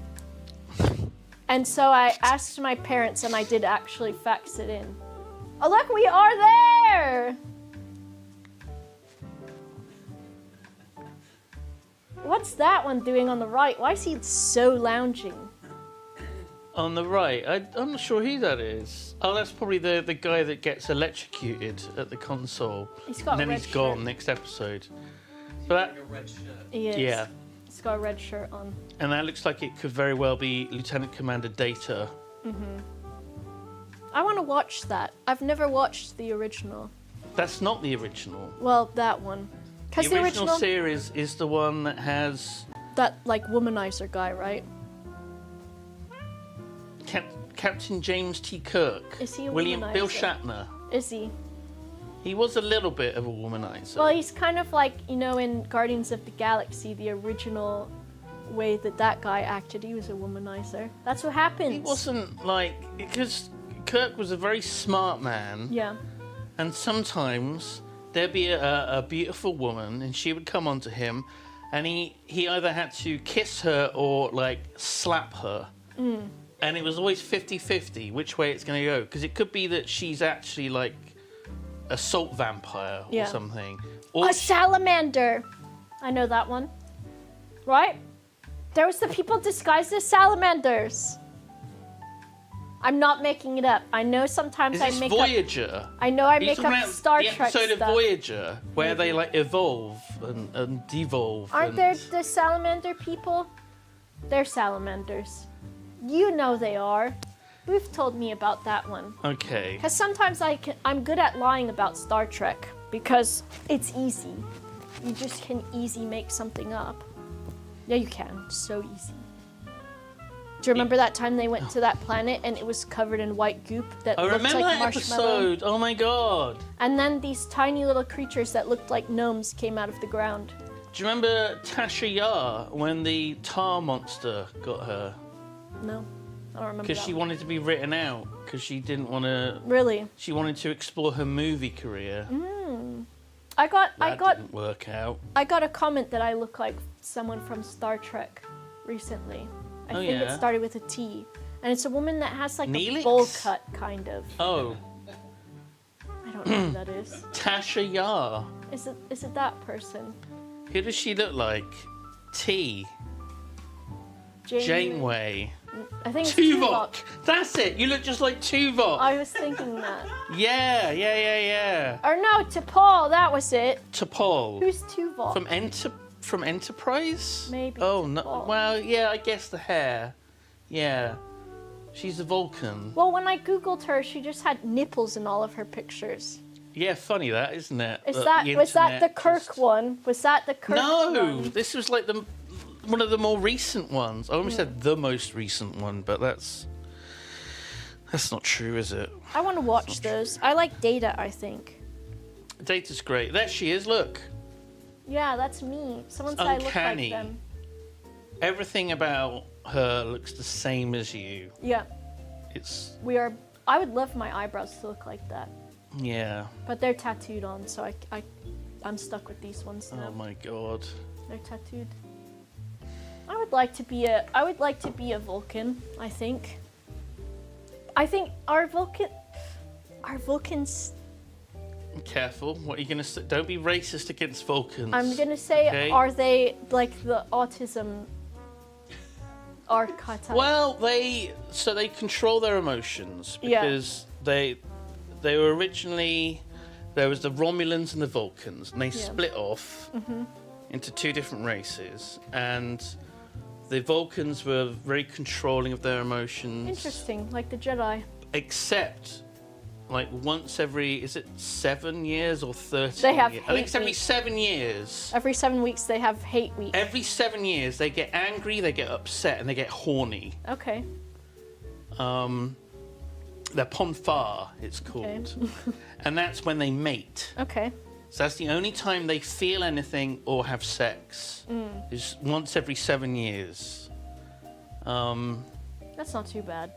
And so I asked my parents and I did actually fax it in. Oh look, we are there! What's that one doing on the right? Why is he so lounging? On the right, I'm not sure who that is. Oh, that's probably the guy that gets electrocuted at the console. He's got and a then red he's gone shirt. next episode. But A red shirt. He is. yeah, He's got a red shirt on. and that looks like it could very well be Lieutenant Commander Data. I want to watch that. I've never watched the original. That's not the original. Well, that one. Because The the original series is the one that has that like womanizer guy, right? Captain James T. Kirk, Is he a Bill womanizer? Shatner. Is he? He was a little bit of a womanizer. Well, he's kind of like, you know, in Guardians of the Galaxy, the original way that guy acted, he was a womanizer. That's what happens. He wasn't like, because Kirk was a very smart man. Yeah. And sometimes there'd be a beautiful woman and she would come onto him and he either had to kiss her or like slap her. And it was always 50-50 which way it's going to go. Because it could be that she's actually like a salt vampire or Yeah. something. Or A salamander. I know that one. Right? There was the people disguised as salamanders. I'm not making it up. I know sometimes is I this make Voyager? up. I know I Are you make talking up about Star the Trek episode stuff. of Voyager where they like evolve and devolve. Aren't and... there the salamander people? They're salamanders. You know they are. You've told me about that one. Okay. Because sometimes I'm good at lying about Star Trek because it's easy. You just can easy make something up. Yeah, you can. It's so easy. Do you remember that time they went to that planet and it was covered in white goop that I looked remember like that marshmallow? episode. Oh my god. And then these tiny little creatures that looked like gnomes came out of the ground. Do you remember Tasha Yar when the tar monster got her? No, I don't remember Because that she one. wanted to be written out because she didn't want to. Really? She wanted to explore her movie career. I got Didn't work out. I got a comment that I look like someone from Star Trek recently. I Oh, think it yeah? started with a T. And it's a woman that has like Neelix? a bowl cut, kind of. Oh, I don't know who that is. Tasha Yar. Is it that person? Who does she look like? T. Janeway. I think it's Tuvok. Tuvok. That's it. You look just like Tuvok. I was thinking that. Yeah. Or no, T'Pol, that was it. T'Pol. Who's Tuvok? From Enterprise? Maybe. Oh no. T'Pol. Well, yeah. I guess the hair. Yeah. She's a Vulcan. Well, when I googled her, she just had nipples in all of her pictures. Yeah, funny that, isn't it? Was that the Kirk just... one? Was that the Kirk No, one? this was like one of the more recent ones. I almost said the most recent one, but that's not true, is it? I want to watch those. I like Data, I think. Data's great. There she is. Look. Yeah, that's me. Someone It's said I look like uncanny. them. everything about her looks the same as you. Yeah. It's I would love my eyebrows to look like that. yeah. But they're tattooed on, so I'm stuck with these ones now. Oh my god. They're tattooed. I would like to be a Vulcan, I think. I think our Vulcans. Careful. What are you gonna say? Don't be racist against Vulcans. I'm gonna say, okay? Are they like the autism archetype? Well, they control their emotions because they were originally there was the Romulans and the Vulcans, and they split off into two different races, and the Vulcans were very controlling of their emotions. Interesting, like the Jedi. Except, like once every 7 years or 30 They have years? I think it's every hate 7 years. Every 7 weeks they have hate week. Every 7 years they get angry, they get upset, and they get horny. Okay. They're Ponfar, it's called. Okay. And that's when they mate. Okay. So that's the only time they feel anything or have sex. Is once every 7 years. That's not too bad.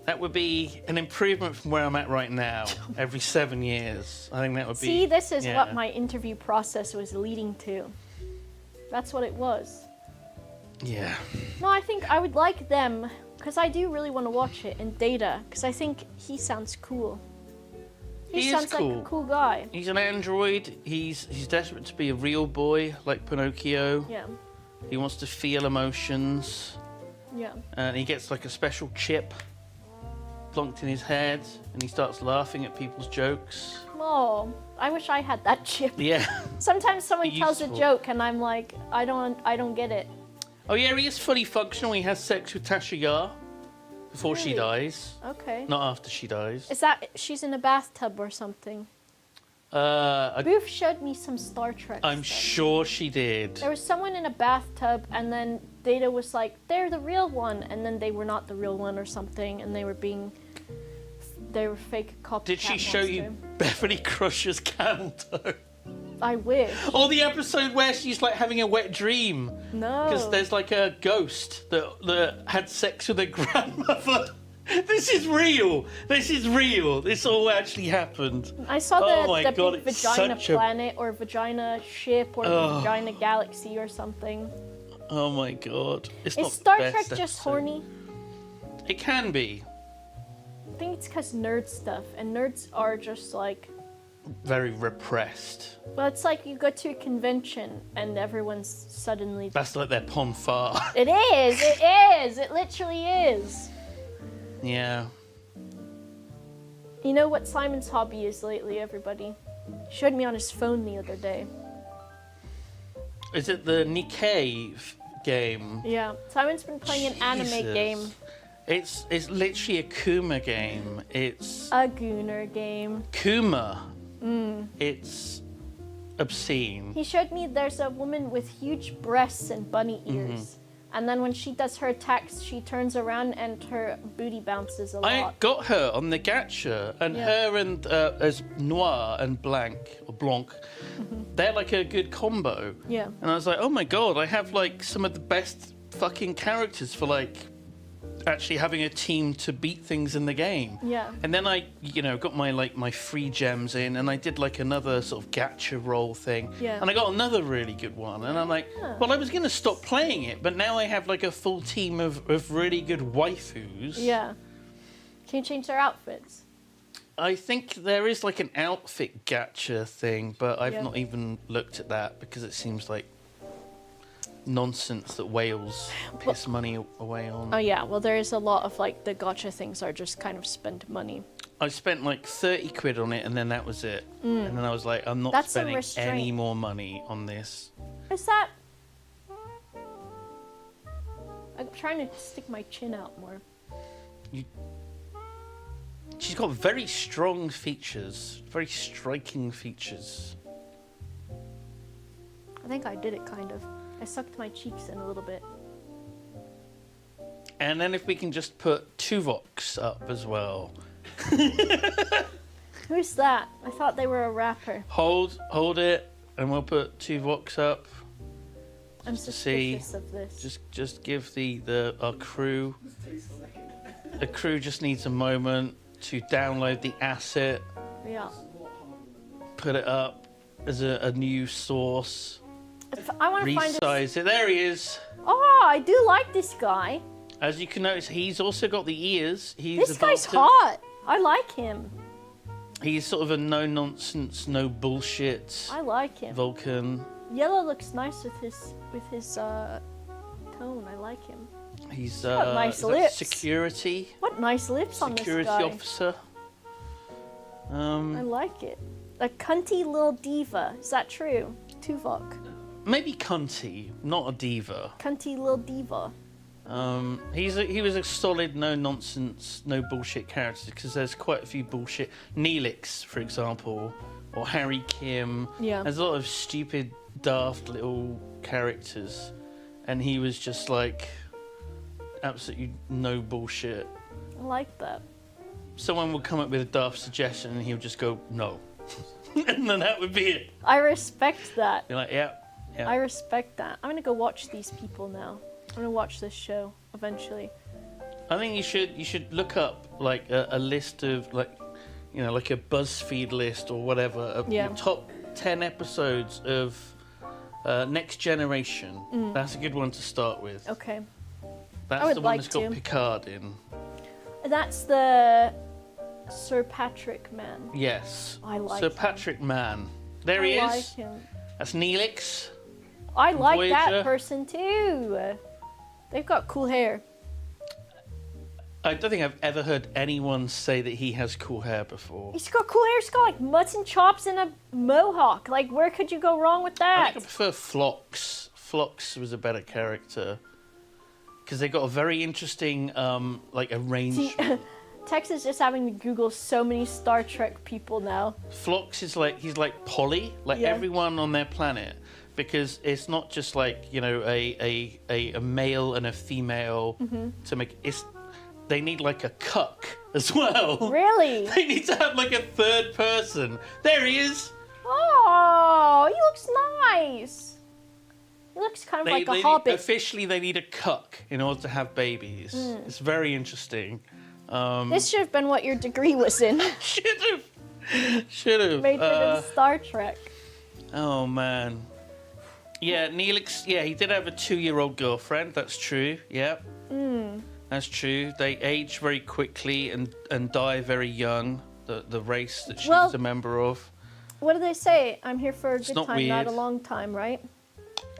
That would be an improvement from where I'm at right now. Every 7 years. I think that would be... See, this is yeah. what my interview process was leading to. That's what it was. Yeah. No, I think I would like them, because I do really want to watch it, in Data, because I think he sounds cool. He sounds like a cool guy. He's an android. He's desperate to be a real boy, like Pinocchio. Yeah. He wants to feel emotions. Yeah. And he gets like a special chip plonked in his head, and he starts laughing at people's jokes. Oh, I wish I had that chip. Yeah. Sometimes someone tells a Useful. joke and I'm like, I don't get it. Oh yeah, he is fully functional. He has sex with Tasha Yar before she Really? dies. Okay. Not after she dies. Is that she's in a bathtub or something? Booth showed me some Star Trek I'm stuff. sure she did. There was someone in a bathtub, and then Data was like, they're the real one, and then they were not the real one or something, and they were fake copycat Did she show you monster. Beverly Crusher's camel toe? I wish. Or the episode where she's like having a wet dream. No. Because there's like a ghost that had sex with her grandmother. This is real. This is real. This all actually happened. I saw Oh my the God, big it's vagina such a- planet or vagina ship or Ugh. vagina galaxy or something. Oh my god. It's not Is Star the Trek best just episode. horny? It can be. I think it's because nerd stuff, and nerds are just like, Very repressed. well, it's like you go to a convention and everyone's suddenly. That's like their Ponfar. It is, it literally is. Yeah. You know what Simon's hobby is lately, everybody? He showed me on his phone the other day. Is it the Nikkei game? Yeah, Simon's been playing an anime Jesus. game. It's literally a Kuma game. It's A Gooner game. Kuma. Mm. It's obscene. He showed me there's a woman with huge breasts and bunny ears. And then when she does her attacks, she turns around and her booty bounces a I lot. got her on the gacha, and Yeah. her and as Noir and Blanc, they're like a good combo. Yeah. And I was like, oh my god, I have like some of the best fucking characters for like actually having a team to beat things in the game. Yeah. And then I, got my free gems in, and I did like another sort of gacha roll thing. Yeah. And I got another really good one, and I'm like, well, I was gonna stop playing it, but now I have like a full team of really good waifus. Yeah. Can you change their outfits? I think there is like an outfit gacha thing, but I've Yeah. not even looked at that because it seems like nonsense that whales piss money away on. Oh yeah, well there is a lot of like the gacha things are just kind of spend money. I spent like 30 quid on it, and then that was it. Mm. And then I was like, I'm not That's a spending restraint. any more money on this. Is that? I'm trying to stick my chin out more. She's got very strong features, very striking features. I think I did it kind of. I sucked my cheeks in a little bit. And then if we can just put Tuvox up as well. Who's that? I thought they were a rapper. Hold it, and we'll put Tuvox up. I'm just to see. suspicious of this. Just give our crew. The crew just needs a moment to download the asset, Yeah. put it up as a new source, If I want to find this. resize it. There he is. Oh, I do like this guy. As you can notice, he's also got the ears. He's This a guy's Vulcan. hot. I like him. He's sort of a no-nonsense, no bullshit I like him. Vulcan. Yellow looks nice with his tone. I like him. He's got nice is that lips. security. What nice lips on this Security guy. officer. I like it. A cunty little diva. Is that true? Tuvok. Maybe cunty, not a diva. Cunty little diva. He was a solid, no nonsense, no bullshit character because there's quite a few bullshit. Neelix, for example, or Harry Kim. Yeah. There's a lot of stupid, daft little characters, and he was just like absolutely no bullshit. I like that. Someone would come up with a daft suggestion, and he would just go no, and then that would be it. I respect that. You're like, yeah. I respect that. I'm gonna go watch these people now. I'm gonna watch this show eventually. I think you should look up like a list of like a BuzzFeed list or whatever of Yeah. your top 10 episodes of Next Generation. Mm. That's a good one to start with. Okay. That's would the one like that's got to. Picard in. That's the Sir Patrick man. Yes. I like Sir him. Patrick Mann. There he I is. like him. That's Neelix. I like that Voyager. person too. They've got cool hair. I don't think I've ever heard anyone say that he has cool hair before. He's got cool hair. He's got like mutton chops and a mohawk. Like, where could you go wrong with I that? think I prefer Phlox. Phlox was a better character because they got a very interesting arrangement. Tex is just having to Google so many Star Trek people now. Phlox is he's like Polly, like Yeah. everyone on their planet, because it's not just like a male and a female Mhm. to make they need like a cuck as well. Really? They need to have like a third person. There he is. Oh, he looks nice. He looks kind of like a hobbit. Officially, they need a cuck in order to have babies. Mm. It's very interesting. This should have been what your degree was in. Should have. Made it in Star Trek. Oh man. Yeah, Neelix. Yeah, he did have a 2-year-old girlfriend. That's true. Yeah, Mm. that's true. They age very quickly and die very young. The race that she Well- was a member of. What do they say? I'm here for a good not time, not a weird. long time, right?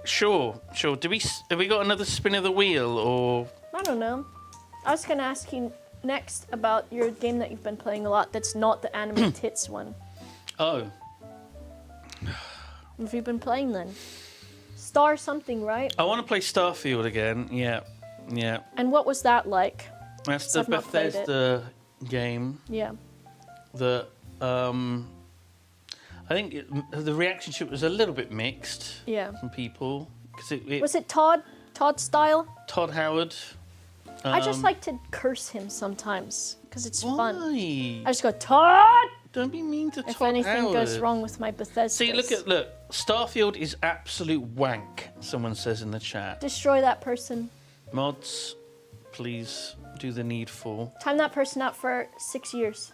Sure. Have we got another spin of the wheel or? I don't know. I was gonna ask you next about your game that you've been playing a lot. That's not the anime tits one. Oh, What have you been playing then? Star something, right? I want to play Starfield again. Yeah, yeah. And what was that like? That's 'Cause the I've not played it. Bethesda game. Yeah. That I think the reaction to it was a little bit mixed. Yeah. From people because Was it Todd style? Todd Howard. I just like to curse him sometimes because it's fun. Why? I just go Todd. Don't be mean to If Todd anything goes Howard. wrong with my Bethesda. See, look, Starfield is absolute wank. Someone says in the chat. Destroy that person. Mods, please do the needful. Time that person out for 6 years.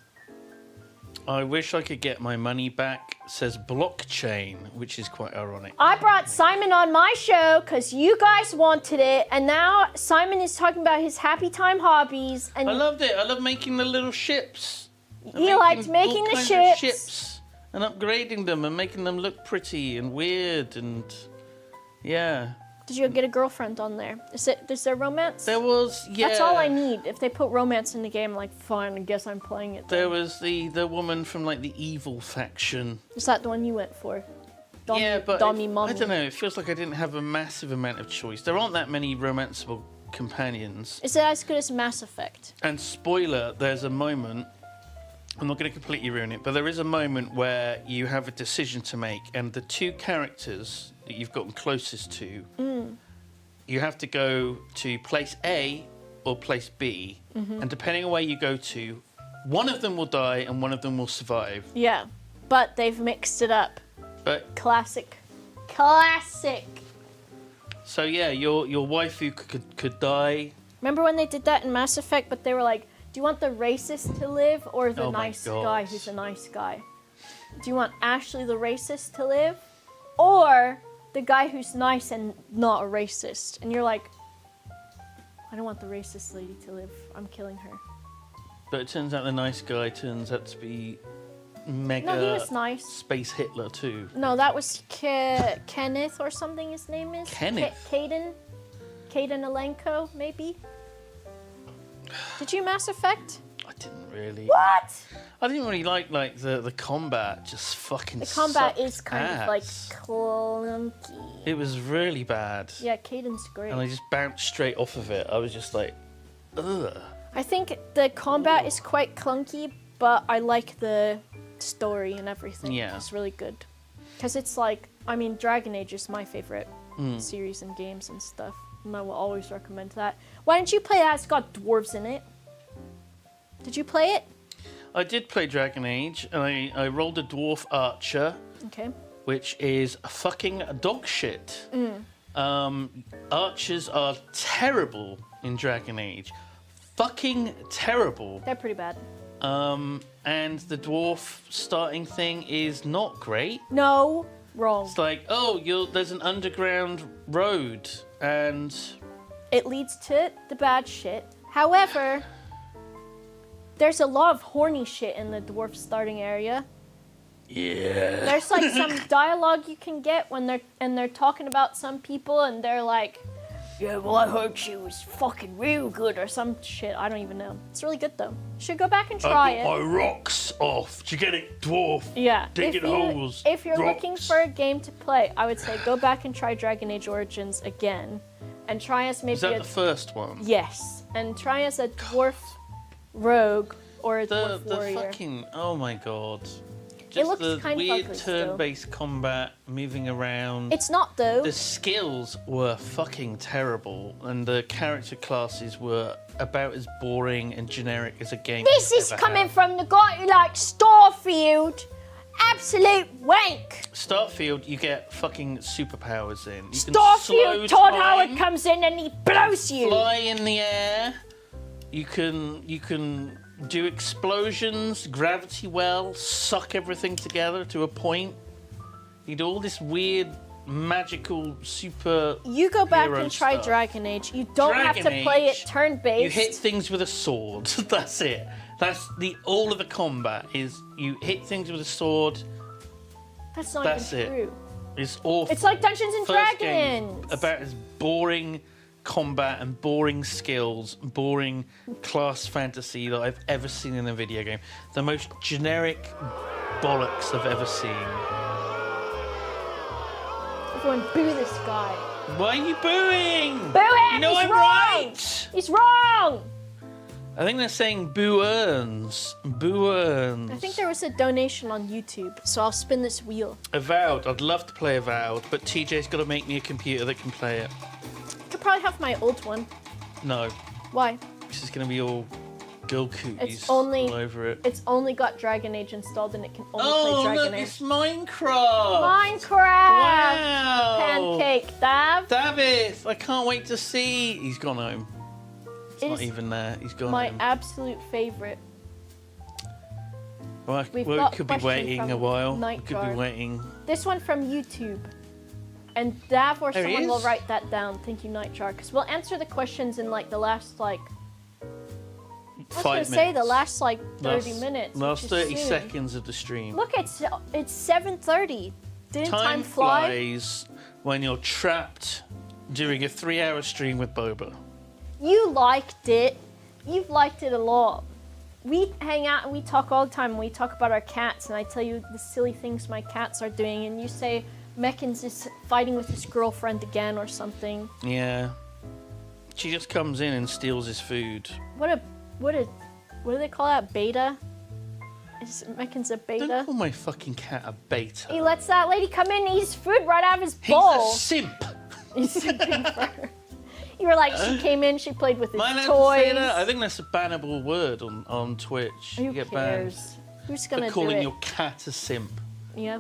I wish I could get my money back. Says blockchain, which is quite ironic. I brought Simon on my show because you guys wanted it, and now Simon is talking about his happy time hobbies. And I loved it. I love making the little ships. he liked making all the kinds of ships. ships and upgrading them and making them look pretty and weird and yeah. Did you get a girlfriend on there? Is there romance? There was, yeah. That's all I need. If they put romance in the game, like, fine, I guess I'm playing it. There was the woman from like the evil faction. Is that the one you went for? Dummy, Yeah, but dummy I mommy. don't know. It feels like I didn't have a massive amount of choice. There aren't that many romanceable companions. Is it as good as Mass Effect? And spoiler, there's a moment. I'm not going to completely ruin it, but there is a moment where you have a decision to make, and the two characters that you've gotten closest to, you have to go to place A or place B, Mhm. and depending on where you go to, one of them will die and one of them will survive. Yeah, but they've mixed it up. But Classic. Classic. So yeah, your waifu could die. Remember when they did that in Mass Effect, but they were like, do you want the racist to live or the Oh my nice God. guy who's a nice guy? Do you want Ashley the racist to live or the guy who's nice and not a racist? And you're like, I don't want the racist lady to live. I'm killing her. But it turns out the nice guy turns out to be mega No, he was nice. space Hitler too. No, that was Kenneth or something his name is. Kenneth? Caden Alenko, maybe? Did you Mass Effect? I didn't really. What? I didn't really like the combat. Just fucking. The combat sucked is kind of like ass. clunky. It was really bad. Yeah, Caden's great. And I just bounced straight off of it. I was just like, ugh. I think the combat is quite clunky, but I like the story and everything. Yeah. It's really good. Because it's like, I mean, Dragon Age is my favorite Mm. series and games and stuff. And I will always recommend that. Why didn't you play that? It's got dwarves in it. Did you play it? I did play Dragon Age, and I rolled a dwarf archer, Okay. which is fucking dog shit. Mm. Archers are terrible in Dragon Age. Fucking terrible. They're pretty bad. And the dwarf starting thing is not great. No, wrong. It's like, oh, there's an underground road, and It leads to the bad shit. However, there's a lot of horny shit in the dwarf starting area. yeah. There's like some dialogue you can get when they're talking about some people and they're like, yeah, well, I heard she was fucking real good or some shit. I don't even know. It's really good though. Should go back and try I got it. my rocks off. Did you get it, dwarf? Yeah. Digging holes. If you're rocks. looking for a game to play, I would say go back and try Dragon Age Origins again, and try as maybe Is that a the first one? yes, and try as a dwarf rogue or a The dwarf warrior. fucking oh my god. Just looks the kind of weird ugly still. turn-based combat, moving around. It's not though. The skills were fucking terrible, and the character classes were about as boring and generic as a game. This could is ever coming have. from the guy who likes Starfield. Absolute wank. Starfield, you get fucking superpowers in. You can Starfield, slow Todd time, Howard comes in and he blows you. fly in the air. You can do explosions, gravity well, suck everything together to a point. You do all this weird, magical, super. You go back hero and try stuff. Dragon Age. You don't have Dragon to play Age, it turn-based. You hit things with a sword. That's it. That's all of the combat is you hit things with a sword. That's not That's even it. true. It's awful. It's like Dungeons and First game's Dragons. about as boring combat and boring skills, boring class fantasy that I've ever seen in a video game. The most generic bollocks I've ever seen. Everyone boo this guy. Why are you booing? Boo him! You know He's I'm wrong! right. He's wrong! I think they're saying boo earns. Boo earns. I think there was a donation on YouTube, so I'll spin this wheel. Avowed. I'd love to play Avowed, but TJ's got to make me a computer that can play it. I could probably have my old one. No. Why? This is going to be all girl cooties It's only all over it. It's only got Dragon Age installed and it can only Oh, play Dragon look, Age. it's Minecraft! Minecraft! Wow! Pancake, Dav. David, I can't wait to see. He's gone home. It's It not is even there. He's gone my home. absolute favorite. Well, We've we got could be question waiting from a while. We Nightjar. could be waiting. This one from YouTube. And Dav or There he someone will is. write that down. Thank you, Nightjar. Because we'll answer the questions in like the last like. I was 5 gonna minutes. say the last like 30 Last- minutes. Last which is 30 soon. seconds of the stream. Look, it's 7:30. Didn't time fly? flies when you're trapped doing a 3-hour stream with Boba. You liked it. You've liked it a lot. We hang out and we talk all the time. And we talk about our cats, and I tell you the silly things my cats are doing, and you say Meckins is fighting with his girlfriend again or something. Yeah. She just comes in and steals his food. What do they call that? Beta? Is Meckins a beta? Don't call my fucking cat a beta. He lets that lady come in and eat his food right out of his He's bowl. a simp. He's simping for her. You were like, she came in, she played with his Am I allowed to toys. say that? I think that's a bannable word on Twitch. Who You get cares? banned. Who's For gonna do calling it? your cat a simp. Yeah.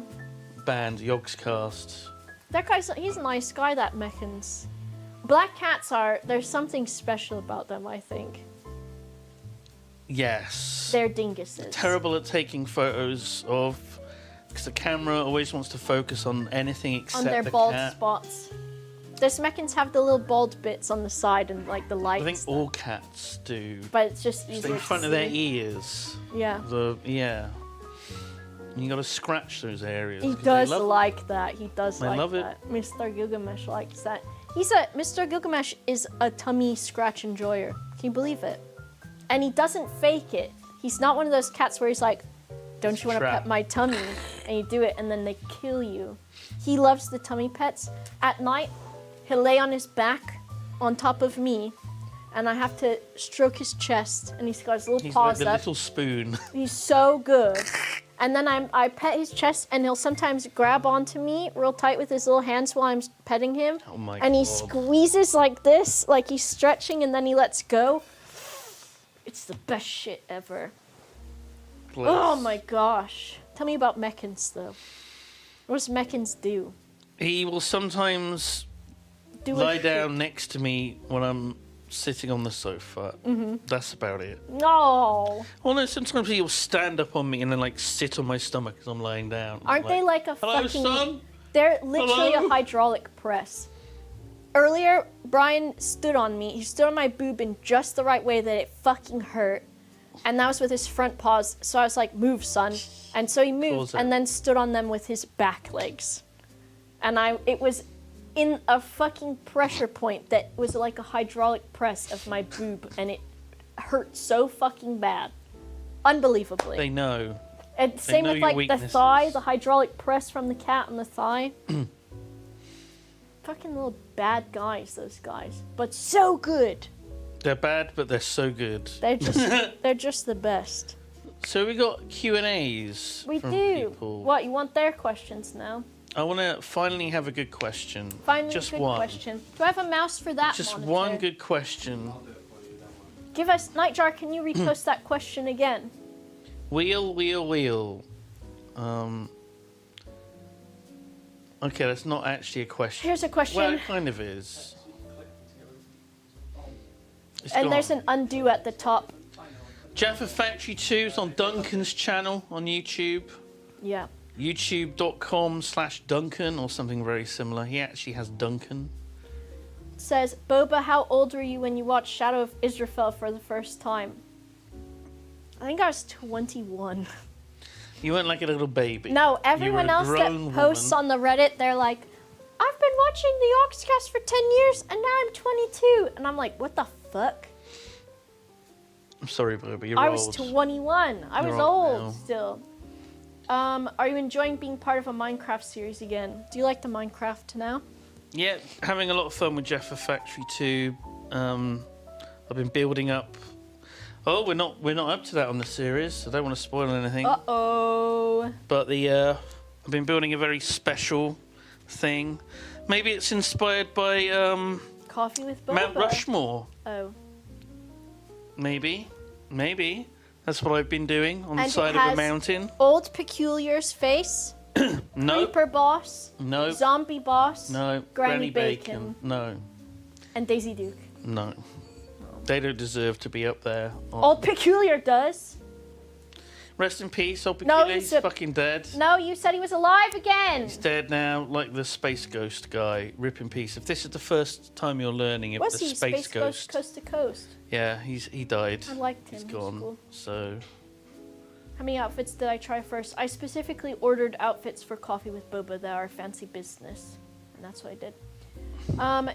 Banned. Yogscast. That guy's, he's a nice guy, that Meckins. Black cats there's something special about them, I think. Yes. They're dinguses. Terrible at taking photos of, because the camera always wants to focus on anything except on their the bald cat. spots. The Smeckins have the little bald bits on the side and like the lights. I think all cats do. But it's just Just easier in front to of their see. ears. Yeah. Yeah. You got to scratch those areas. He 'cause does they love like that. He does They like love it. that. Mr. Gilgamesh likes that. Mr. Gilgamesh is a tummy scratch enjoyer. Can you believe it? And he doesn't fake it. He's not one of those cats where he's like, don't you want to Trap. pet my tummy? And you do it and then they kill you. He loves the tummy pets. At night, he'll lay on his back on top of me and I have to stroke his chest and he's got his little He's like paws the up. little spoon. He's so good. And then I pet his chest and he'll sometimes grab onto me real tight with his little hands while I'm petting him. Oh my and he God. squeezes like this, like he's stretching and then he lets go. It's the best shit ever. Bliss. Oh my gosh. Tell me about Meccans though. What does Meccans do? He will sometimes Do a lie shit. down next to me when I'm sitting on the sofa. Mhm. That's about it. No. Well, no, sometimes he'll stand up on me and then like sit on my stomach as I'm lying down. Aren't they like a Hello, fucking... son? They're literally Hello? a hydraulic press. Earlier, Brian stood on me. He stood on my boob in just the right way that it fucking hurt. And that was with his front paws. So I was like, move, son. And so he moved Pause it. and then stood on them with his back legs. And it was in a fucking pressure point that was like a hydraulic press of my boob. And it hurt so fucking bad. Unbelievably. They know. And same know with your like the weaknesses. thigh, the hydraulic press from the cat on the thigh. Fucking little bad guys, those guys. But so good. They're bad, but they're so good. They're just the best. So we got Q&As We from do. people. What, you want their questions now? I want to finally have a good question. Finally Just a good one. question. Do I have a mouse for that Just monitor? one good question. Give us, Nightjar, can you repost that question again? Wheel. Okay, that's not actually a question. Here's a question. Well, it kind of is. It's And gone. there's an undo at the top. Jaffa Factory 2 is on Duncan's channel on YouTube. Yeah. YouTube.com/Duncan or something very similar. He actually has Duncan. Says, Boba, how old were you when you watched Shadow of Israfel for the first time? I think I was 21. You weren't like a little baby. No, You everyone were a else that grown posts woman. on the Reddit, they're like, I've been watching the Yogscast for 10 years and now I'm 22. And I'm like, what the fuck? I'm sorry, Boba, you're I old. was 21. I You're was old old now. still. Are you enjoying being part of a Minecraft series again? Do you like the Minecraft now? Yeah, having a lot of fun with Jaffa Factory 2. I've been building up. Oh, we're not up to that on the series. I don't want to spoil anything. Uh-oh. But I've been building a very special thing. Maybe it's inspired by Coffee with Boba. Mount Rushmore. Oh. Maybe. That's what I've been doing on the And it side of a has mountain. Old Peculiar's face. No. Creeper boss. No. Zombie boss. No. Granny Bacon. Bacon. No. And Daisy Duke. No. They don't deserve to be up there. Old Peculiar does. Rest in peace, Old No, Peculiar. he's He's fucking dead. No, you said he was alive again. He's dead now, like the Space Ghost guy. Rip in peace. If this is the first time you're learning of Was the he Space Ghost. Coast to Coast? Yeah, he died. I liked him. He's He was gone. cool. So How many outfits did I try first? I specifically ordered outfits for Coffee with Boba that are fancy business. And that's what I did.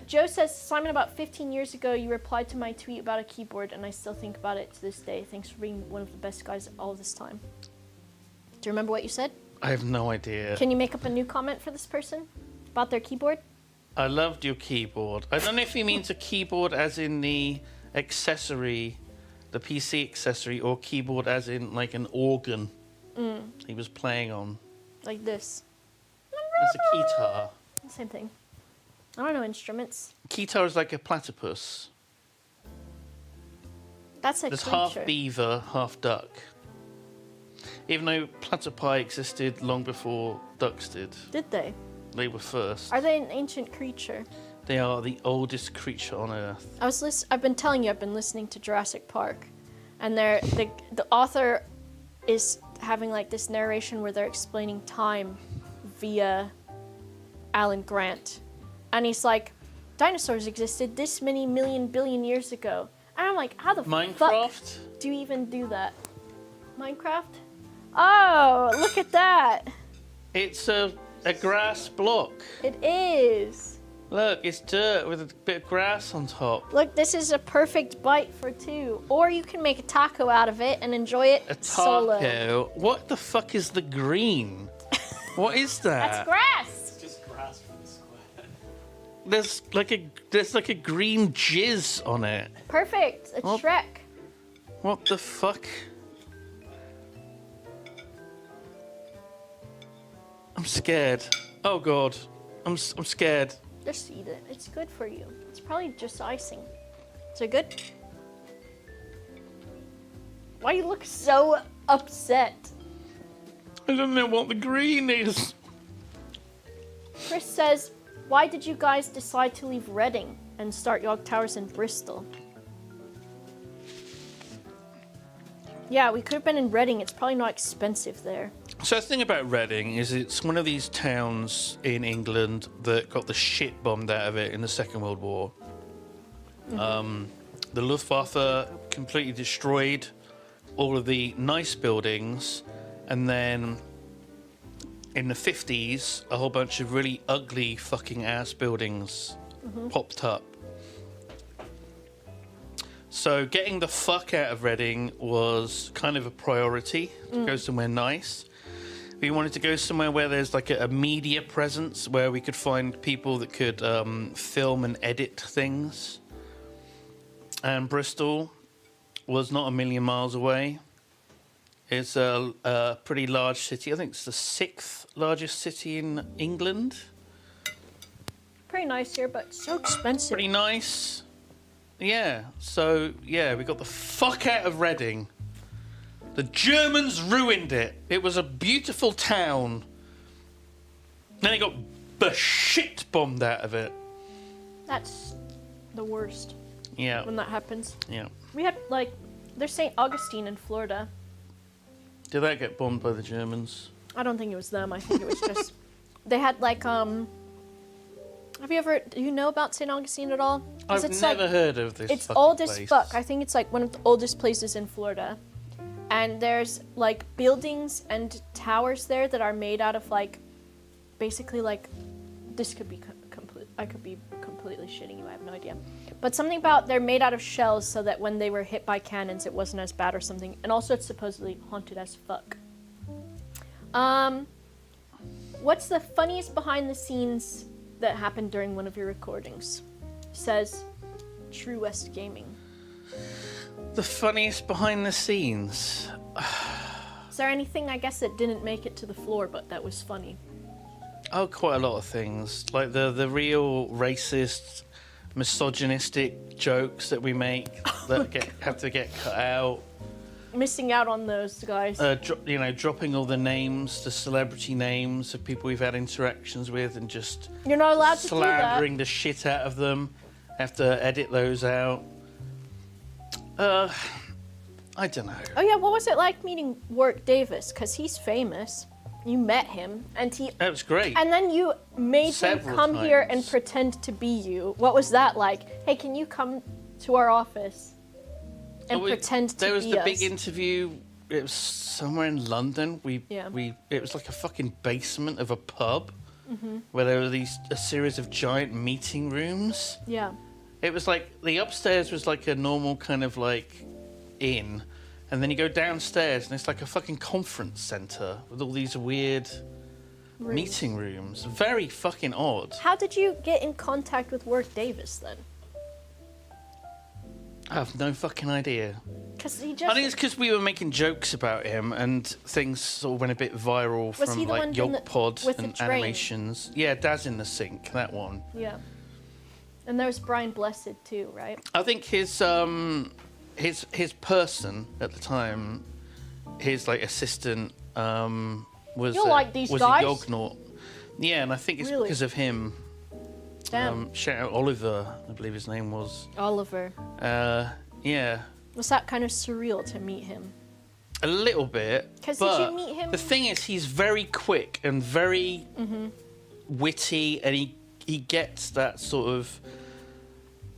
Joe says, Simon, about 15 years ago, you replied to my tweet about a keyboard, and I still think about it to this day. Thanks for being one of the best guys all this time. Do you remember what you said? I have no idea. Can you make up a new comment for this person about their keyboard? I loved your keyboard. I don't know if he means a keyboard as in the accessory, the PC accessory, or keyboard as in like an organ he was playing on. Like this. It's a keytar. Same thing. I don't know instruments. Keytar is like a platypus. That's a There's creature. half beaver, half duck. Even though platypi existed long before ducks did. Did they? They were first. Are they an ancient creature? They are the oldest creature on Earth. I've been telling you, I've been listening to Jurassic Park, and the author is having like this narration where they're explaining time via Alan Grant, and he's like, dinosaurs existed this many million billion years ago, and I'm like, how the fuck do you even do that? Minecraft? Oh, look at that! It's a grass block. It is. Look, it's dirt with a bit of grass on top. Look, this is a perfect bite for two. Or you can make a taco out of it and enjoy it solo. A taco? What the fuck is the green? What is that? That's grass. It's just grass from the square. There's like a green jizz on it. Perfect. It's Shrek. What the fuck? I'm scared. Oh god. I'm scared. Just eat it. It's good for you. It's probably just icing. Is it good? Why you look so upset? I don't know what the green is. Chris says, why did you guys decide to leave Reading and start Yog Towers in Bristol? Yeah, we could have been in Reading. It's probably not expensive there. So the thing about Reading is it's one of these towns in England that got the shit bombed out of it in the Second World War. Mm-hmm. The Luftwaffe completely destroyed all of the nice buildings, and then in the 50s, a whole bunch of really ugly fucking ass buildings popped up. So getting the fuck out of Reading was kind of a priority to go somewhere nice. We wanted to go somewhere where there's like a media presence, where we could find people that could film and edit things. And Bristol was not a million miles away. It's a pretty large city. I think it's the 6th largest city in England. Pretty nice here, but so expensive. Pretty nice. Yeah, so, yeah, we got the fuck out of Reading. The Germans ruined it. It was a beautiful town. Then they got the shit bombed out of it. That's the worst. Yeah. When that happens. Yeah. We had, like, there's St. Augustine in Florida. Did that get bombed by the Germans? I don't think it was them. I think it was just... They had, like, do you know about St. Augustine at all? I've never heard of this. It's old as fuck. I think it's like one of the oldest places in Florida. And there's like buildings and towers there that are made out of like, basically like, this could be I could be completely shitting you, I have no idea. But something about they're made out of shells so that when they were hit by cannons it wasn't as bad or something. And also it's supposedly haunted as fuck. What's the funniest behind the scenes that happened during one of your recordings? Says True West Gaming. The funniest behind the scenes. Is there anything, I guess, that didn't make it to the floor but that was funny? Oh, quite a lot of things. Like the real racist, misogynistic jokes that we make that have to get cut out. Missing out on those guys. Dropping all the names, the celebrity names of people we've had interactions with, and just you're not allowed to do that. Slandering the shit out of them. Have to edit those out. I don't know. Oh yeah, what was it like meeting Warwick Davis? Because he's famous. You met him, and that was great. And then you made him come here and pretend to be you. What was that like? Hey, can you come to our office and pretend to be us? There was the big interview. It was somewhere in London. It was like a fucking basement of a pub where there were a series of giant meeting rooms. Yeah. It was like the upstairs was like a normal kind of like inn. And then you go downstairs and it's like a fucking conference centre with all these weird meeting rooms. Very fucking odd. How did you get in contact with Warwick Davis then? I have no fucking idea. Because he I think it's because we were making jokes about him and things sort of went a bit viral from like Yogpod and animations. Yeah, Daz in the Sink, that one. Yeah. And there was Brian Blessed too, right? I think his person at the time, his like assistant, was You'll like these was guys? a Yognaut. Yeah, and I think it's because of him. Damn. Shout out Oliver, I believe his name was. Oliver. Yeah. Was that kind of surreal to meet him? A little bit. 'Cause but did you meet him? The thing is, he's very quick and very witty, and he gets that sort of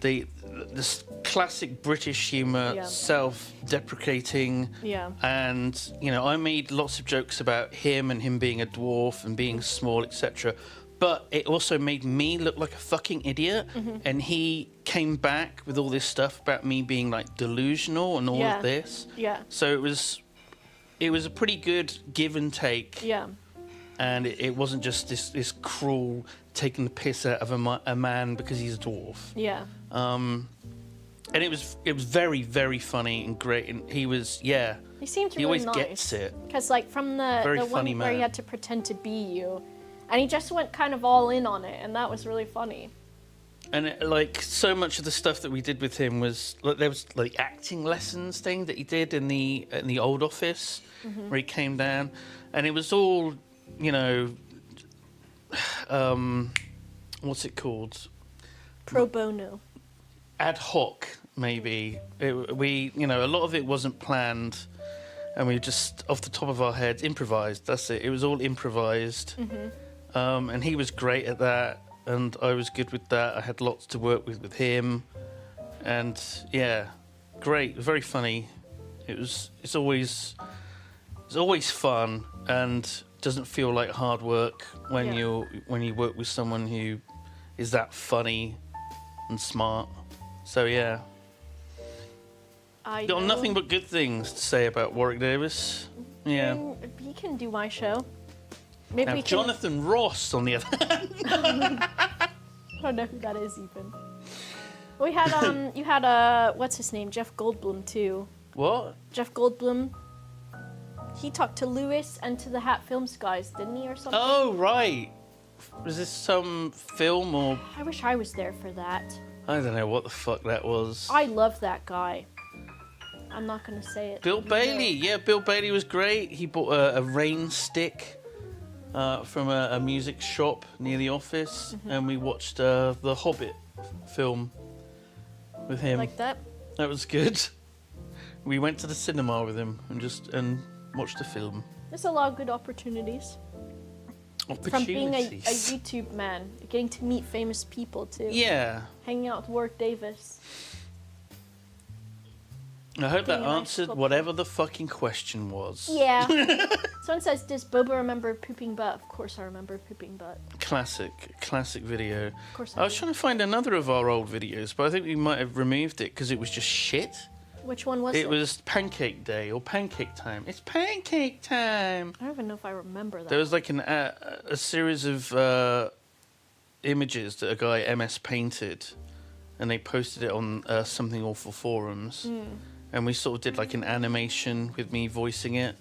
this classic British humour, self-deprecating. Yeah. And I made lots of jokes about him and him being a dwarf and being small, etc. But it also made me look like a fucking idiot. And he came back with all this stuff about me being like delusional and all of this. Yeah. So it was a pretty good give and take. Yeah. And it wasn't just this cruel taking the piss out of a man because he's a dwarf. Yeah. And it was very, very funny and great. And he was, He seemed he really always nice. gets it. Because like from the Very one funny where he man. had to pretend to be you, and he just went kind of all in on it, and that was really funny. And like so much of the stuff that we did with him was like there was like acting lessons thing that he did in the old office where he came down, and it was all what's it called? Pro bono. Ad hoc, maybe. A lot of it wasn't planned, and we just off the top of our heads improvised. That's it. It was all improvised, and he was great at that. And I was good with that. I had lots to work with him, and great, very funny. It's always fun and doesn't feel like hard work when you work with someone who is that funny and smart. So I got know. nothing but good things to say about Warwick Davis. Yeah. He can do my show. Maybe Now, we can. Jonathan Ross, on the other hand. I don't know who that is even. We had you had what's his name? Jeff Goldblum too. What? Jeff Goldblum. He talked to Lewis and to the Hat Films guys, didn't he, or something? Oh, right. Was this some film or... I wish I was there for that. I don't know what the fuck that was. I love that guy. I'm not gonna say it. Bill Bailey. Yeah, Bill Bailey was great. He bought a rain stick from a music shop near the office, and we watched the Hobbit film with him. Like that? That was good. We went to the cinema with him and watched the film. There's a lot of good opportunities. From being a YouTube man, getting to meet famous people too. Yeah. Hanging out with Warwick Davis. I hope that Being a nice answered couple. whatever the fucking question was. Yeah. Someone says, does Boba remember pooping butt? Of course I remember pooping butt. Classic video. Of course I was trying to find another of our old videos, but I think we might have removed it because it was just shit. Which one was it? It was Pancake Day or Pancake Time. It's Pancake Time. I don't even know if I remember that. There was like a series of images that a guy MS painted, and they posted it on Something Awful forums. And we sort of did like an animation with me voicing it,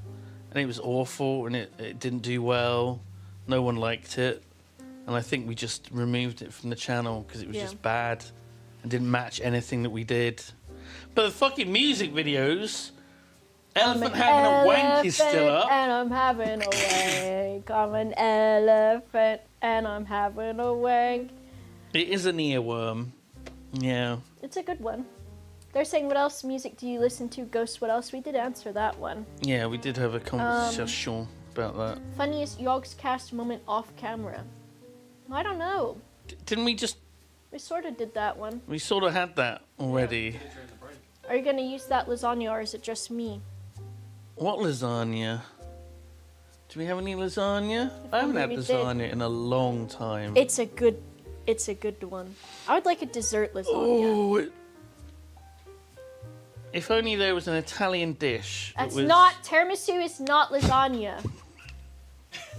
and it was awful, and it didn't do well. No one liked it, and I think we just removed it from the channel because it was just bad and didn't match anything that we did. But the fucking music videos, Elephant Having a Wank is still up. And I'm having a wank. I'm an elephant and I'm having a wank. It is an earworm. Yeah. It's a good one. They're saying, what else music do you listen to? Ghost, what else? We did answer that one. Yeah, we did have a conversation about that. Funniest Yogscast moment off camera. I don't know. Didn't we just... We sort of did that one. We sort of had that already. Are you going to use that lasagna or is it just me? What lasagna? Do we have any lasagna? I haven't had lasagna in a long time. It's a good one. I would like a dessert lasagna. Oh, if only there was an Italian dish. That's not, tiramisu is not lasagna.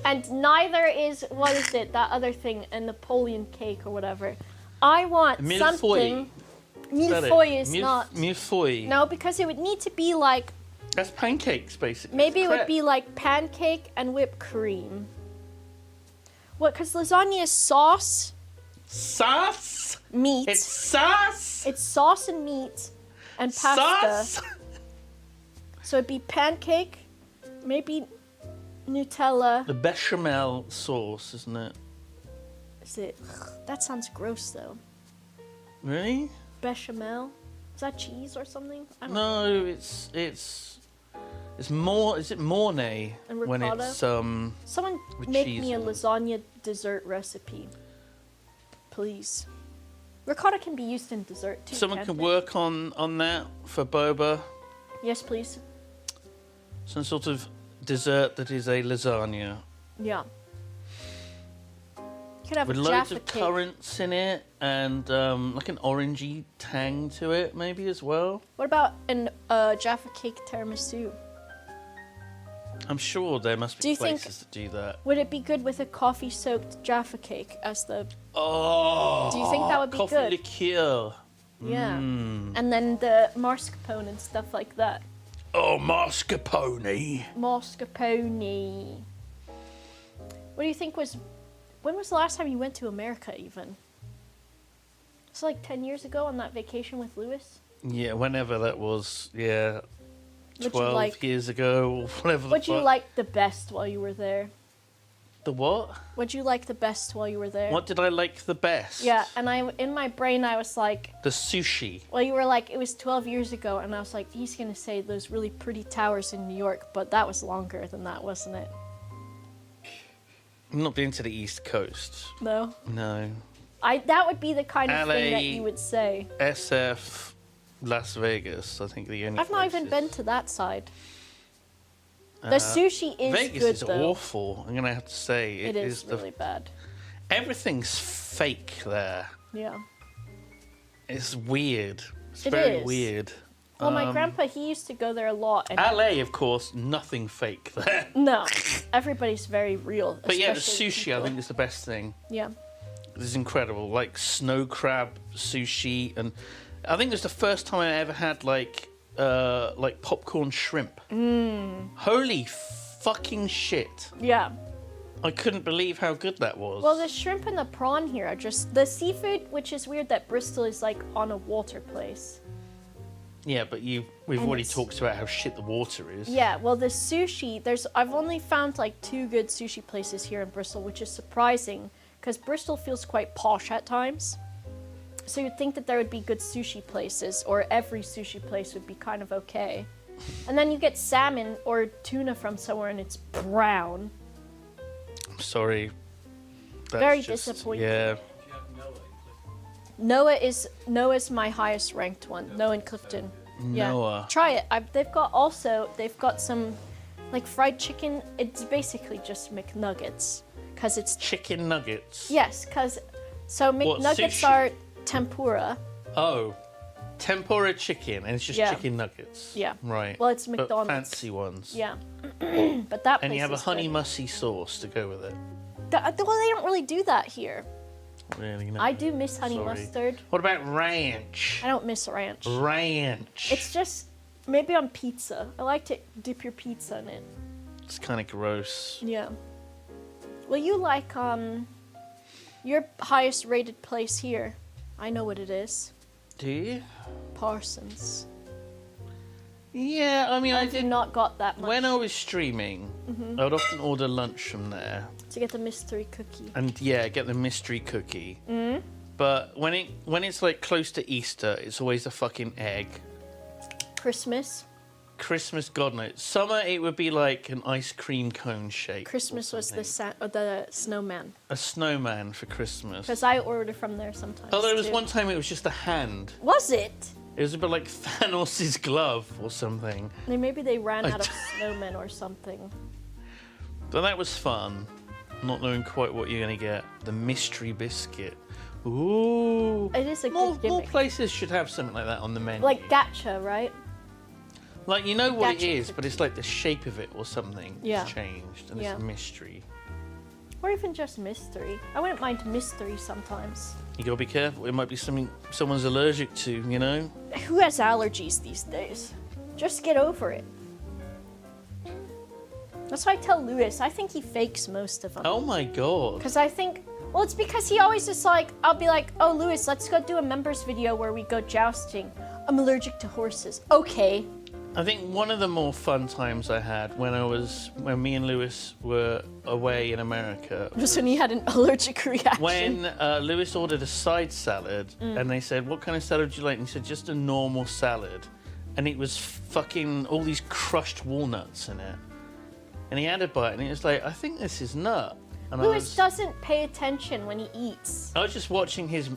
And neither is, what is it, that other thing, a Napoleon cake or whatever. I want something. Millefeuille is not. Millefeuille. No, because it would need to be like. That's pancakes, basically. Maybe it would be like pancake and whipped cream. What? Because lasagna is sauce. Sauce. Meat. It's sauce. It's sauce and meat, and pasta. Sauce. So it'd be pancake, maybe Nutella. The bechamel sauce, isn't it? Is it? That sounds gross though. Really? Bechamel? Is that cheese or something? I don't No, it's more. Is it Mornay And when ricotta? it's Someone with make cheese me a in it. lasagna dessert recipe, please. Ricotta can be used in dessert too. Someone can't can it? work on that for Boba. Yes, please. Some sort of dessert that is a lasagna Yeah. You could have with a loads Jaffa of cake. currants in it and like an orangey tang to it, maybe as well. What about an Jaffa cake tiramisu? I'm sure there must Do be you think- places that do that. Would it be good with a coffee-soaked Jaffa cake as the? Oh, Do you think that would be coffee good? liqueur. Yeah. Mm. And then the mascarpone and stuff like that. Oh, mascarpone. Mascarpone. What do you think was? When was the last time you went to America? Even. It's like 10 years ago on that vacation with Lewis. Yeah, whenever that was. Yeah, What'd you 12 like? years ago or whatever. What'd the you fuck. like the best while you were there? The what? What'd you like the best while you were there? What did I like the best? Yeah, and in my brain I was like, The sushi. well, you were like, it was 12 years ago, and I was like, he's gonna say those really pretty towers in New York, but that was longer than that, wasn't it? I've not been to the East Coast. No. No. That would be the kind of thing that LA. you would say. SF, Las Vegas, I think the only I've not even places. been to that side. The sushi is Vegas good is though. awful. I'm gonna have to say It is really bad. Everything's fake there. Yeah. It's weird. It's It very is. weird. Well, my grandpa, he used to go there a lot. And LA, of course, nothing fake there. No, everybody's very real. But yeah, the especially sushi I people. think is the best thing. Yeah. It's incredible. Like snow crab sushi, and I think it was the first time I ever had like popcorn shrimp. Holy fucking shit. Yeah. I couldn't believe how good that was. Well, the shrimp and the prawn here are just the seafood, which is weird that Bristol is like on a water place. Yeah, but we've And already it's- talked about how shit the water is. Yeah, well, the sushi, I've only found like 2 good sushi places here in Bristol, which is surprising because Bristol feels quite posh at times. So you'd think that there would be good sushi places, or every sushi place would be kind of okay. And then you get salmon or tuna from somewhere and it's brown. I'm sorry. That's Very just- disappointing. Yeah. Noah's my highest ranked one. Noah and Clifton. Noah. Yeah. Try it. They've got some like fried chicken. It's basically just McNuggets because it's chicken nuggets. Yes, so What, McNuggets sushi? are tempura. Oh, tempura chicken, and it's just Yeah. chicken nuggets. Yeah. Right. Well, it's But McDonald's. fancy ones. Yeah. But that place And you have a is honey good. mussy sauce to go with it. Well, they don't really do that here. Really? No. I do miss honey Sorry. mustard. What about ranch? I don't miss ranch. Ranch. It's just maybe on pizza. I like to dip your pizza in it. It's kind of gross. Yeah. Well, you like your highest rated place here. I know what it is. Do you? Parsons. Yeah, I mean, I did not got that much. When I was streaming, Mhm. I would often order lunch from there, To get the mystery cookie. and yeah, get the mystery cookie. Mm. But when it's like close to Easter, it's always a fucking egg. Christmas. Christmas, God knows. Summer, it would be like an ice cream cone shape. Christmas was the snowman. A snowman for Christmas. Because I order from there sometimes. Although there was too. one time it was just a hand. Was it? It was a bit like Thanos' glove or something. Maybe they ran I out of snowmen or something. But that was fun. Not knowing quite what you're going to get. The mystery biscuit. Ooh. It is a More good gimmick. places should have something like that on the menu. Like gacha, right? Like, you know what it Gacha is, but it's like the shape of it or something Yeah. is changed. And Yeah. it's a mystery. Or even just mystery. I wouldn't mind mystery sometimes. You gotta be careful. It might be something someone's allergic to, you know? Who has allergies these days? Just get over it. That's why I tell Lewis. I think he fakes most of them. Oh my god. Because I think, well, it's because he always just like, I'll be like, oh, Lewis, let's go do a members video where we go jousting. I'm allergic to horses. Okay. I think one of the more fun times I had when me and Lewis were away in America. Just when he had an allergic reaction. When Lewis ordered a side salad, and they said, "What kind of salad would you like?" And he said, "Just a normal salad," and it was fucking all these crushed walnuts in it. And he had a bite, and he was like, "I think this is nut." And Lewis doesn't pay attention when he eats. I was just watching his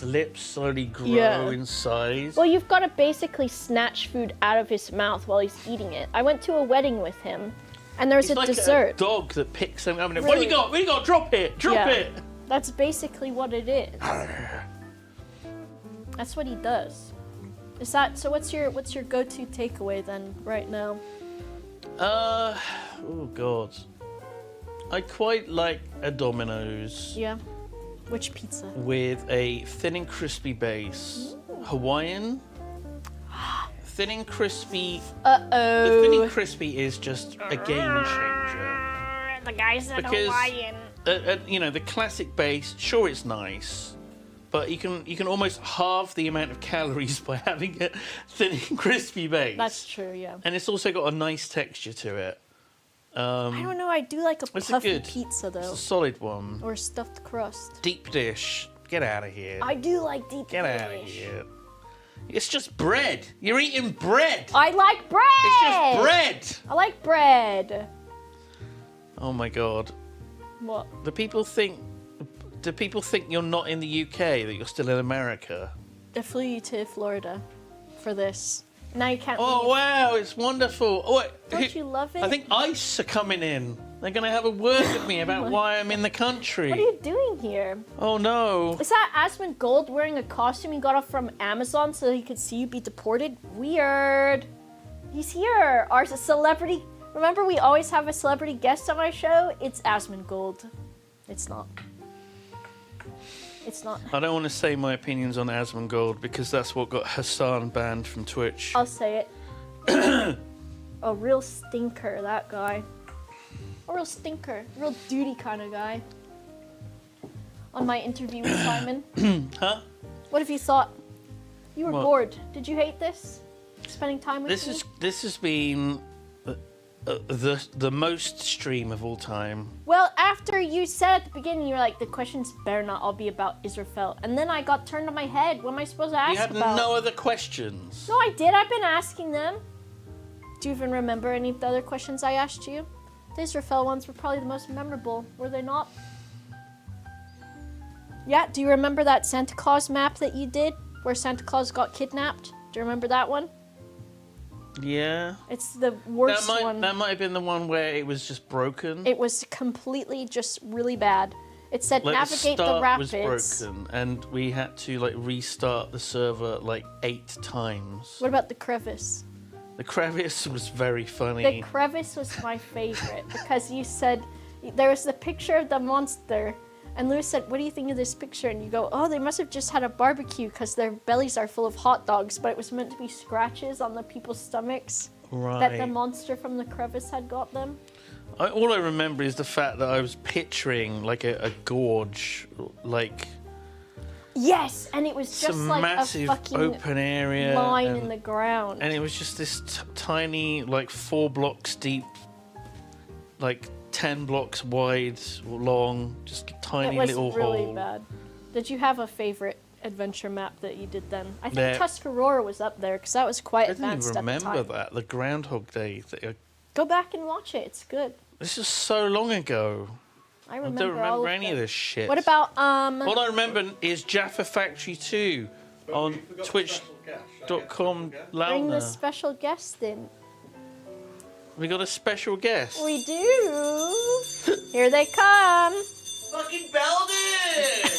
lips slowly grow in size. Well, you've got to basically snatch food out of his mouth while he's eating it. I went to a wedding with him, and there's a like dessert. A dog that picks something up and Really? what do you got? What do you got? Drop it! Drop it! That's basically what it is. That's what he does. Is that so? What's your go-to takeaway then right now? Oh God. I quite like a Domino's. Yeah. Which pizza? With a thin and crispy base. Hawaiian. Thin and crispy. The thin and crispy is just a game changer. The guy said Because, Hawaiian. The classic base, sure it's nice, but you can almost halve the amount of calories by having a thin and crispy base. That's true, yeah. And it's also got a nice texture to it. I don't know, I do like a puffy pizza though. It's a solid one. Or stuffed crust. Deep dish. Get out of here. I do like deep dish. Get out of here. It's just bread. You're eating bread. I like bread. It's just bread. I like bread. Oh my God. What? Do people think you're not in the UK, that you're still in America? I flew you to Florida for this. Now you can't Oh, leave. wow, it's wonderful. Oh, Don't you love it? I think ICE are coming in. They're going to have a word with me about why I'm in the country. What are you doing here? Oh, no. Is that Asmund Gold wearing a costume he got off from Amazon so he could see you be deported? Weird. He's here. Our celebrity. Remember, we always have a celebrity guest on our show? It's Asmund Gold. It's not. It's not. I don't want to say my opinions on Asmund Gold because that's what got Hassan banned from Twitch. I'll say it. A real stinker, that guy. A real stinker. Real duty kind of guy. On my interview with Simon. Huh? What have you thought? You were What? bored. Did you hate this? Spending time with me? This has been the most stream of all time. Well, after you said at the beginning, you were like, the questions better not all be about Israfel. And then I got turned on my head. What am I supposed to ask You had about? no other questions. No, I did. I've been asking them. Do you even remember any of the other questions I asked you? The Israfel ones were probably the most memorable, were they not? Yeah, do you remember that Santa Claus map that you did, where Santa Claus got kidnapped? Do you remember that one? Yeah. It's the worst one. That might have been the one where it was just broken. It was completely just really bad. It said Like navigate the the start rapids. was broken, and we had to like restart the server like 8 times. What about the crevice? The crevice was very funny. The crevice was my favorite because you said there was the picture of the monster, and Lewis said, "What do you think of this picture?" And you go, "Oh, they must have just had a barbecue because their bellies are full of hot dogs." But it was meant to be scratches on the people's stomachs that the Right. monster from the crevice had got them. All I remember is the fact that I was picturing like a gorge, like Yes, and it was just some like massive a fucking open area, line and, in the ground. and it was just this tiny, like 4 blocks deep, like 10 blocks wide, long, just a tiny It was little really hole. bad. Did you have a favorite adventure map that you did then? I think There- Tuscarora was up there because that was quite I didn't advanced even remember at the time. that, the Groundhog Day thing. Go back and watch it. It's good. This is so long ago. I I remember don't remember all any of this shit. What about All I remember is Jaffa Factory 2 on twitch.com bring the Launa. special guest in? We got a special guest. We do. Here they come. Fucking Belden!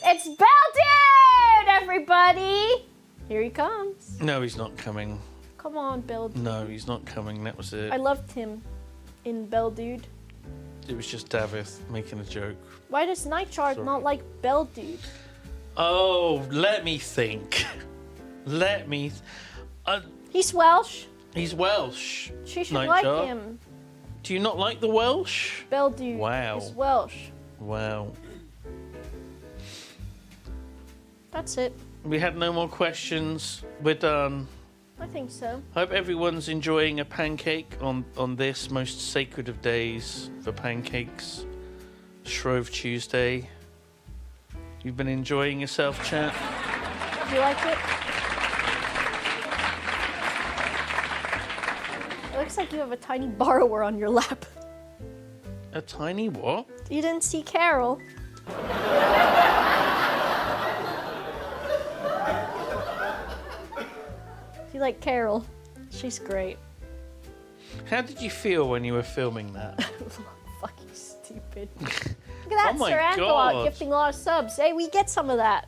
It's Beldude, everybody. Here he comes. No, he's not coming. Come on, Beldude. No, he's not coming. That was it. I loved him in Beldude. It was just Davith making a joke. Why does Nightshard Sorry. not like Beldude? Oh, let me think. Let me. He's Welsh. He's Welsh. She should Nightshard. like him. Do you not like the Welsh? Beldude Wow. is Welsh. Wow. That's it. We had no more questions. We're done. I think so. I hope everyone's enjoying a pancake on this most sacred of days for pancakes, Shrove Tuesday. You've been enjoying yourself, chat? Do you like it? It looks like you have a tiny borrower on your lap. A tiny what? You didn't see Carol. You like Carol? She's great. How did you feel when you were filming that? Fucking stupid. Look at that, Oh my Sir Angela God. gifting a lot of subs. Hey, we get some of that.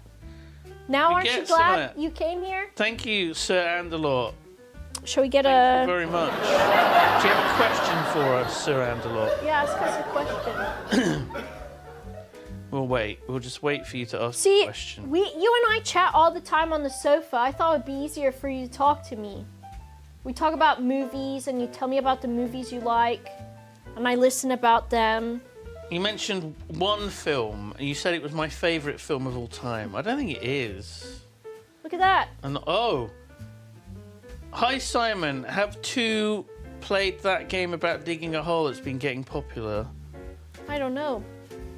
Now, We aren't you get some of glad that. you came here? Thank you, Sir Andalot. Shall we get Thank you a... very much. Do you have a question for us, Sir Andalot? Yeah, ask us a question. We'll wait. We'll just wait for you to ask the See, question. you and I chat all the time on the sofa. I thought it would be easier for you to talk to me. We talk about movies, and you tell me about the movies you like, and I listen about them. You mentioned one film, and you said it was my favourite film of all time. I don't think it is. Look at that. And oh, hi Simon. Have two played that game about digging a hole that's been getting popular? I don't know.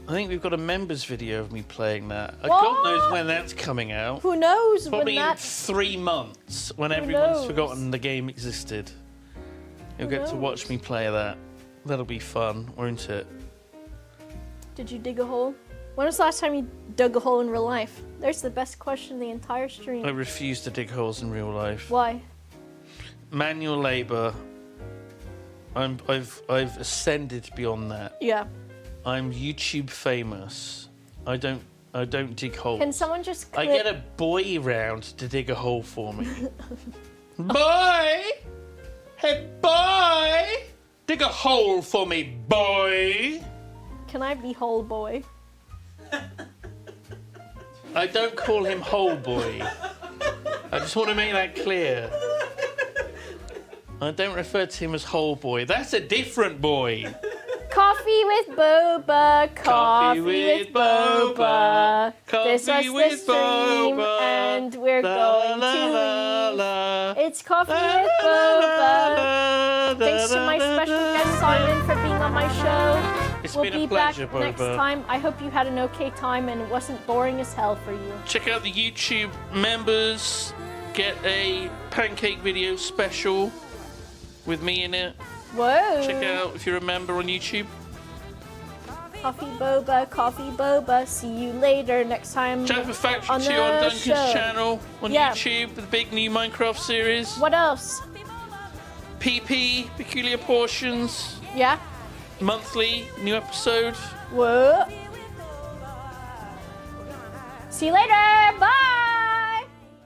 I think we've got a members video of me playing that. What? God knows when that's coming out. Who knows Probably when in that's... 3 months, when Who everyone's knows? forgotten the game existed. You'll Who get to watch me play that. That'll be fun, won't it? Did you dig a hole? When was the last time you dug a hole in real life? There's the best question of the entire stream. I refuse to dig holes in real life. Why? Manual labour. I've ascended beyond that. Yeah. I'm YouTube famous. I don't dig holes. Can someone just I click... get a boy round to dig a hole for me. Boy! Hey, boy! Dig a hole for me, boy! Can I be hole boy? I don't call him hole boy. I just want to make that clear. I don't refer to him as hole boy. That's a different boy. Coffee with Boba, coffee with Boba. This was Coffee the with stream, Boba. and we're La, going la, to la, leave. la. It's coffee with Boba. Thanks to my special guest Simon for being on my show. It's We'll been a be pleasure, back next Boba. time. I hope you had an okay time and it wasn't boring as hell for you. Check out the YouTube members. Get a pancake video special with me in it. Whoa. Check out if you're a member on YouTube. Coffee Boba. See you later next time. Jaffa Factory on 2 the on Duncan's show. channel on Yeah. YouTube, the big new Minecraft series. What else? PP, Peculiar Portions, Yeah. monthly, new episode. Whoa. See you later. Bye.